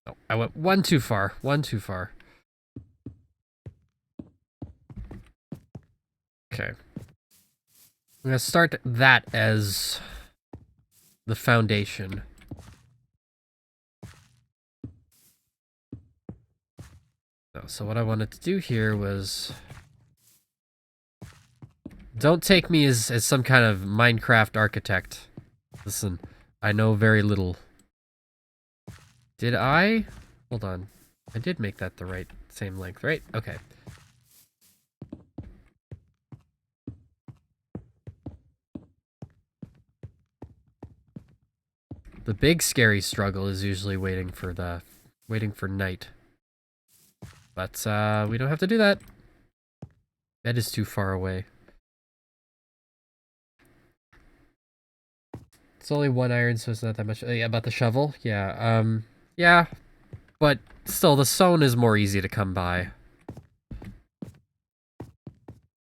Oh, I went one too far. One too far. Okay. I'm gonna start that as the foundation. So what I wanted to do here was... Don't take me as some kind of Minecraft architect. Listen, I know very little. Did I? Hold on. I did make that the right same length, right? Okay. The big scary struggle is usually waiting for night. But we don't have to do that. That is too far away. It's only one iron, so it's not that much. Yeah, about the shovel? Yeah, yeah. But still, the stone is more easy to come by.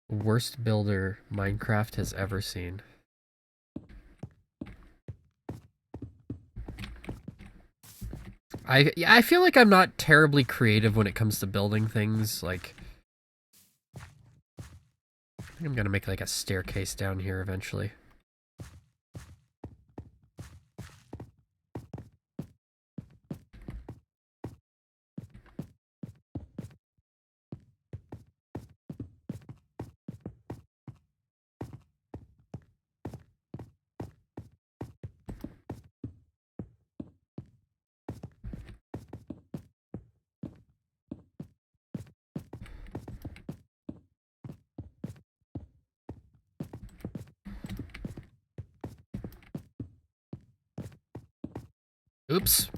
Worst builder Minecraft has ever seen. I feel like I'm not terribly creative when it comes to building things. Like, I think I'm gonna make like a staircase down here eventually. Oops.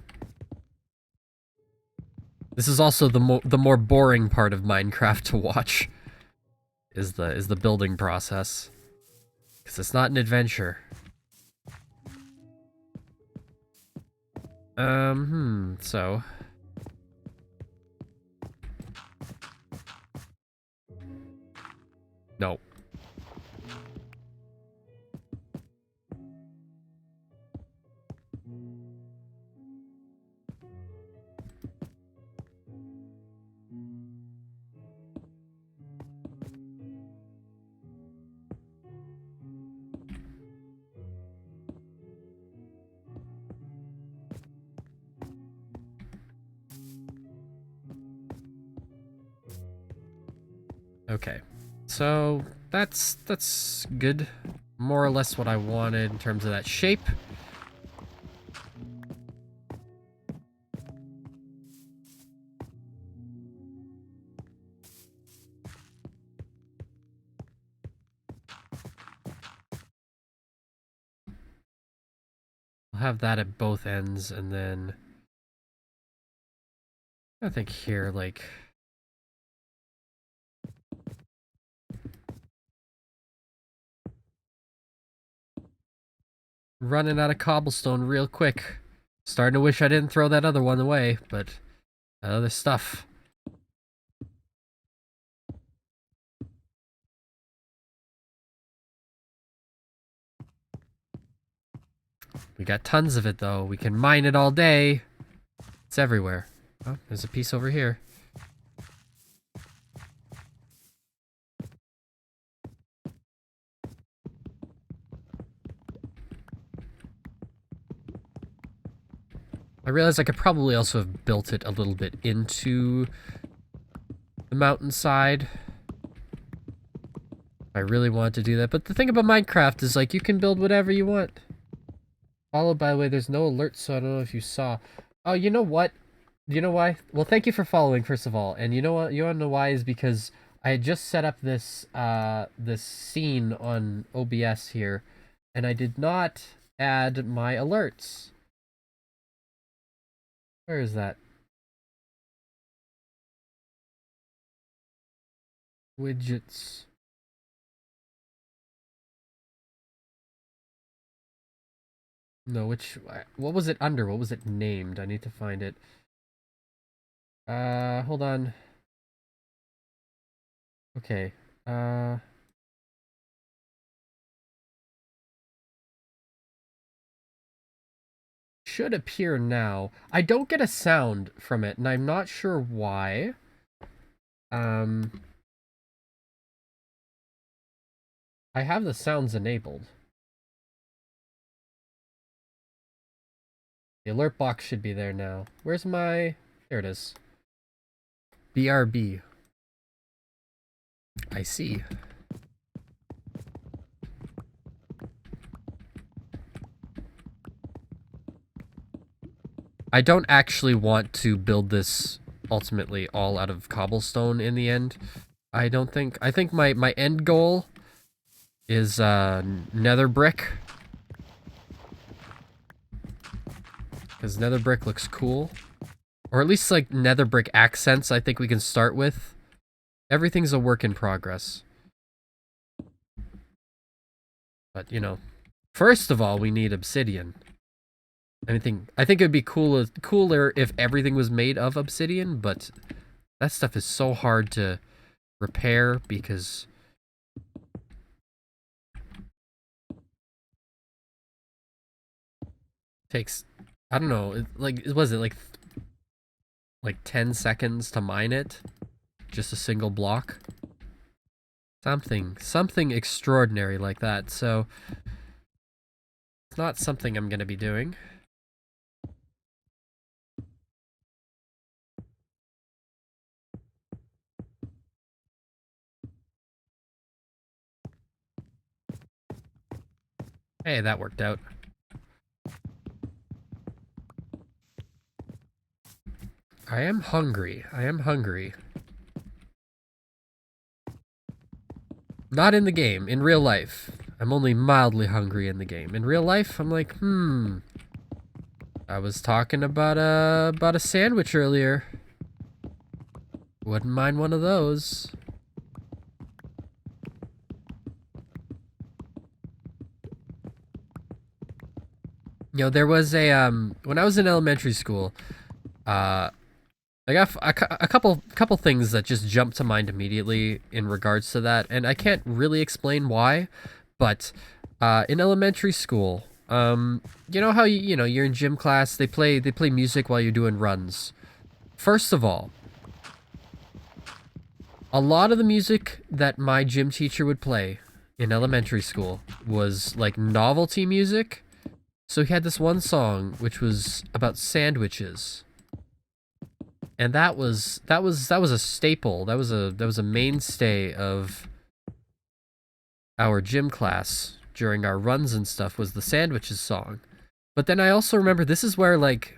This is also the more boring part of Minecraft to watch. Is the building process. Because it's not an adventure. So... No. Okay. So, that's good. More or less what I wanted in terms of that shape. I'll have that at both ends, and then... I think here, like... Running out of cobblestone real quick. Starting to wish I didn't throw that other one away, but... other stuff. We got tons of it, though. We can mine it all day. It's everywhere. Oh, there's a piece over here. I realize I could probably also have built it a little bit into the mountainside. I really wanted to do that. But the thing about Minecraft is, like, you can build whatever you want. Followed, by the way, there's no alerts, so I don't know if you saw. Oh, you know what? You know why? Well, thank you for following, first of all. And you know what? You wanna know why? Is because I had just set up this, this scene on OBS here, and I did not add my alerts. Where is that? Widgets. No, what was it under? What was it named? I need to find it. Hold on. Okay. should appear now. I don't get a sound from it, and I'm not sure why. I have the sounds enabled. The alert box should be there now. Where's my... There it is. BRB. I see. I don't actually want to build this ultimately all out of cobblestone in the end. I don't think... I think my end goal is nether brick. Because nether brick looks cool. Or at least like nether brick accents I think we can start with. Everything's a work in progress. But, you know, first of all, we need obsidian. I think it would be cooler if everything was made of obsidian, but that stuff is so hard to repair because it takes, I don't know, like was it like 10 seconds to mine it? Just a single block? Something extraordinary like that. So it's not something I'm going to be doing. Hey, that worked out. I am hungry. I am hungry. Not in the game, in real life. I'm only mildly hungry in the game. In real life, I'm like, I was talking about a sandwich earlier. Wouldn't mind one of those. You know, there was a when I was in elementary school, I got a couple things that just jumped to mind immediately in regards to that, and I can't really explain why, but in elementary school, you know how you're in gym class, they play music while you're doing runs. First of all, a lot of the music that my gym teacher would play in elementary school was like novelty music. So he had this one song which was about sandwiches. And that was a staple. That was a mainstay of our gym class during our runs and stuff, was the sandwiches song. But then I also remember, this is where, like,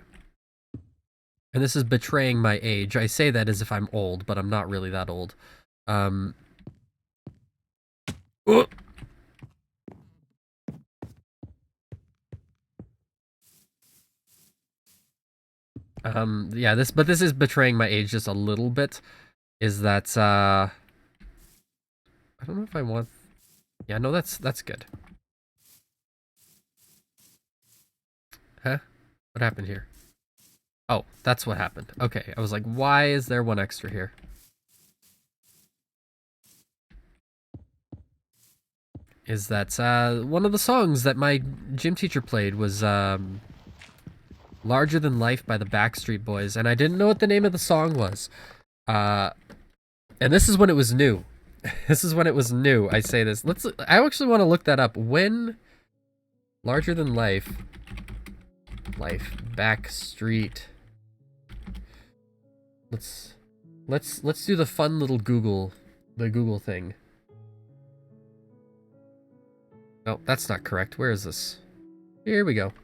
and this is betraying my age. I say that as if I'm old, but I'm not really that old. Yeah, this is betraying my age just a little bit. Is that, I don't know if I want, yeah, no, that's good. Huh? What happened here? Oh, that's what happened. Okay, I was like, why is there one extra here? Is that, one of the songs that my gym teacher played was, Larger Than Life by the Backstreet Boys, and I didn't know what the name of the song was. And this is when it was new. This is when it was new. I say this. I actually want to look that up. When Larger Than Life Backstreet. Let's do the fun little Google thing. No, that's not correct. Where is this? Here we go.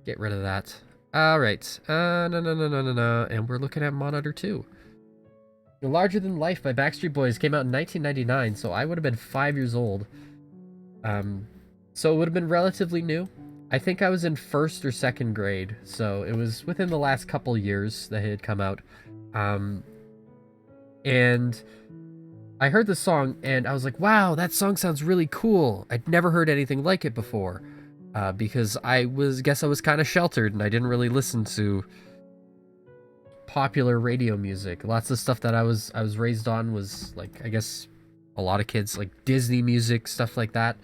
Get rid of that. Alright. No. And we're looking at Monitor 2. Larger Than Life by Backstreet Boys came out in 1999, so I would have been 5 years old. So it would have been relatively new. I think I was in 1st or 2nd grade, so it was within the last couple years that it had come out. And I heard the song, and I was like, wow, that song sounds really cool. I'd never heard anything like it before. Because I was kind of sheltered, and I didn't really listen to popular radio music. Lots of stuff that I was raised on was, like, I guess a lot of kids, like Disney music, stuff like that.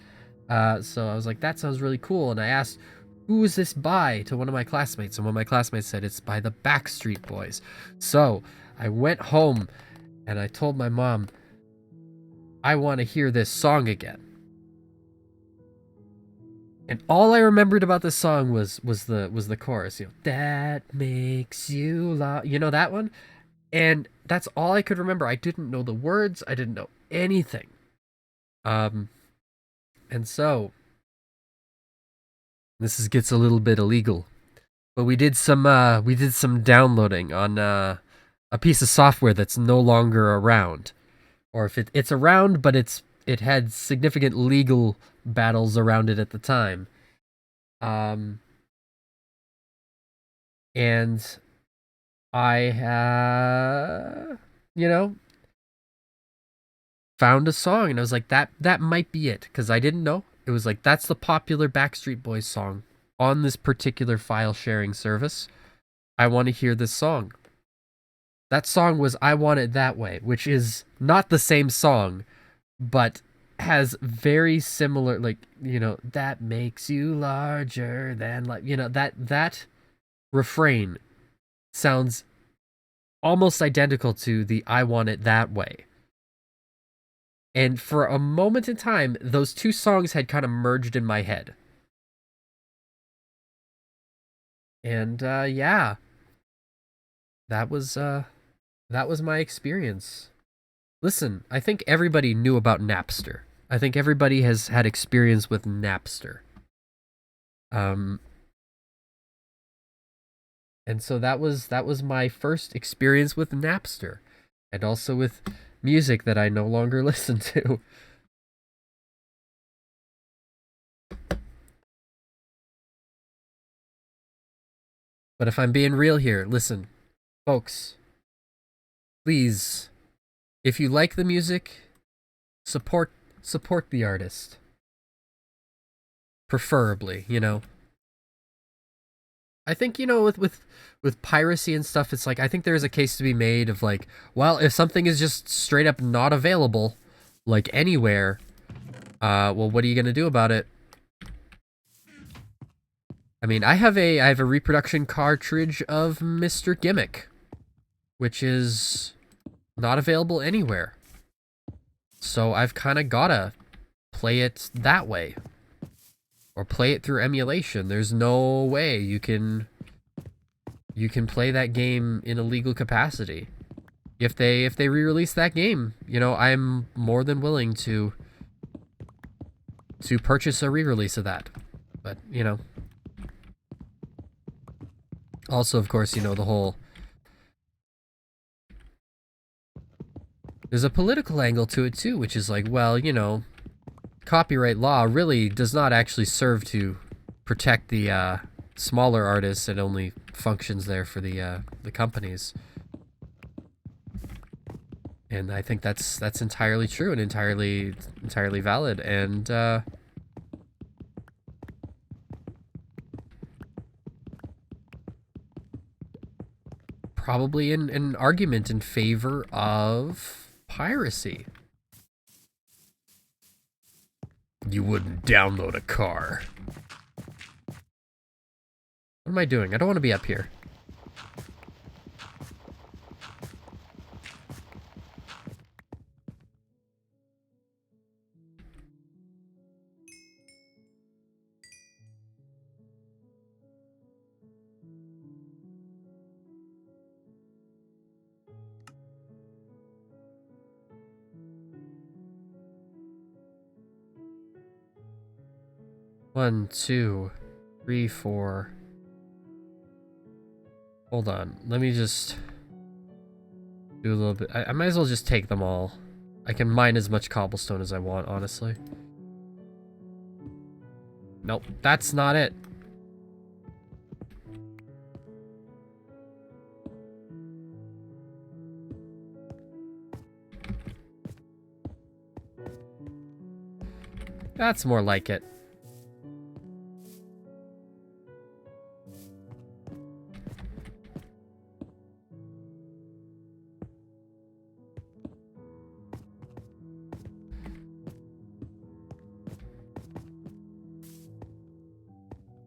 So I was like, that sounds really cool. And I asked, who is this by, to one of my classmates, and one of my classmates said it's by the Backstreet Boys. So I went home and I told my mom, I want to hear this song again. And all I remembered about this song was the chorus, that makes you love, that one. And that's all I could remember. I didn't know the words. I didn't know anything. And so gets a little bit illegal, but we did some downloading on a piece of software that's no longer around, or if it's around, but it had significant legal battles around it at the time. And I found a song, and I was like, that might be it, because I didn't know. It was like, that's the popular Backstreet Boys song on this particular file sharing service. I want to hear this song. That song was I Want It That Way, which is not the same song, but has very similar, like, that makes you larger than, like, that refrain sounds almost identical to the I Want It That Way. And for a moment in time, those two songs had kind of merged in my head. And yeah, that was my experience. Listen, I think everybody knew about Napster. I think everybody has had experience with Napster. And so that was my first experience with Napster, and also with music that I no longer listen to. But if I'm being real here, listen, folks, please, if you like the music, support the artist. Preferably, I think, with piracy and stuff, it's like, I think there's a case to be made of, like, well, if something is just straight up not available, like, anywhere, well, what are you gonna do about it? I mean, I have a reproduction cartridge of Mr. Gimmick, which is not available anywhere. So I've kind of gotta play it that way, or play it through emulation. There's no way you can play that game in a legal capacity. If they re-release that game, I'm more than willing to purchase a re-release of that. But, also, of course, the whole, there's a political angle to it too, which is like, well, copyright law really does not actually serve to protect the smaller artists. It only functions there for the companies. And I think that's entirely true and entirely valid. And probably an argument in favor of piracy. You wouldn't download a car. What am I doing? I don't want to be up here. One, two, three, four. Hold on. Let me just do a little bit. I might as well just take them all. I can mine as much cobblestone as I want, honestly. Nope, that's not it. That's more like it.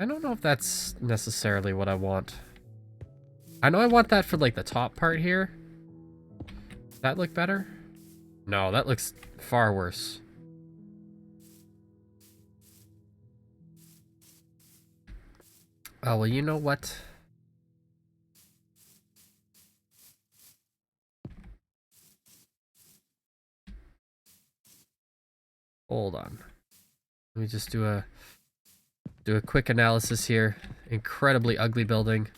I don't know if that's necessarily what I want. I know I want that for like the top part here. Does that look better? No, that looks far worse. Oh, well, you know what? Hold on. Let me just do a quick analysis here. Incredibly ugly building.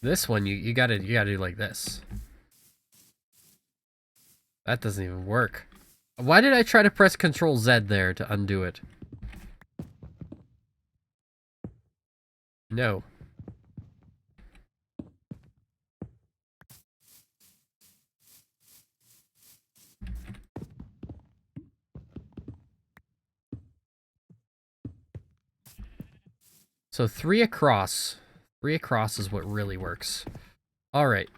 This one you gotta do like this. That doesn't even work. Why did I try to press Control Z there to undo it? No. So 3 across. 3 across is what really works. Alright.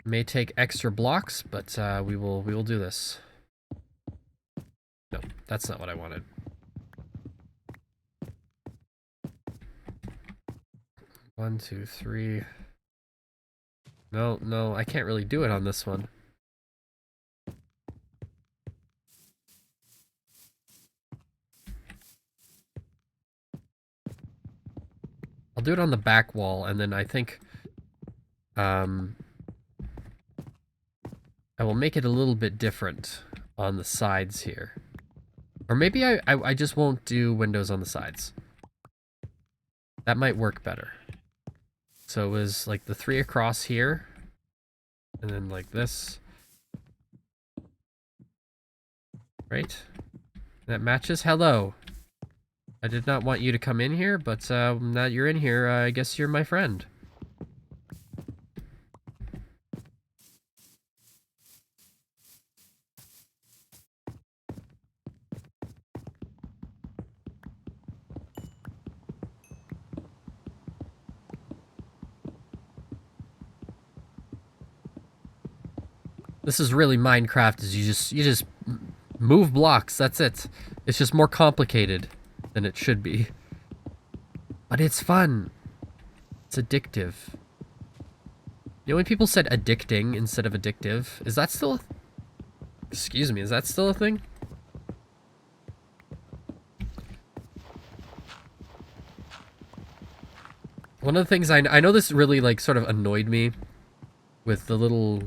May take extra blocks, but we will do this. No, that's not what I wanted. One, two, three. No, I can't really do it on this one. I'll do it on the back wall, and then I think I will make it a little bit different on the sides here. Or maybe I just won't do windows on the sides. That might work better. So it was like the 3 across here, and then like this. Right? That matches? Hello. I did not want you to come in here, but now that you're in here, I guess you're my friend. This is really Minecraft, is you just move blocks, that's it. It's just more complicated than it should be. But it's fun. It's addictive. You know when people said addicting instead of addictive? Is that still excuse me, is that still a thing? One of the things I know this really like sort of annoyed me with the little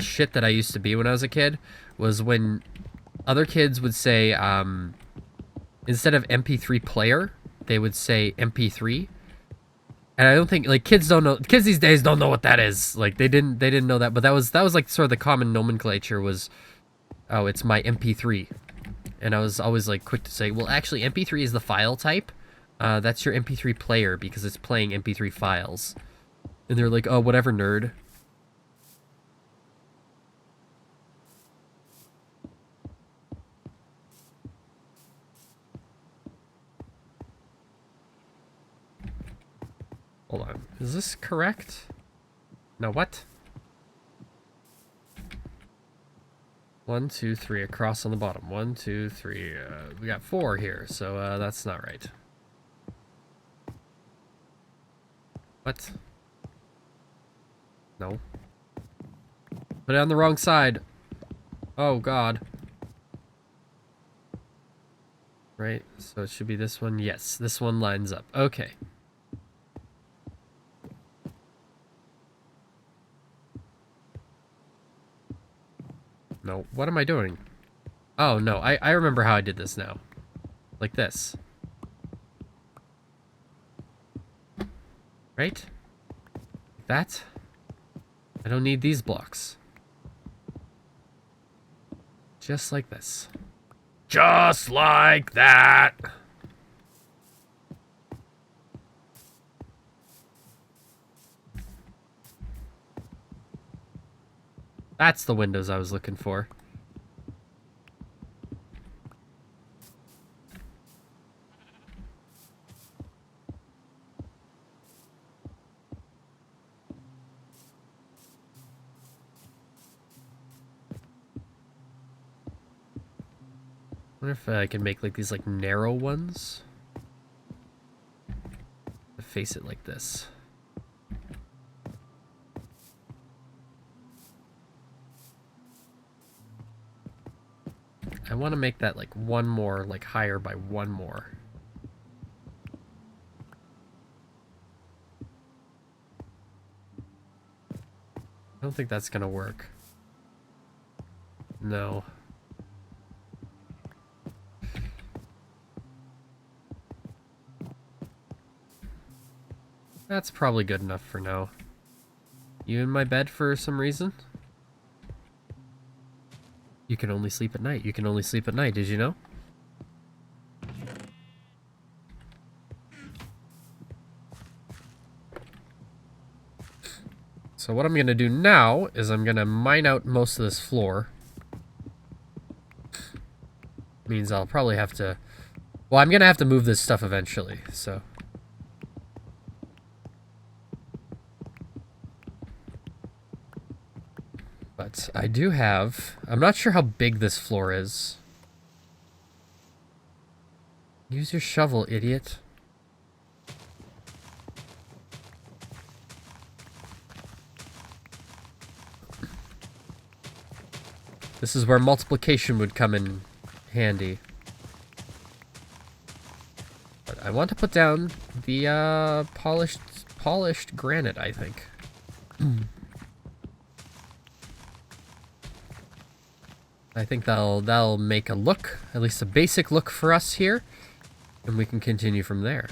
shit that I used to be when I was a kid was when other kids would say instead of MP3 player, they would say MP3. And I don't think like kids these days don't know what that is. Like they didn't know that, but that was like sort of the common nomenclature was, oh, it's my MP3. And I was always like quick to say, well, actually MP3 is the file type. That's your MP3 player because it's playing MP3 files. And they're like, oh, whatever, nerd. Hold on. Is this correct? No, what? 1, 2, 3 across on the bottom. 1, 2, 3. We got 4 here, so that's not right. What? No. Put it on the wrong side. Oh, God. Right, so it should be this one. Yes, this one lines up. Okay. No, what am I doing? Oh, no, I remember how I did this now. Like this. Right? Like that. I don't need these blocks. Just like this. Just like that! That's the windows I was looking for. wonder if I can make like these like narrow ones. Face it like this. I want to make that like one more, like higher by one more. I don't think that's gonna work. No. That's probably good enough for now. You in my bed for some reason? You can only sleep at night. You can only sleep at night, did you know? So what I'm gonna do now is I'm gonna mine out most of this floor. Means I'll probably have to... Well, I'm gonna have to move this stuff eventually, so... But I do have... I'm not sure how big this floor is. Use your shovel, idiot. This is where multiplication would come in handy. But I want to put down the polished granite, I think. I think that'll make a look, at least a basic look for us here, and we can continue from there.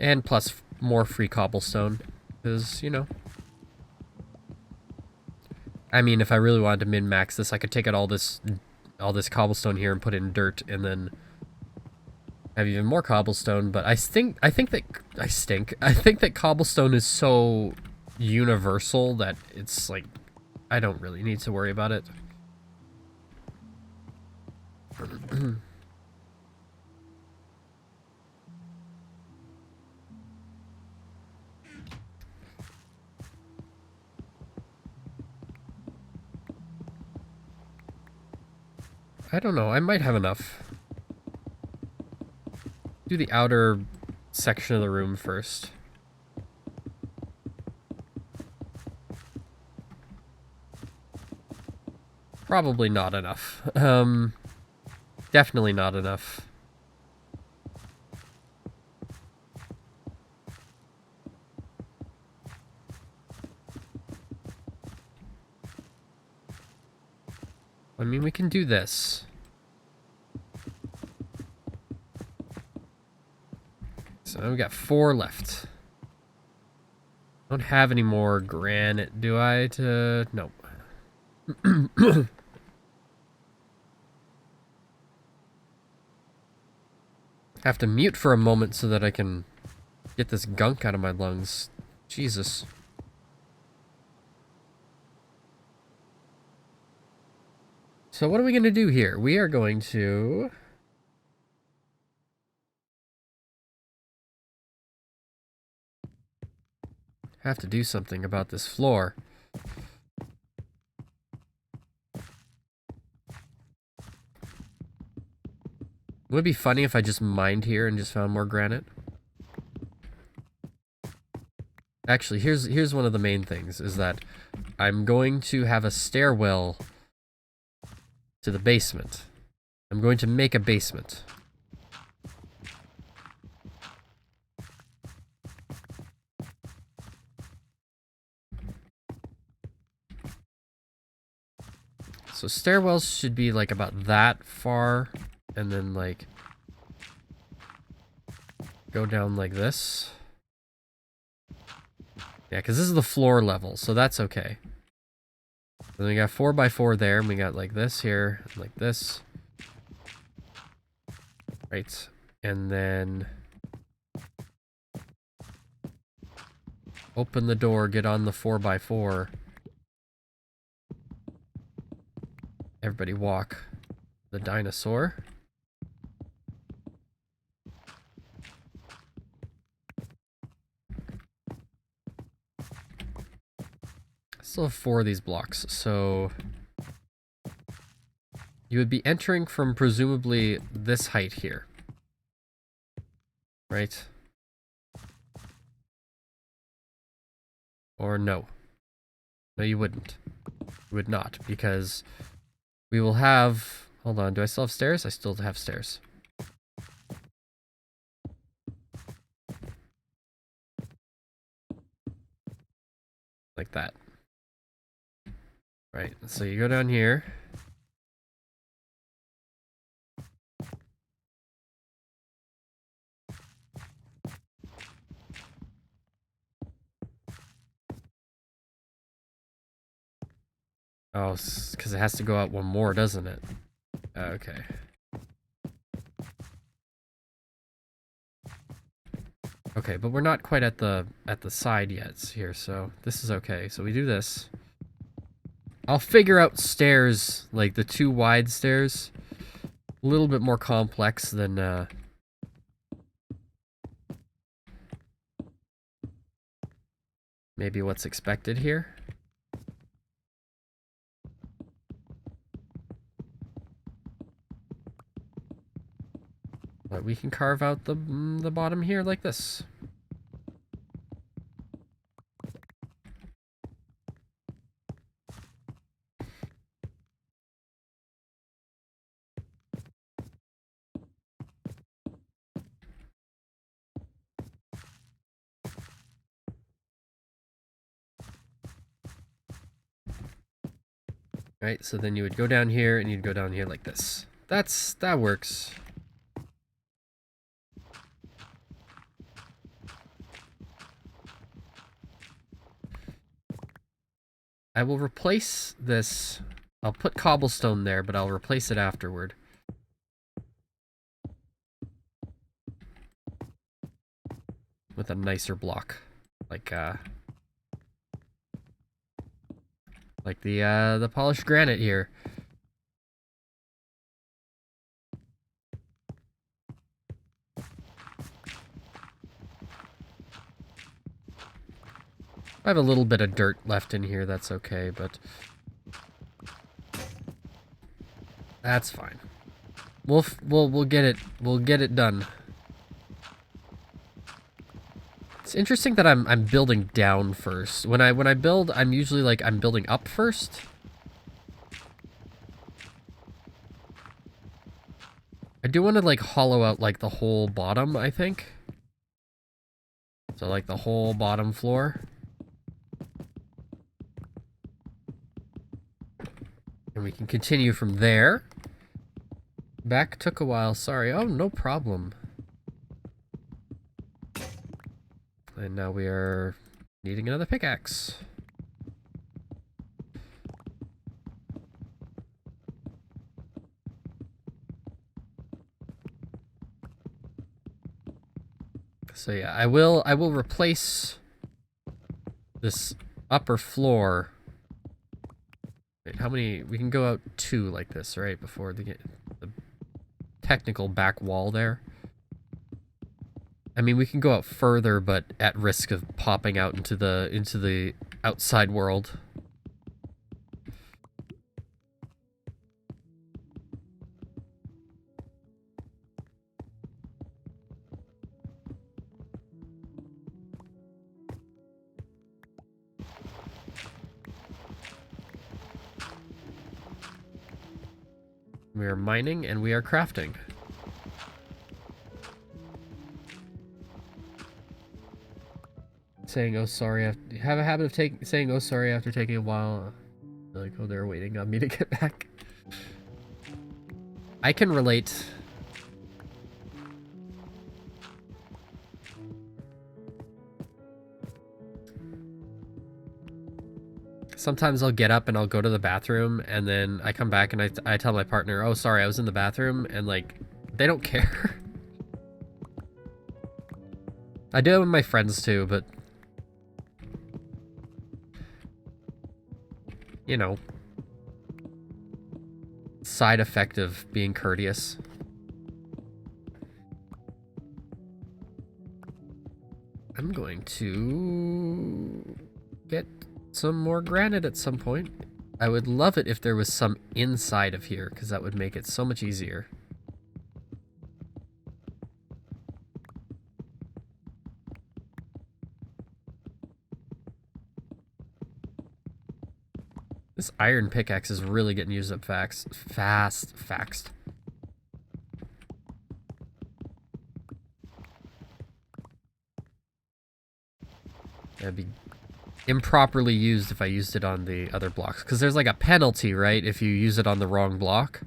And plus more free cobblestone, because, you know. I mean, if I really wanted to min-max this, I could take out all this cobblestone here and put it in dirt, and then have even more cobblestone. But I think that cobblestone is so universal that it's like I don't really need to worry about it. I don't know. I might have enough. Do the outer section of the room first. Probably not enough. Definitely not enough. I mean, we can do this. So we got 4 left. Don't have any more granite, do I? Nope. Have to mute for a moment so that I can get this gunk out of my lungs. Jesus. So what are we going to do here? We are going to... have to do something about this floor. Would it be funny if I just mined here and just found more granite? Actually, here's one of the main things, is that I'm going to have a stairwell to the basement. I'm going to make a basement. So stairwells should be like about that far, and then like go down like this. Yeah, because this is the floor level, so that's okay. Then we got 4x4 there, and we got like this here, like this. Right, and then open the door, get on the 4x4. Everybody walk the dinosaur. still have 4 of these blocks, so you would be entering from presumably this height here. Right? Or no. No, you wouldn't. You would not, because we will have... Hold on, do I still have stairs? I still have stairs. Like that. Right, so you go down here. Oh, because it has to go out one more, doesn't it? Okay. Okay, but we're not quite at the side yet here, so this is okay. So we do this. I'll figure out stairs, like the 2 wide stairs. A little bit more complex than maybe what's expected here. But we can carve out the bottom here like this. Right, so then you would go down here and you'd go down here like this. That works. I will replace this. I'll put cobblestone there, but I'll replace it afterward. With a nicer block. Like the polished granite here. I have a little bit of dirt left in here, that's okay, but that's fine. We'll get it done. It's interesting that I'm building down first. When I build, I'm usually like I'm building up first. I do want to like hollow out like the whole bottom, I think. So like the whole bottom floor. And we can continue from there. Back took a while, sorry. Oh, no problem. And now we are needing another pickaxe. So yeah, I will replace this upper floor. Wait, how many? We can go out 2 like this, right? Before the technical back wall there. I mean, we can go out further, but at risk of popping out into the outside world. We are mining and we are crafting. Saying "oh sorry," have a habit of saying "oh sorry" after taking a while. Like, oh, they're waiting on me to get back. I can relate. Sometimes I'll get up and I'll go to the bathroom, and then I come back and I tell my partner, "Oh, sorry, I was in the bathroom," and like, they don't care. I do it with my friends too, but you know, side effect of being courteous. I'm going to get some more granite at some point. I would love it if there was some inside of here, because that would make it so much easier. This iron pickaxe is really getting used up fast. That'd be improperly used if I used it on the other blocks. Because there's like a penalty, right, if you use it on the wrong block.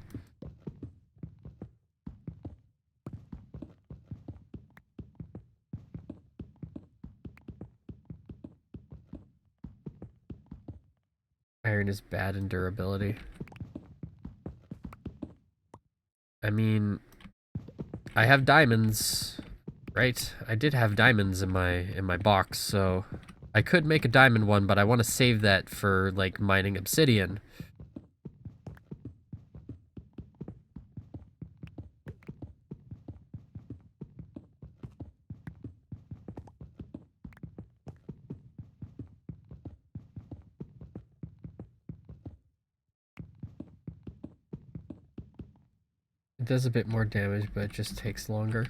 Iron is bad in durability. I mean, I have diamonds, right? I did have diamonds in my box, so I could make a diamond one, but I want to save that for like mining obsidian. It does a bit more damage, but it just takes longer.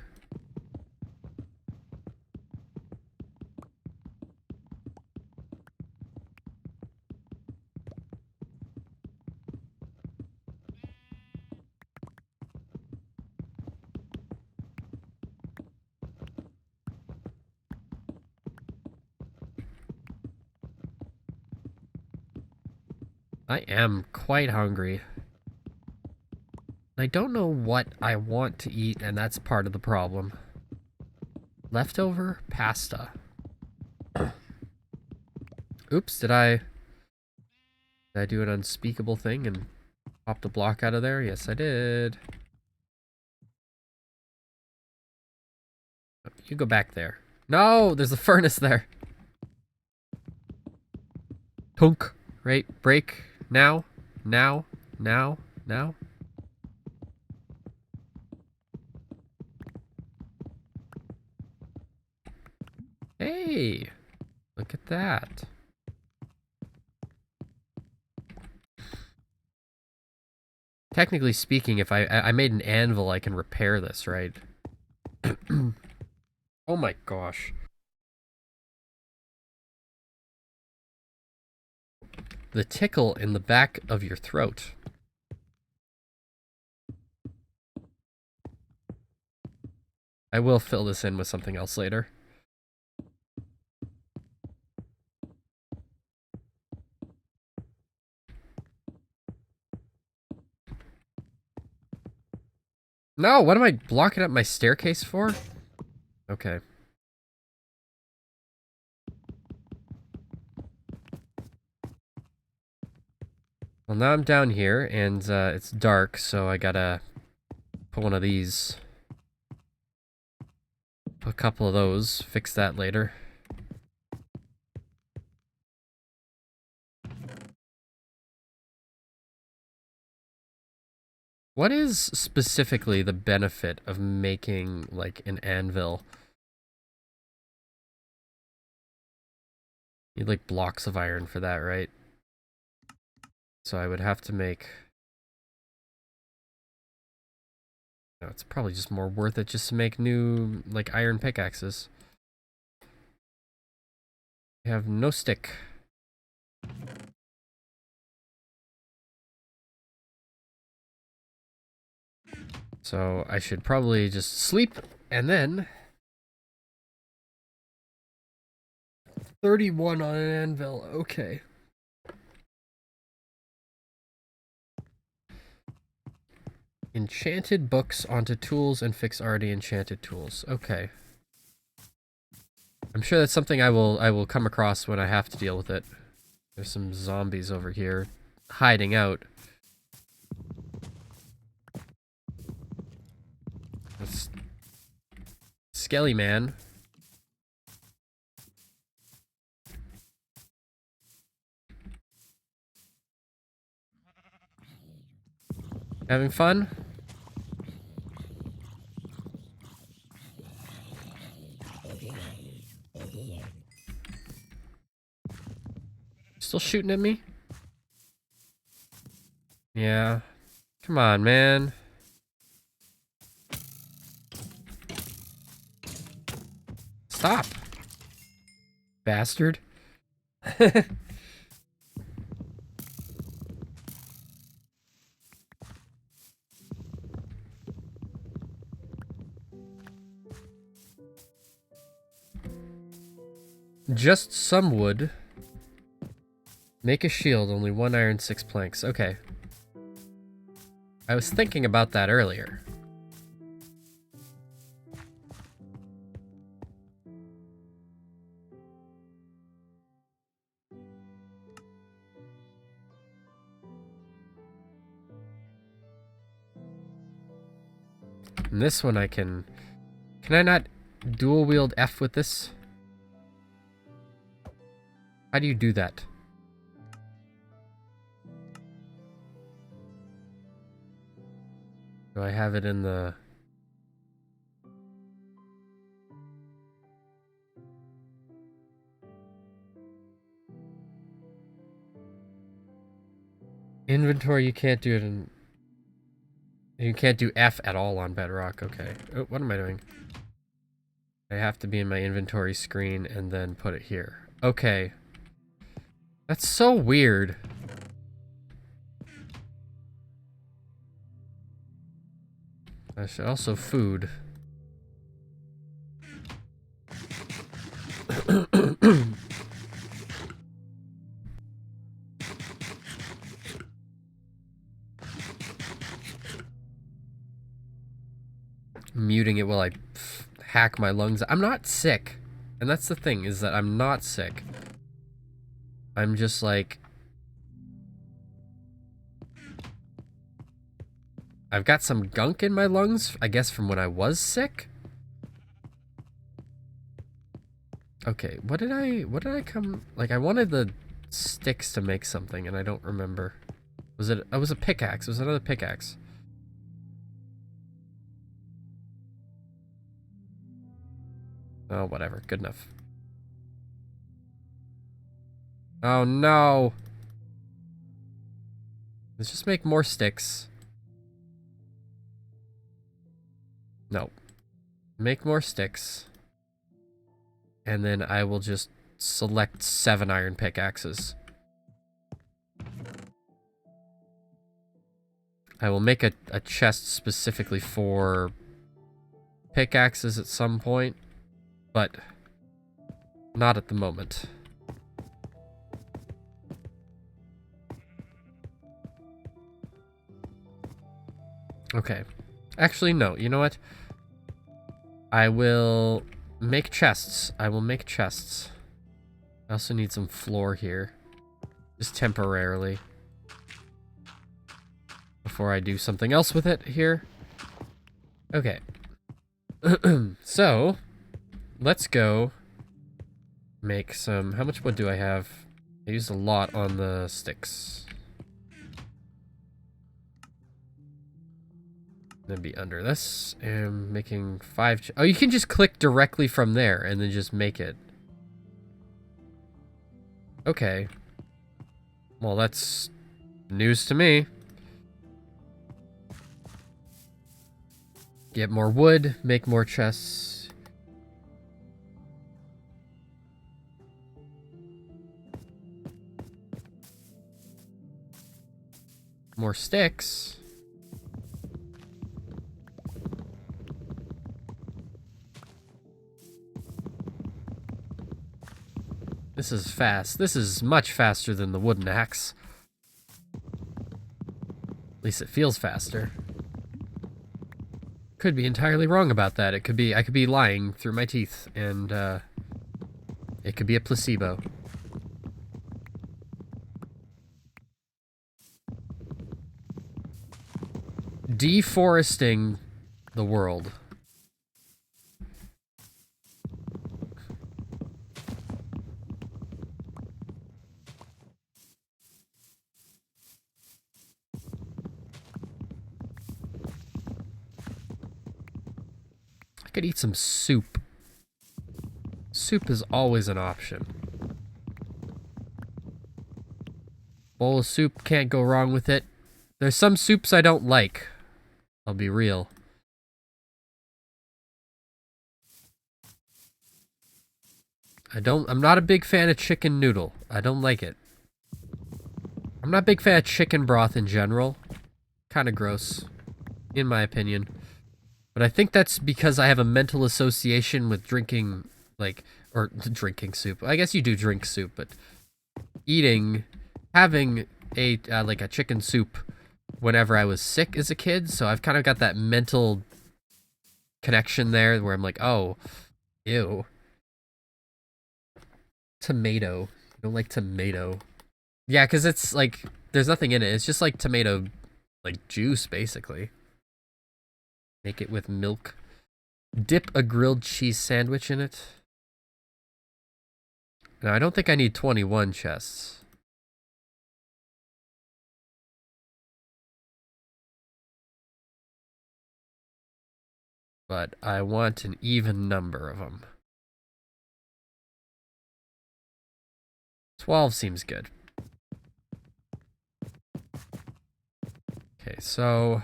I am quite hungry. I don't know what I want to eat, and that's part of the problem. Leftover pasta. Oops, did I do an unspeakable thing and pop the block out of there? Yes, I did. You go back there. No, there's a furnace there. Tunk. Right, break. Now. Hey, look at that. Technically speaking, if I made an anvil, I can repair this, right? Oh my gosh. The tickle in the back of your throat. I will fill this in with something else later. No, what am I blocking up my staircase for? Okay. Well, now I'm down here, and it's dark, so I gotta put one of these. Put a couple of those. Fix that later. What is specifically the benefit of making, like, an anvil? You need, like, blocks of iron for that, right? So I would have to make... No, it's probably just more worth it just to make new, like, iron pickaxes. I have no stick. So I should probably just sleep, and then... 31 on an anvil, okay. Enchanted books onto tools and fix already enchanted tools. Okay. I'm sure that's something I will come across when I have to deal with it. There's some zombies over here hiding out. That's Skelly Man. Having fun? Still shooting at me? Yeah. Come on, man. Stop. Bastard. Just some wood. Make a shield, only 1 iron, 6 planks. Okay. I was thinking about that earlier. And this one I can... Can I not dual wield F with this? How do you do that? Do I have it in the... Inventory, you can't do it in... You can't do F at all on Bedrock, okay. Oh, what am I doing? I have to be in my inventory screen and then put it here. Okay. That's so weird. I should also food. Muting it while I hack my lungs. I'm not sick. And that's the thing, is that I'm not sick. I'm just like... I've got some gunk in my lungs, I guess from when I was sick? Okay, what did I come... Like, I wanted the sticks to make something, and I don't remember. Was it... It was a pickaxe. It was another pickaxe. Oh, whatever. Good enough. Oh, no. Let's just make more sticks. No. Make more sticks. And then I will just select 7 iron pickaxes. I will make a chest specifically for pickaxes at some point, but not at the moment. Okay. Actually, no. You know what? I will make chests. I will make chests. I also need some floor here. Just temporarily. Before I do something else with it here. Okay. So, let's go make some... How much wood do I have? I used a lot on the sticks. Then be under this. And making 5... Oh, you can just click directly from there and then just make it. Okay. Well, that's news to me. Get more wood, make more chests. More sticks. This is fast. This is much faster than the wooden axe. At least it feels faster. Could be entirely wrong about that. It could be, I could be lying through my teeth, and it could be a placebo. Deforesting the world. I could eat some soup. Soup is always an option. Bowl of soup, can't go wrong with it. There's some soups I don't like. I'll be real. I'm not a big fan of chicken noodle. I don't like it. I'm not a big fan of chicken broth in general. Kind of gross, in my opinion. But I think that's because I have a mental association with drinking, like, or drinking soup. I guess you do drink soup, but having like a chicken soup whenever I was sick as a kid. So I've kind of got that mental connection there where I'm like, oh, ew. Tomato. You don't like tomato. Yeah, because it's like, there's nothing in it. It's just like tomato, like juice, basically. Make it with milk. Dip a grilled cheese sandwich in it. Now, I don't think I need 21 chests. But I want an even number of them. 12 seems good. Okay, so...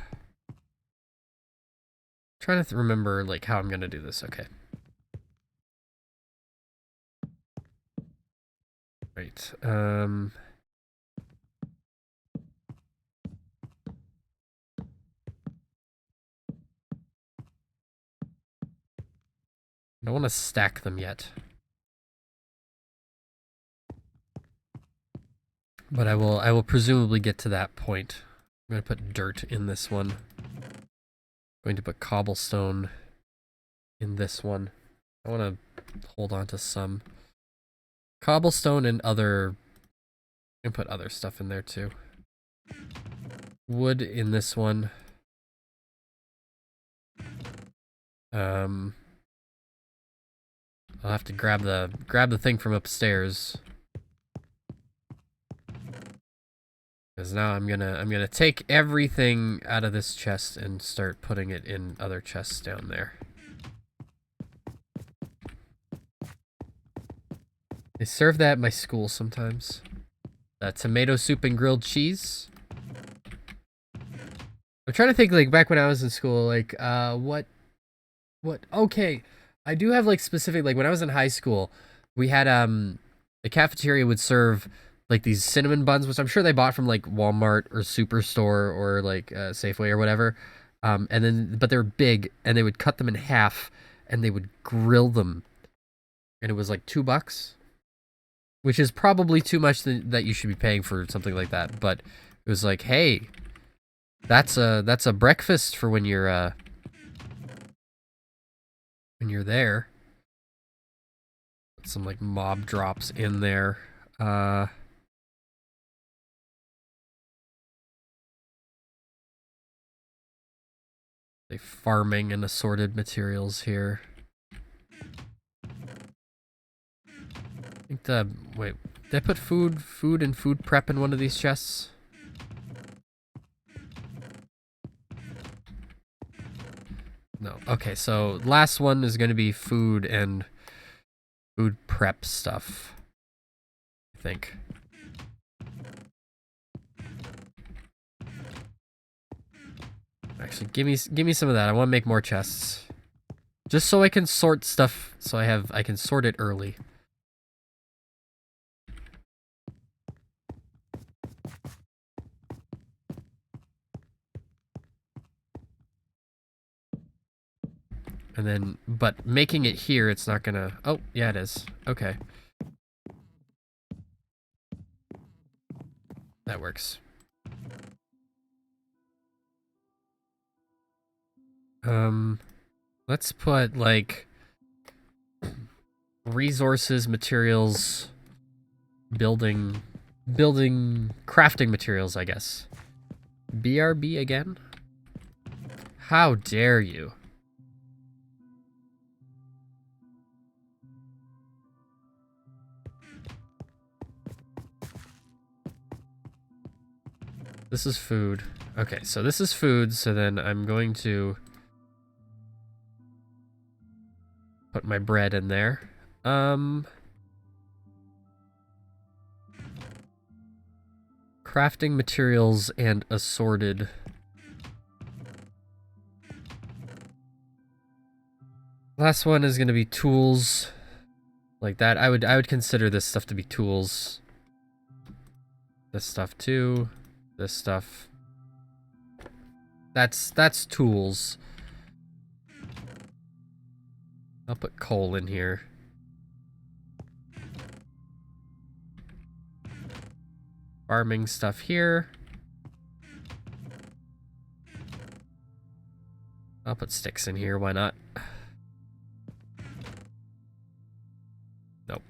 trying to remember, like, how I'm gonna do this. Okay. Right, I don't want to stack them yet. But I will presumably get to that point. I'm gonna put dirt in this one. I'm going to put cobblestone in this one. I want to hold on to some cobblestone and other. I'm gonna put other stuff in there too. Wood in this one. I'll have to grab the thing from upstairs. Because now I'm gonna take everything out of this chest and start putting it in other chests down there. They serve that at my school sometimes. Tomato soup and grilled cheese. I'm trying to think, like, back when I was in school, like, what, okay, I do have, like, specific, like, when I was in high school, we had, the cafeteria would serve, like, these cinnamon buns, which I'm sure they bought from, like, Walmart or Superstore or, like, Safeway or whatever, and then, but they were big, and they would cut them in half, and they would grill them, and it was, like, $2, which is probably too much that you should be paying for something like that, but it was like, hey... That's a breakfast for when you're there. Put some like mob drops in there. They farming and assorted materials here. I think wait, did I put food and food prep in one of these chests? No. Okay, so last one is going to be food and food prep stuff, I think. Actually, give me some of that. I want to make more chests. Just so I can sort stuff, so I can sort it early. And then, but making it here, it's not gonna... Oh, yeah, it is. Okay. That works. Let's put, like... resources, materials, building, crafting materials, I guess. BRB again? How dare you? This is food. Okay, so this is food, so then I'm going to put my bread in there. Crafting materials and assorted. Last one is gonna be tools. Like that. I would consider this stuff to be tools. This stuff too. This stuff. That's tools. I'll put coal in here. Farming stuff here. I'll put sticks in here, why not? Nope.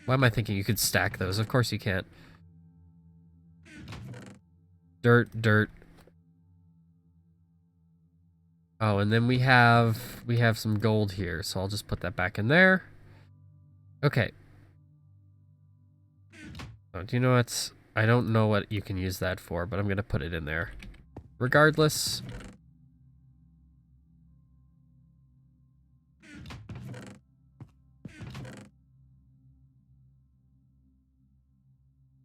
Why am I thinking you could stack those? Of course you can't. Dirt, dirt. Oh, and then we have some gold here, so I'll just put that back in there. Okay. Oh, do you know what? I don't know what you can use that for, but I'm gonna put it in there. Regardless.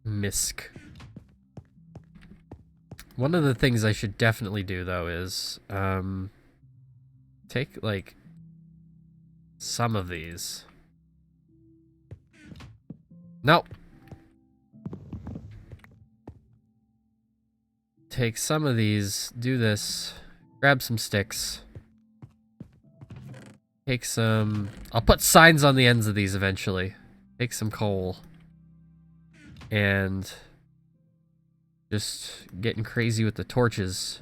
Misc. One of the things I should definitely do, though, is take, like, some of these. Nope. Take some of these, do this, grab some sticks. Take some... I'll put signs on the ends of these eventually. Take some coal. And... just getting crazy with the torches.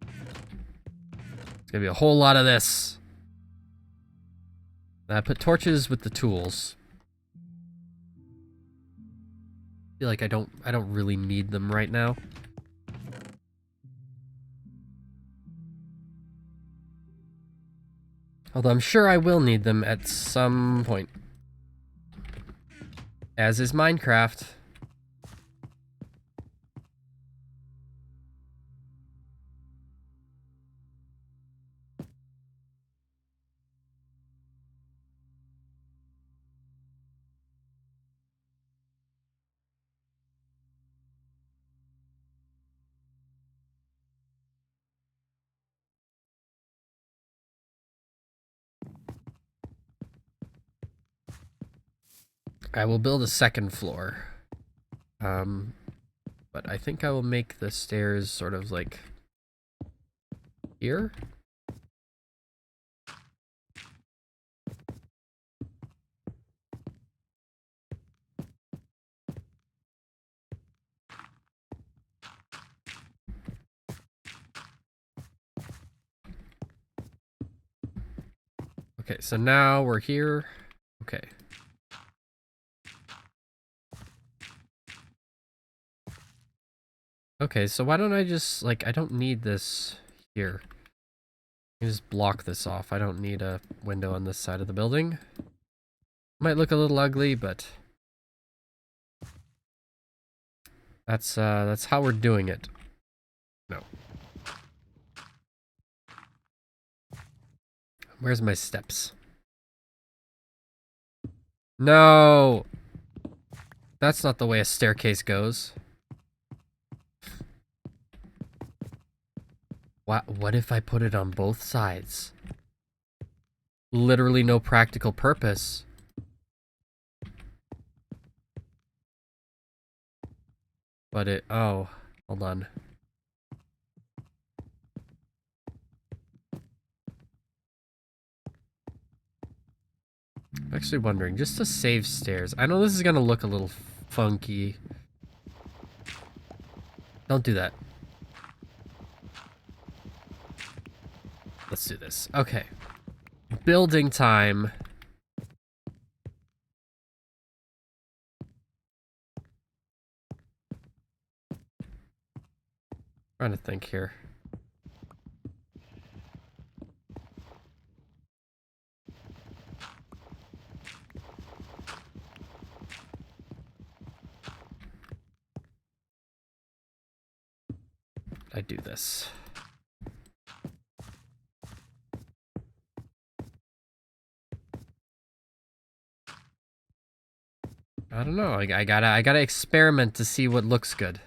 It's gonna be a whole lot of this. I put torches with the tools. I feel like I don't really need them right now. Although I'm sure I will need them at some point. As is Minecraft. I will build a second floor. But I think I will make the stairs sort of like here. Okay, so now we're here. Okay. Okay, so why don't I just, like, I don't need this here. I can just block this off. I don't need a window on this side of the building. Might look a little ugly, but that's how we're doing it. No. Where's my steps? No! That's not the way a staircase goes. What if I put it on both sides? Literally no practical purpose. But it... oh, hold on. I'm actually wondering, just to save stairs. I know this is gonna look a little funky. Don't do that. Let's do this. Okay. Building time. Trying to think here. I do this. I don't know. I gotta experiment to see what looks good.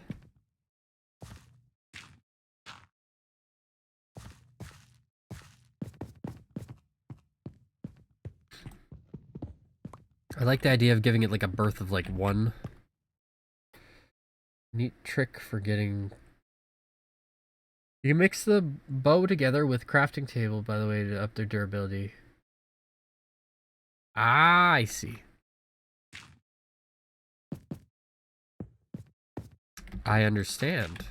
I like the idea of giving it like a birth of like 1. Neat trick for getting... You can mix the bow together with crafting table, by the way, to up their durability. Ah, I see. I understand.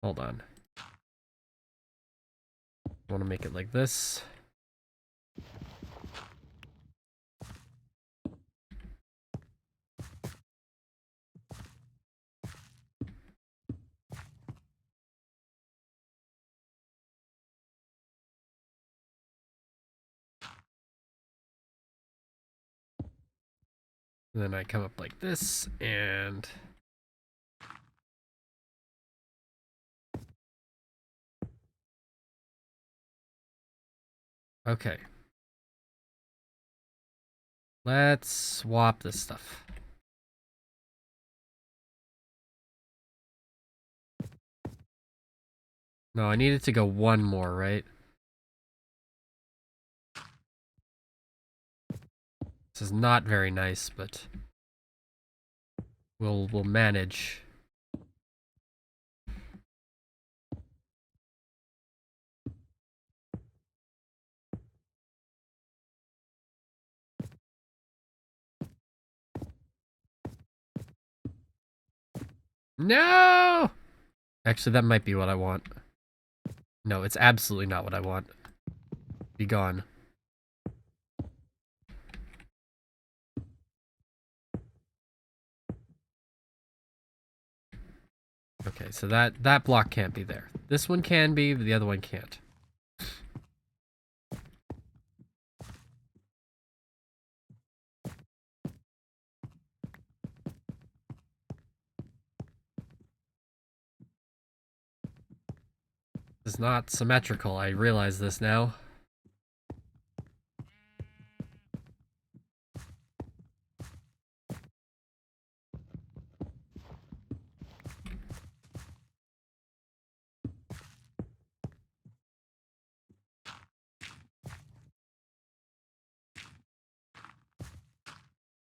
Hold on. I want to make it like this. And then I come up like this, and... Okay. Let's swap this stuff. No, I need it to go 1 more, right? This is not very nice, but we'll manage. No! Actually, that might be what I want. No, it's absolutely not what I want. Be gone. Okay, so that block can't be there. This one can be, but the other one can't. It's not symmetrical, I realize this now.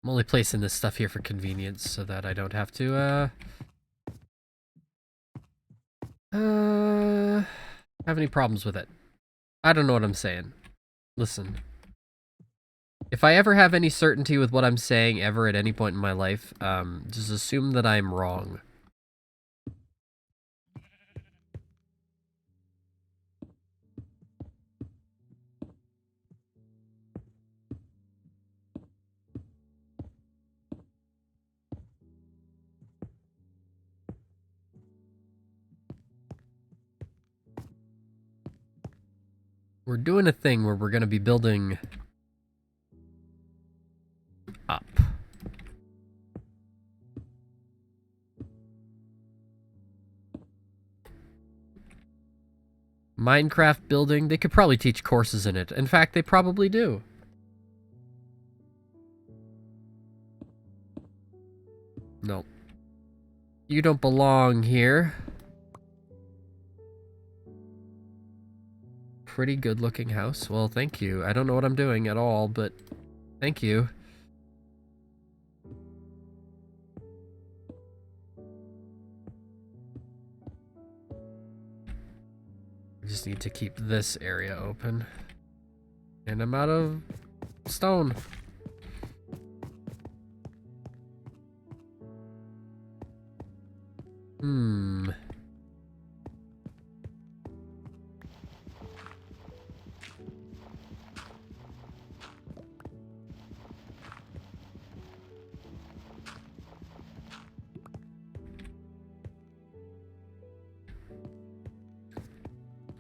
I'm only placing this stuff here for convenience so that I don't have to, have any problems with it. I don't know what I'm saying. Listen. If I ever have any certainty with what I'm saying ever at any point in my life, just assume that I'm wrong. We're doing a thing where we're going to be building up. Minecraft building, they could probably teach courses in it. In fact, they probably do. No. You don't belong here. Pretty good looking house. Well, thank you. I don't know what I'm doing at all, but thank you. I just need to keep this area open. And I'm out of stone.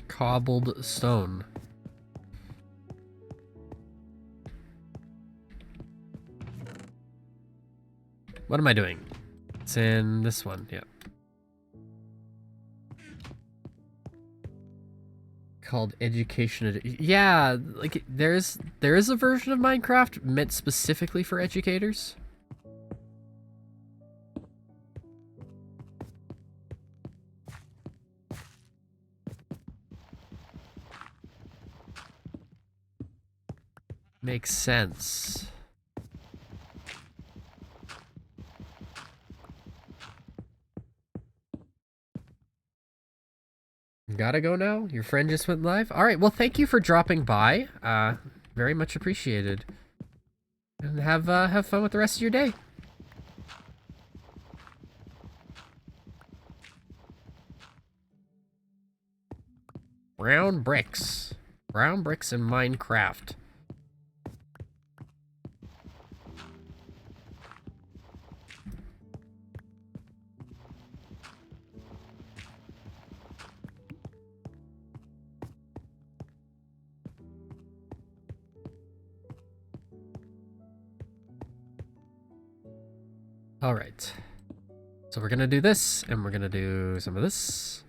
Cobbled stone. What am I doing? It's in this one, yeah. Called education. Yeah, like there is a version of Minecraft meant specifically for educators. Makes sense. Gotta go now? Your friend just went live? Alright, well thank you for dropping by. Very much appreciated. And have fun with the rest of your day. Brown bricks. Brown bricks in Minecraft. Alright. So we're gonna do this, and we're gonna do some of this.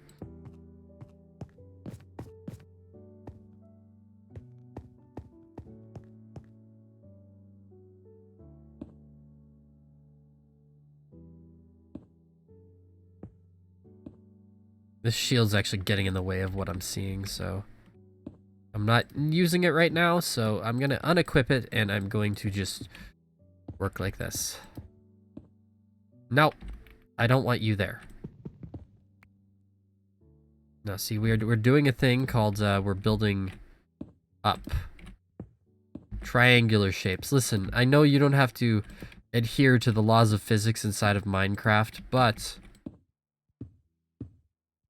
This shield's actually getting in the way of what I'm seeing, so I'm not using it right now, so I'm gonna unequip it, and I'm going to just work like this. No, I don't want you there. Now, see, we're doing a thing called, we're building up. Triangular shapes. Listen, I know you don't have to adhere to the laws of physics inside of Minecraft, but I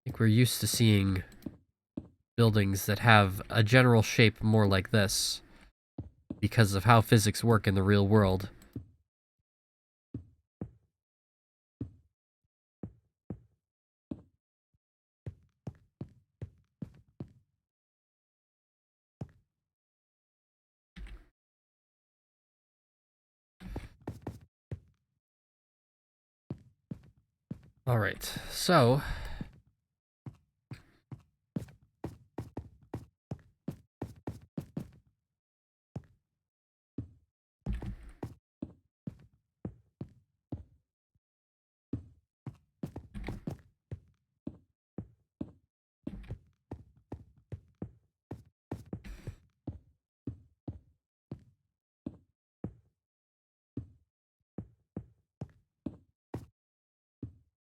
think we're used to seeing buildings that have a general shape more like this because of how physics work in the real world. Alright, so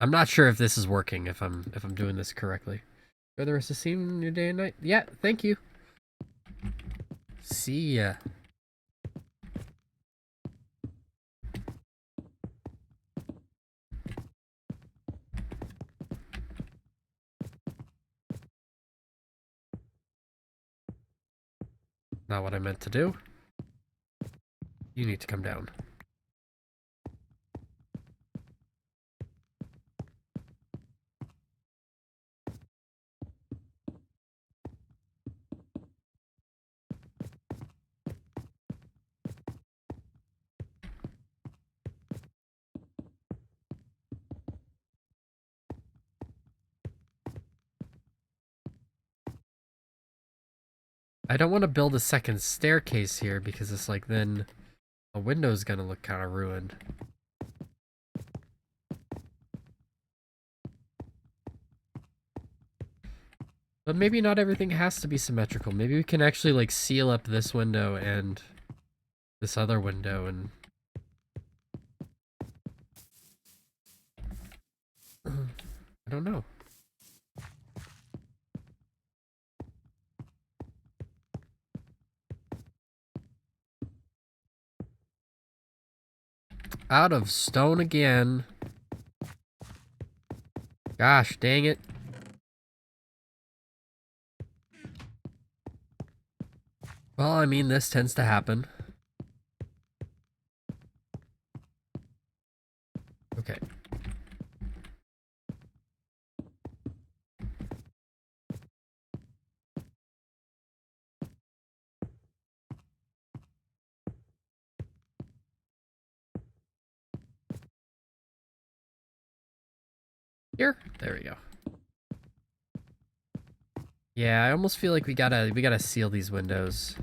I'm not sure if this is working, if I'm doing this correctly. Enjoy the rest of the scene, your day and night. Yeah, thank you. See ya. Not what I meant to do. You need to come down. I don't want to build a second staircase here because it's like then a window's gonna look kind of ruined. But maybe not everything has to be symmetrical. Maybe we can actually like seal up this window and this other window and I don't know. Out of stone again. Gosh, dang it. Well, I mean, this tends to happen. Okay. Here? There we go. Yeah, I almost feel like we gotta seal these windows.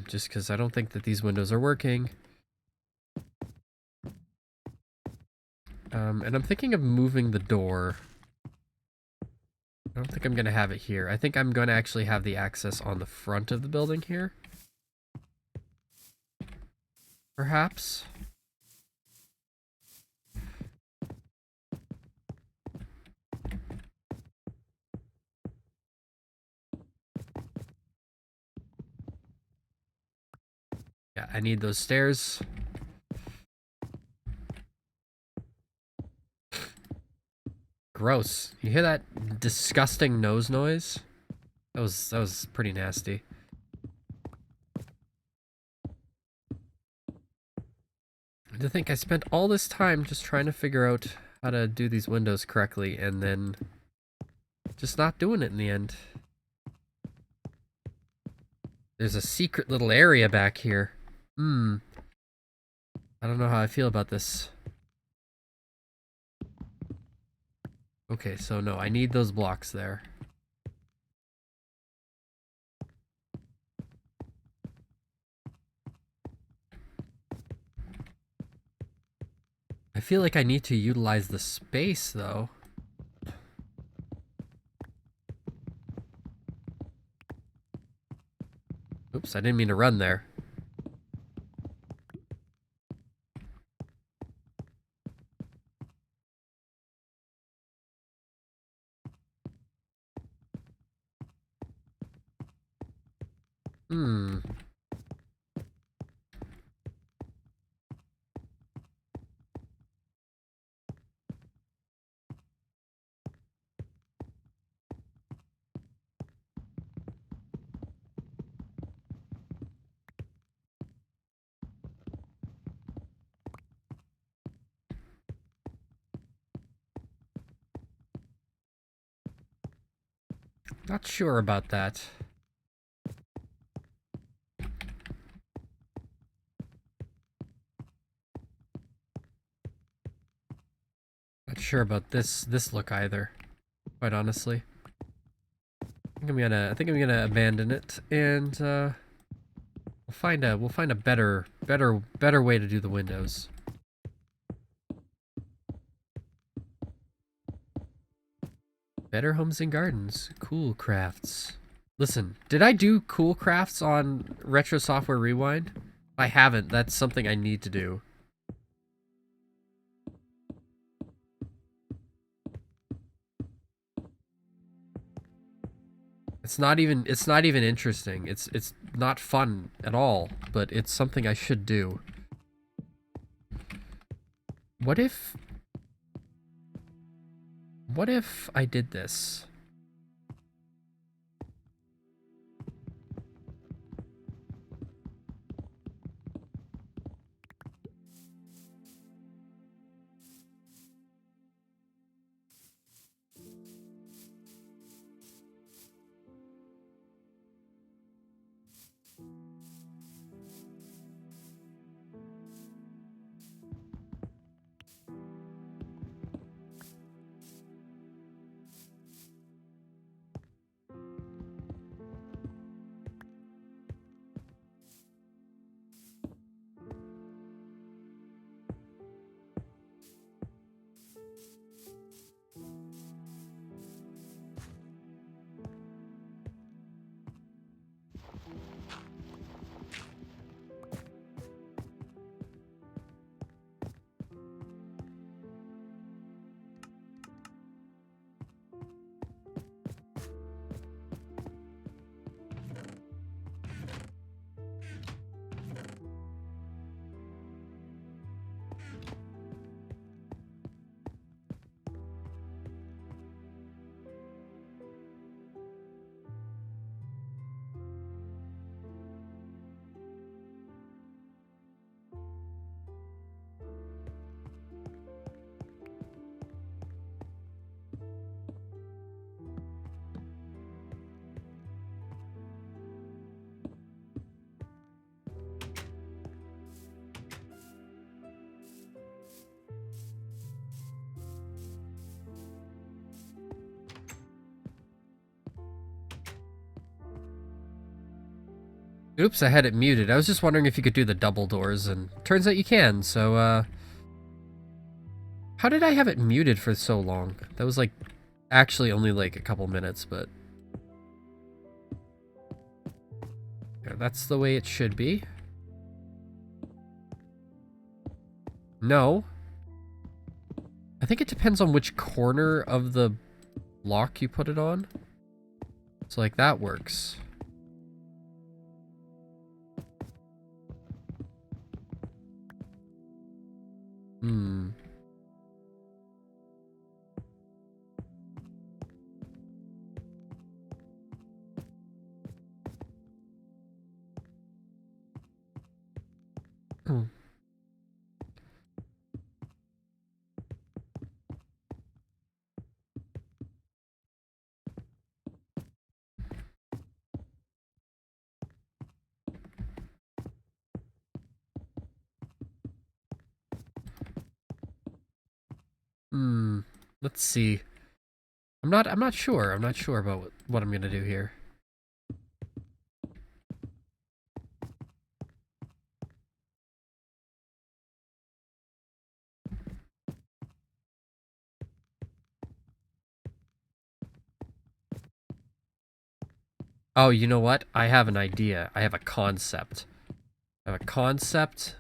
Just because I don't think that these windows are working. And I'm thinking of moving the door. I don't think I'm gonna have it here. I think I'm gonna actually have the access on the front of the building here. Perhaps. Yeah, I need those stairs. Gross. You hear that disgusting nose noise? That was pretty nasty. To think I spent all this time just trying to figure out how to do these windows correctly and then just not doing it in the end. There's a secret little area back here. I don't know how I feel about this. Okay, so no, I need those blocks there. I feel like I need to utilize the space, though. Oops, I didn't mean to run there. Not sure about that. Not sure about this look either, quite honestly. I think I'm gonna abandon it and we'll find a better way to do the windows. Better Homes and Gardens. Cool Crafts. Listen, did I do Cool Crafts on Retro Software Rewind? If I haven't, that's something I need to do. It's not even interesting. It's not fun at all, but it's something I should do. What if I did this? Oops, I had it muted. I was just wondering if you could do the double doors, and turns out you can, so, how did I have it muted for so long? That was, like, actually only, like, a couple minutes, but... yeah, that's the way it should be. No. I think it depends on which corner of the lock you put it on. So, like, that works. Hmm. Hmm. Hmm. Let's see. I'm not sure. I'm not sure about what I'm gonna do here. Oh, you know what? I have an idea. I have a concept. I have a concept,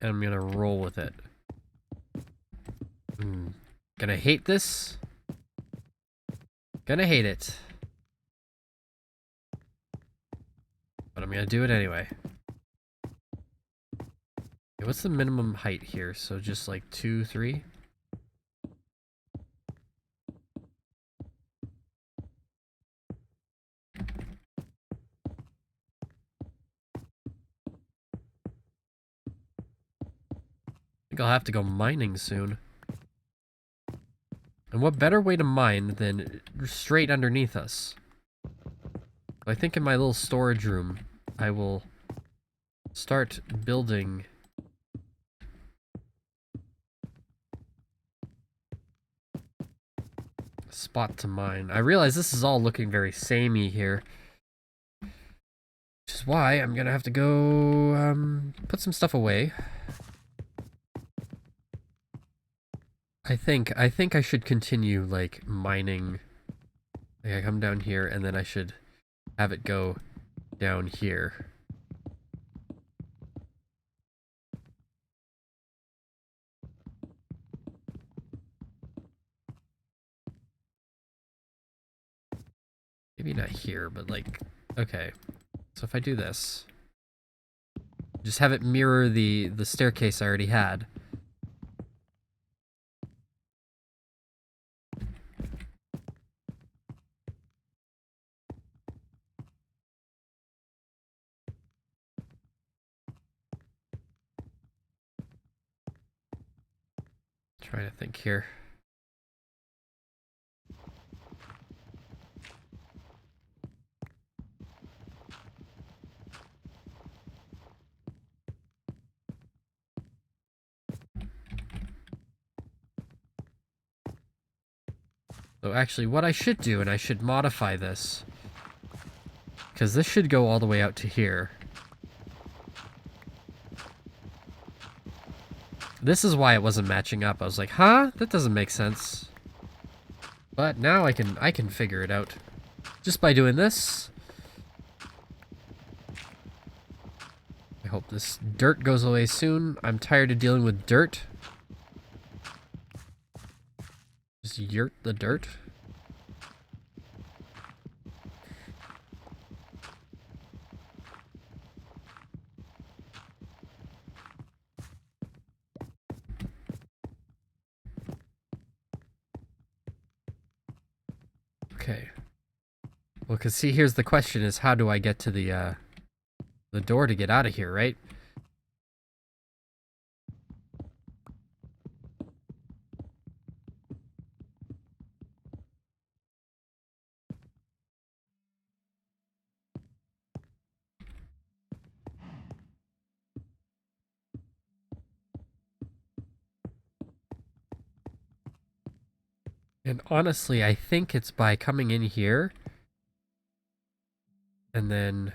and I'm gonna roll with it. Gonna hate this. Gonna hate it. But I'm gonna do it anyway. Okay, what's the minimum height here? So just like 2, 3? I think I'll have to go mining soon. And what better way to mine than straight underneath us? I think in my little storage room, I will start building a spot to mine. I realize this is all looking very samey here. Which is why I'm gonna have to go put some stuff away. I think I should continue like mining. Like I come down here and then I should have it go down here. Maybe not here, but like, okay. So if I do this, just have it mirror the staircase I already had. Trying to think here. So actually, what I should do, and I should modify this, because this should go all the way out to here. This is why it wasn't matching up. I was like, huh? That doesn't make sense. But now I can figure it out. Just by doing this. I hope this dirt goes away soon. I'm tired of dealing with dirt. Just yurt the dirt. Okay. Well, cause see, here's the question: is how do I get to the door to get out of here, right? And honestly, I think it's by coming in here and then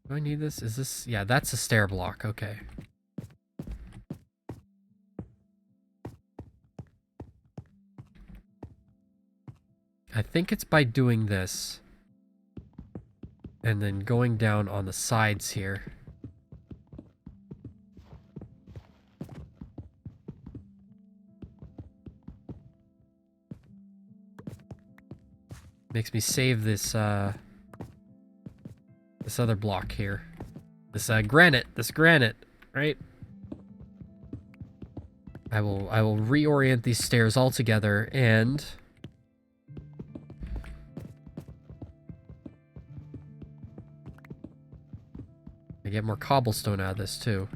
Do I need this? Is this... Yeah, that's a stair block. Okay. I think it's by doing this. And then going down on the sides here. Makes me save this, this other block here. This, granite. This granite, right? I will reorient these stairs all together and... I get more cobblestone out of this too.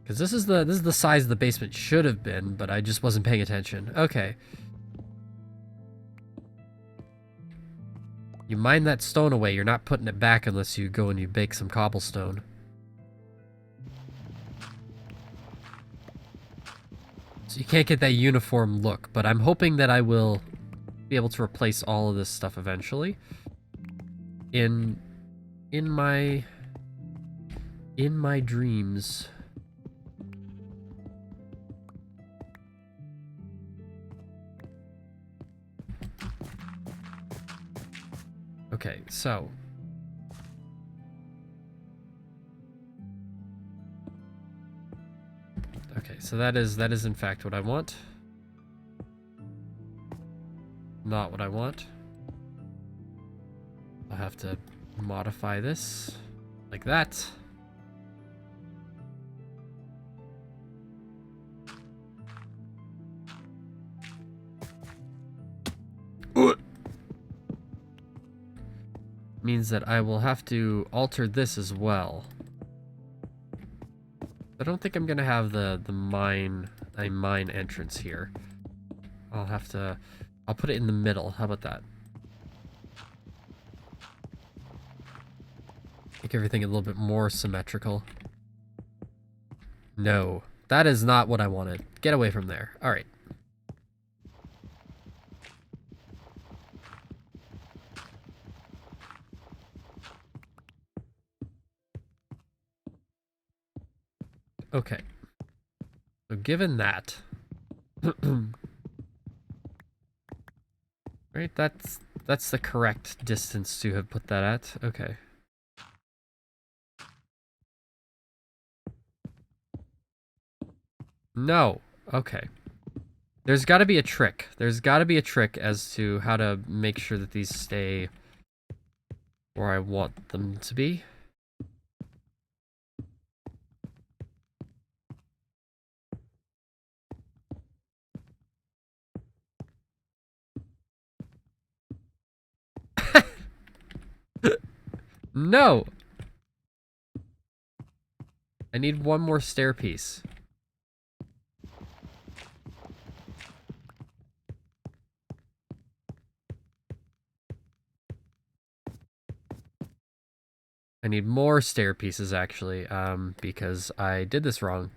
Because this is the size the basement should have been, but I just wasn't paying attention. Okay. You mine that stone away, you're not putting it back unless you go and you bake some cobblestone. So you can't get that uniform look, but I'm hoping that I will be able to replace all of this stuff eventually. In my dreams. Okay, so that is in fact what I want. Not what I want. I'll have to modify this like that. Means that I will have to alter this as well. I don't think I'm gonna have the mine entrance here. I'll put it in the middle. How about that? Make everything a little bit more symmetrical. No, that is not what I wanted. Get away from there. All right. Okay. So given that, right, that's the correct distance to have put that at. Okay. No. Okay. There's got to be a trick. There's got to be a trick as to how to make sure that these stay where I want them to be. No! I need one more stair piece. I need more stair pieces, actually, because I did this wrong.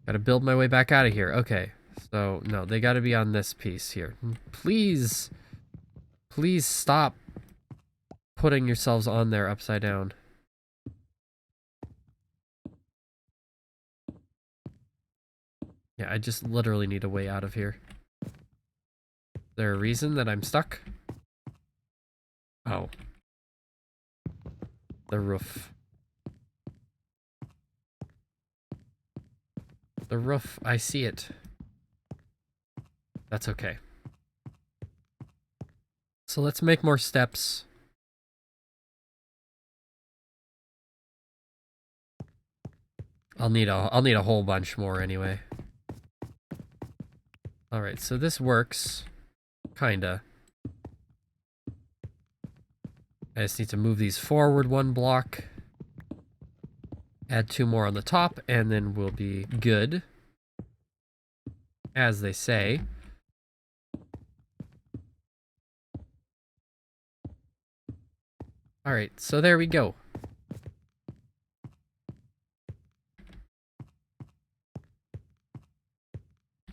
Gotta build my way back out of here. Okay, so, no, they gotta be on this piece here. Please, please stop putting yourselves on there upside down. Yeah, I just literally need a way out of here. Is there a reason that I'm stuck? Oh. The roof. The roof, I see it. That's okay. So let's make more steps. I'll need a whole bunch more anyway. All right, so this works, kinda. I just need to move these forward one block, add 2 more on the top, and then we'll be good, as they say. All right, so there we go.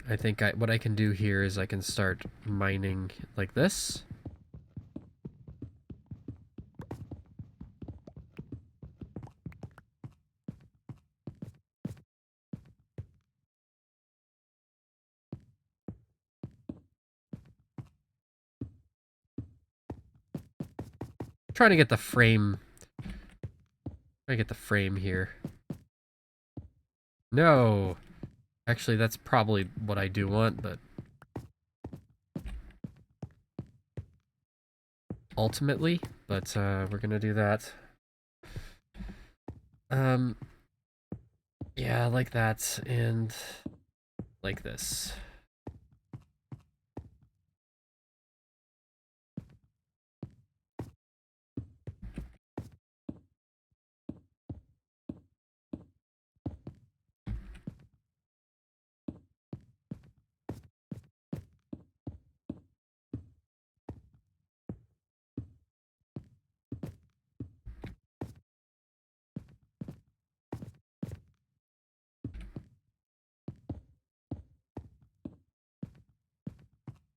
I think what I can do here is I can start mining like this. Trying to get the frame. Trying to get the frame here. No. Actually, that's probably what I do want, but ultimately, but we're gonna do that. Yeah, like that, and like this.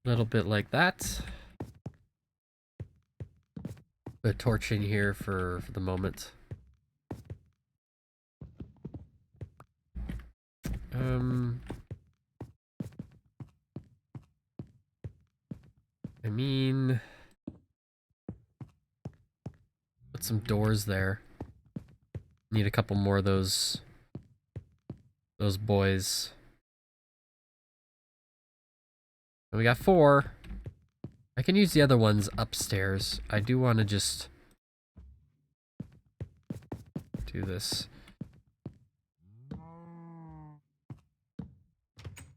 A little bit like that. Put a torch in here for the moment. I mean, put some doors there. Need a couple more of those boys. And we got 4. I can use the other ones upstairs. I do want to just do this.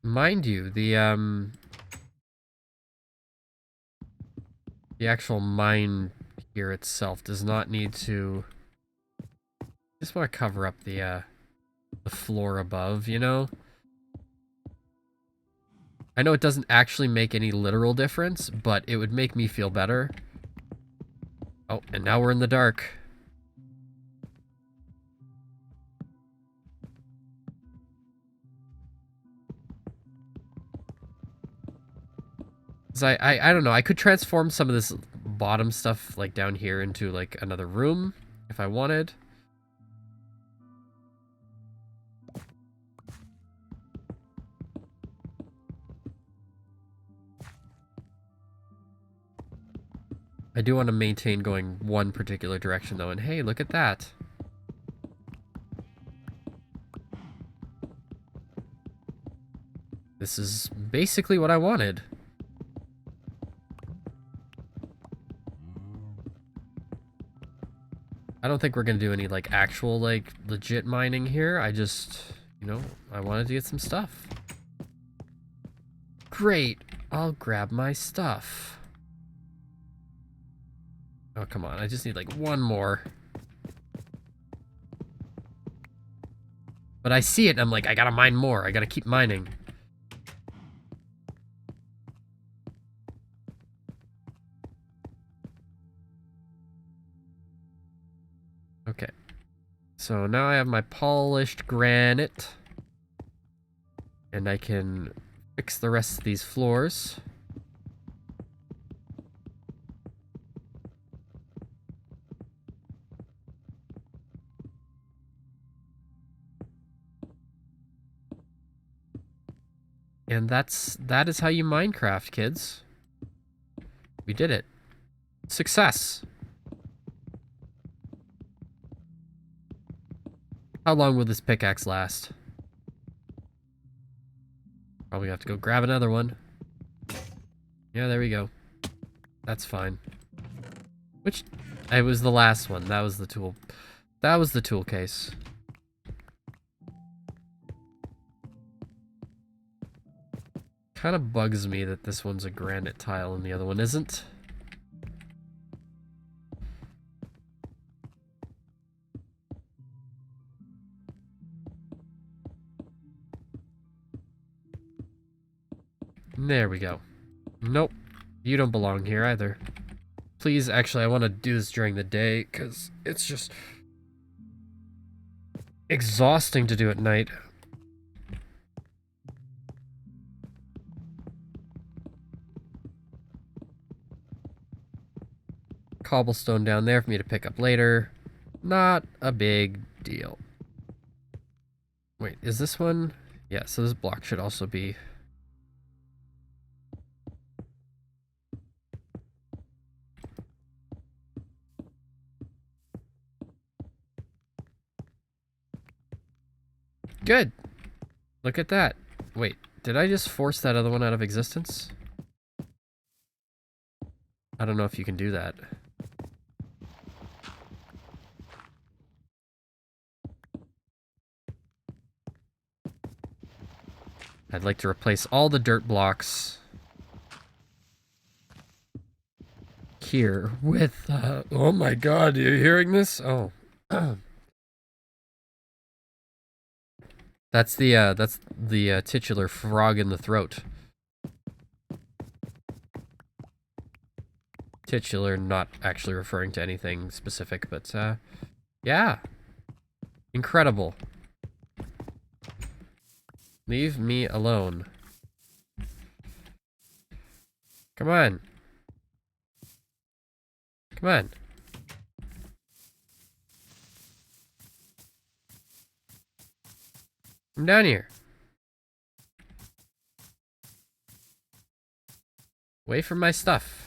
Mind you, the actual mine here itself does not need to. Just want to cover up the floor above, you know? I know it doesn't actually make any literal difference, but it would make me feel better. Oh, and now we're in the dark. I don't know, I could transform some of this bottom stuff, like, down here into, like, another room, if I wanted. I do want to maintain going one particular direction, though, and hey, look at that. This is basically what I wanted. I don't think we're gonna do any, like, actual, like, legit mining here. I just, you know, I wanted to get some stuff. Great. I'll grab my stuff. Oh, come on. I just need, like, one more. But I see it, and I'm like, I gotta mine more. I gotta keep mining. Okay. So now I have my polished granite. And I can fix the rest of these floors. And that is how you Minecraft, kids. We did it. Success. How long will this pickaxe last? Probably have to go grab another one. Yeah, there we go. That's fine. Which, it was the last one. That was the tool. That was the tool case. Kind of bugs me that this one's a granite tile and the other one isn't. There we go. Nope. You don't belong here either. Please, actually, I want to do this during the day, because it's just exhausting to do at night. cobblestone down there for me to pick up later. Not a big deal. Wait, is this one? Yeah, so this block should also be... Good! Look at that. Wait, did I just force that other one out of existence? I don't know if you can do that. I'd like to replace all the dirt blocks here with, oh my god, are you hearing this? Oh. That's the titular frog in the throat. Titular, not actually referring to anything specific, but, yeah. Incredible. Leave me alone. Come on. Come on. Come down here. Away from my stuff.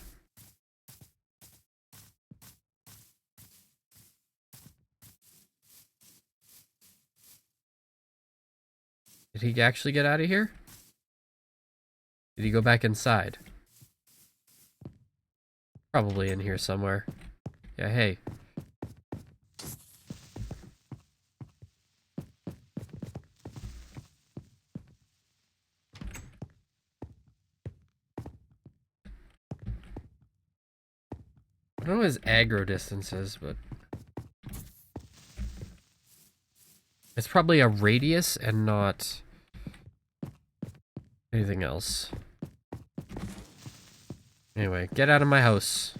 Did he actually get out of here? Did he go back inside? Probably in here somewhere. Yeah, hey. I don't know what his aggro distance is, but... it's probably a radius and not... anything else. Anyway, get out of my house.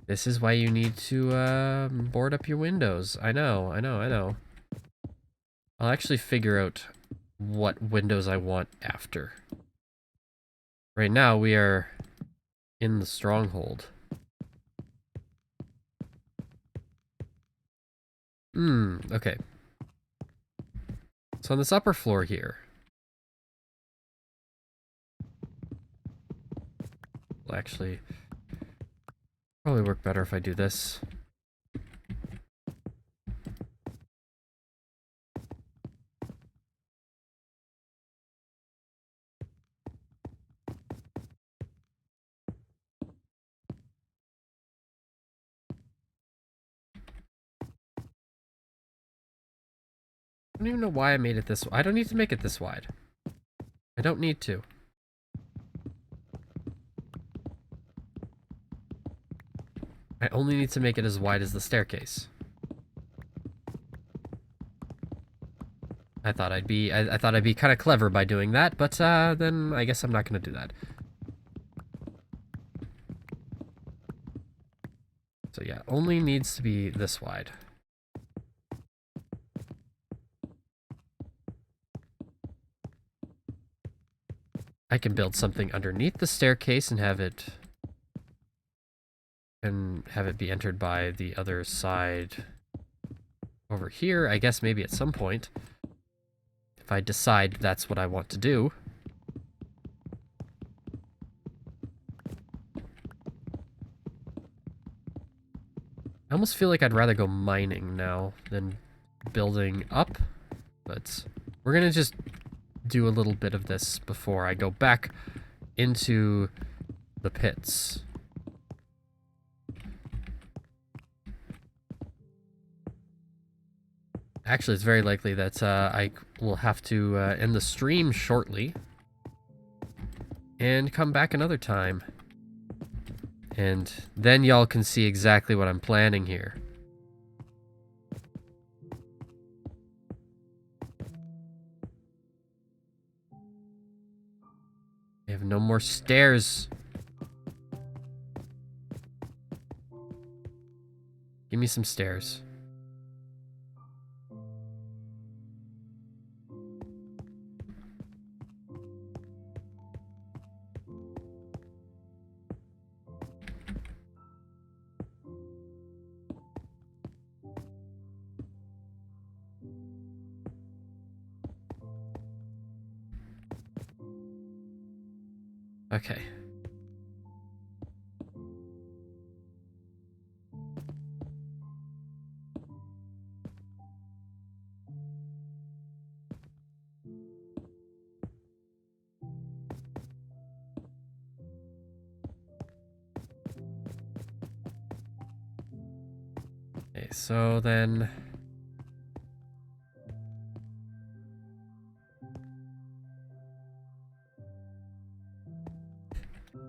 This is why you need to, board up your windows. I know. I'll actually figure out what windows I want after. Right now, we are in the stronghold. Okay. So on this upper floor here, will actually probably work better if I do this. I don't even know why I made it this wide. I don't need to make it this wide. I don't need to. I only need to make it as wide as the staircase. I thought I'd be kind of clever by doing that, but then I guess I'm not going to do that. So yeah, only needs to be this wide. I can build something underneath the staircase and have it be entered by the other side over here. I guess maybe at some point, if I decide that's what I want to do. I almost feel like I'd rather go mining now than building up, but we're gonna just do a little bit of this before I go back into the pits. Actually, it's very likely that I will have to end the stream shortly and come back another time. And then y'all can see exactly what I'm planning here. I have no more stairs. Give me some stairs. Okay. Okay, so then...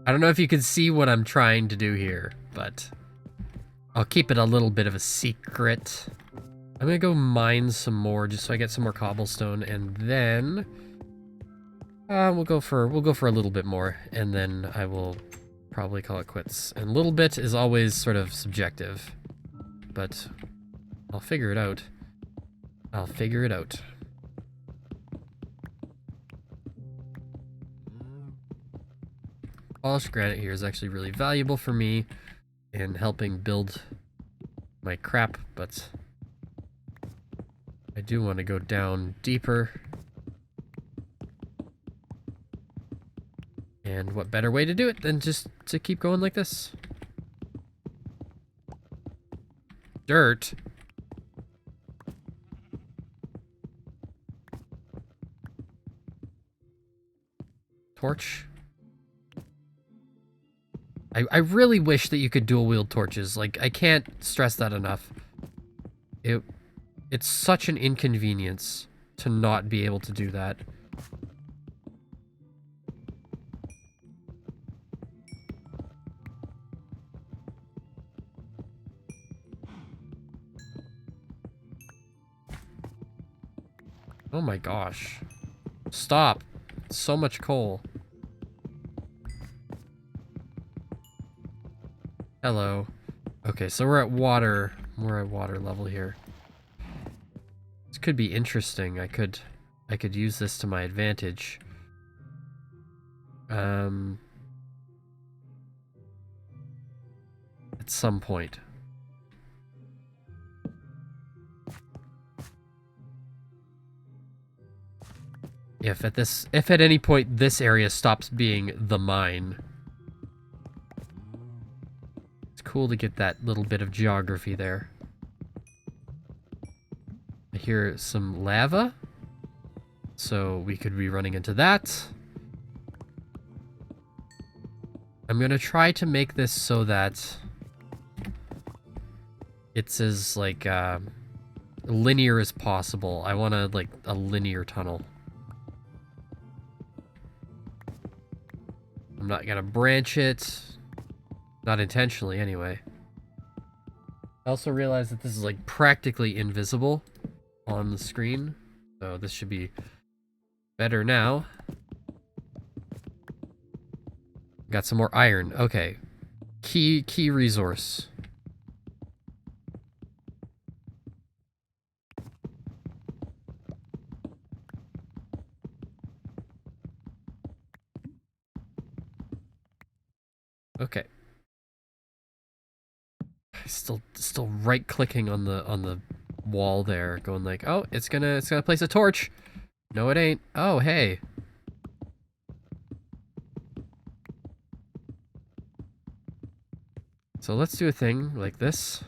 I don't know if you can see what I'm trying to do here, but I'll keep it a little bit of a secret. I'm gonna go mine some more just so I get some more cobblestone, and then we'll go for a little bit more, and then I will probably call it quits. And a little bit is always sort of subjective, but I'll figure it out. I'll figure it out. Polished granite here is actually really valuable for me in helping build my crap, but I do want to go down deeper. And what better way to do it than just to keep going like this? Dirt. Torch. I really wish that you could dual wield torches. Like, I can't stress that enough. It's such an inconvenience to not be able to do that. Oh my gosh. Stop. So much coal. Hello. Okay, so we're at water level here. This could be interesting. I could use this to my advantage. At some point. If at any point this area stops being the mine. It's cool to get that little bit of geography there. I hear some lava, so we could be running into that. I'm gonna try to make this so that it's as like linear as possible. I want like a linear tunnel. I'm not gonna branch it. Not intentionally, anyway. I also realize that this is like practically invisible on the screen. So this should be better now. Got some more iron. Okay. Key resource. Okay. Still right clicking on the wall there, going like, oh, it's gonna place a torch. No, it ain't. Oh, hey. So let's do a thing like this.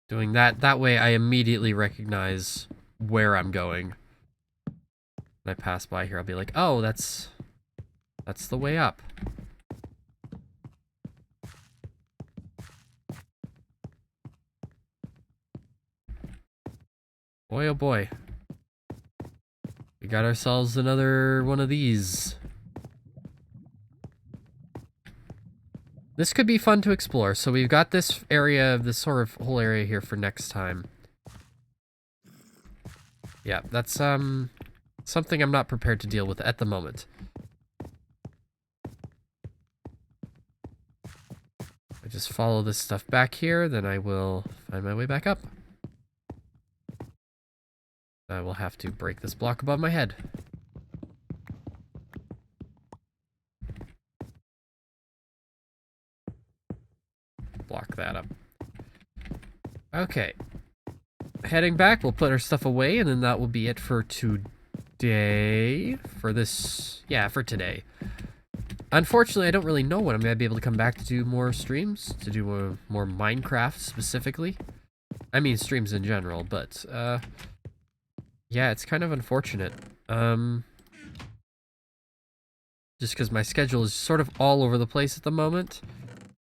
Doing that way I immediately recognize where I'm going. When I pass by here, I'll be like, oh, that's the way up. Boy, oh boy. We got ourselves another one of these. This could be fun to explore. So we've got this area, this sort of whole area here for next time. Yeah, that's something I'm not prepared to deal with at the moment. I just follow this stuff back here, then I will find my way back up. I will have to break this block above my head. Block that up. Okay. Heading back, we'll put our stuff away, and then that will be it for today. For this, yeah, for today. Unfortunately, I don't really know when I'm going to be able to come back to do more streams, to do more Minecraft specifically. I mean, streams in general, but, yeah, it's kind of unfortunate. Just because my schedule is sort of all over the place at the moment,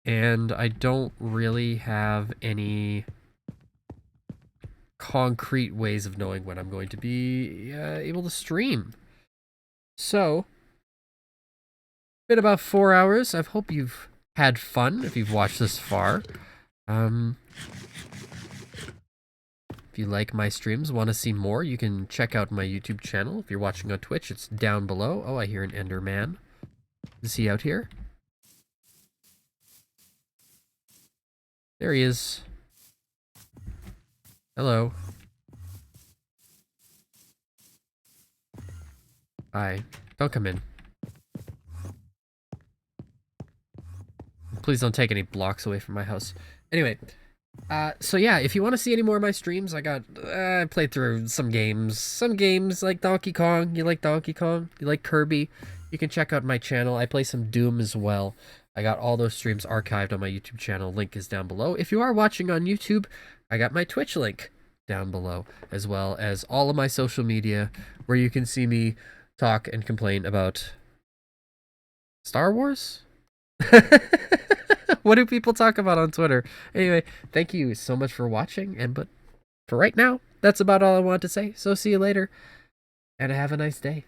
and I don't really have any concrete ways of knowing when I'm going to be able to stream. So, been about 4 hours. I hope you've had fun if you've watched this far. If you like my streams, want to see more, you can check out my YouTube channel. If you're watching on Twitch, it's down below. Oh, I hear an Enderman. Is he out here? There he is. Hello. Hi. Don't come in. Please don't take any blocks away from my house. Anyway, so yeah, if you want to see any more of my streams, I played through some games. Some games like Donkey Kong. You like Donkey Kong? You like Kirby? You can check out my channel. I play some Doom as well. I got all those streams archived on my YouTube channel. Link is down below. If you are watching on YouTube, I got my Twitch link down below, as well as all of my social media where you can see me talk and complain about Star Wars? What do people talk about on Twitter? Anyway, thank you so much for watching, but for right now, that's about all I want to say. So see you later, and have a nice day.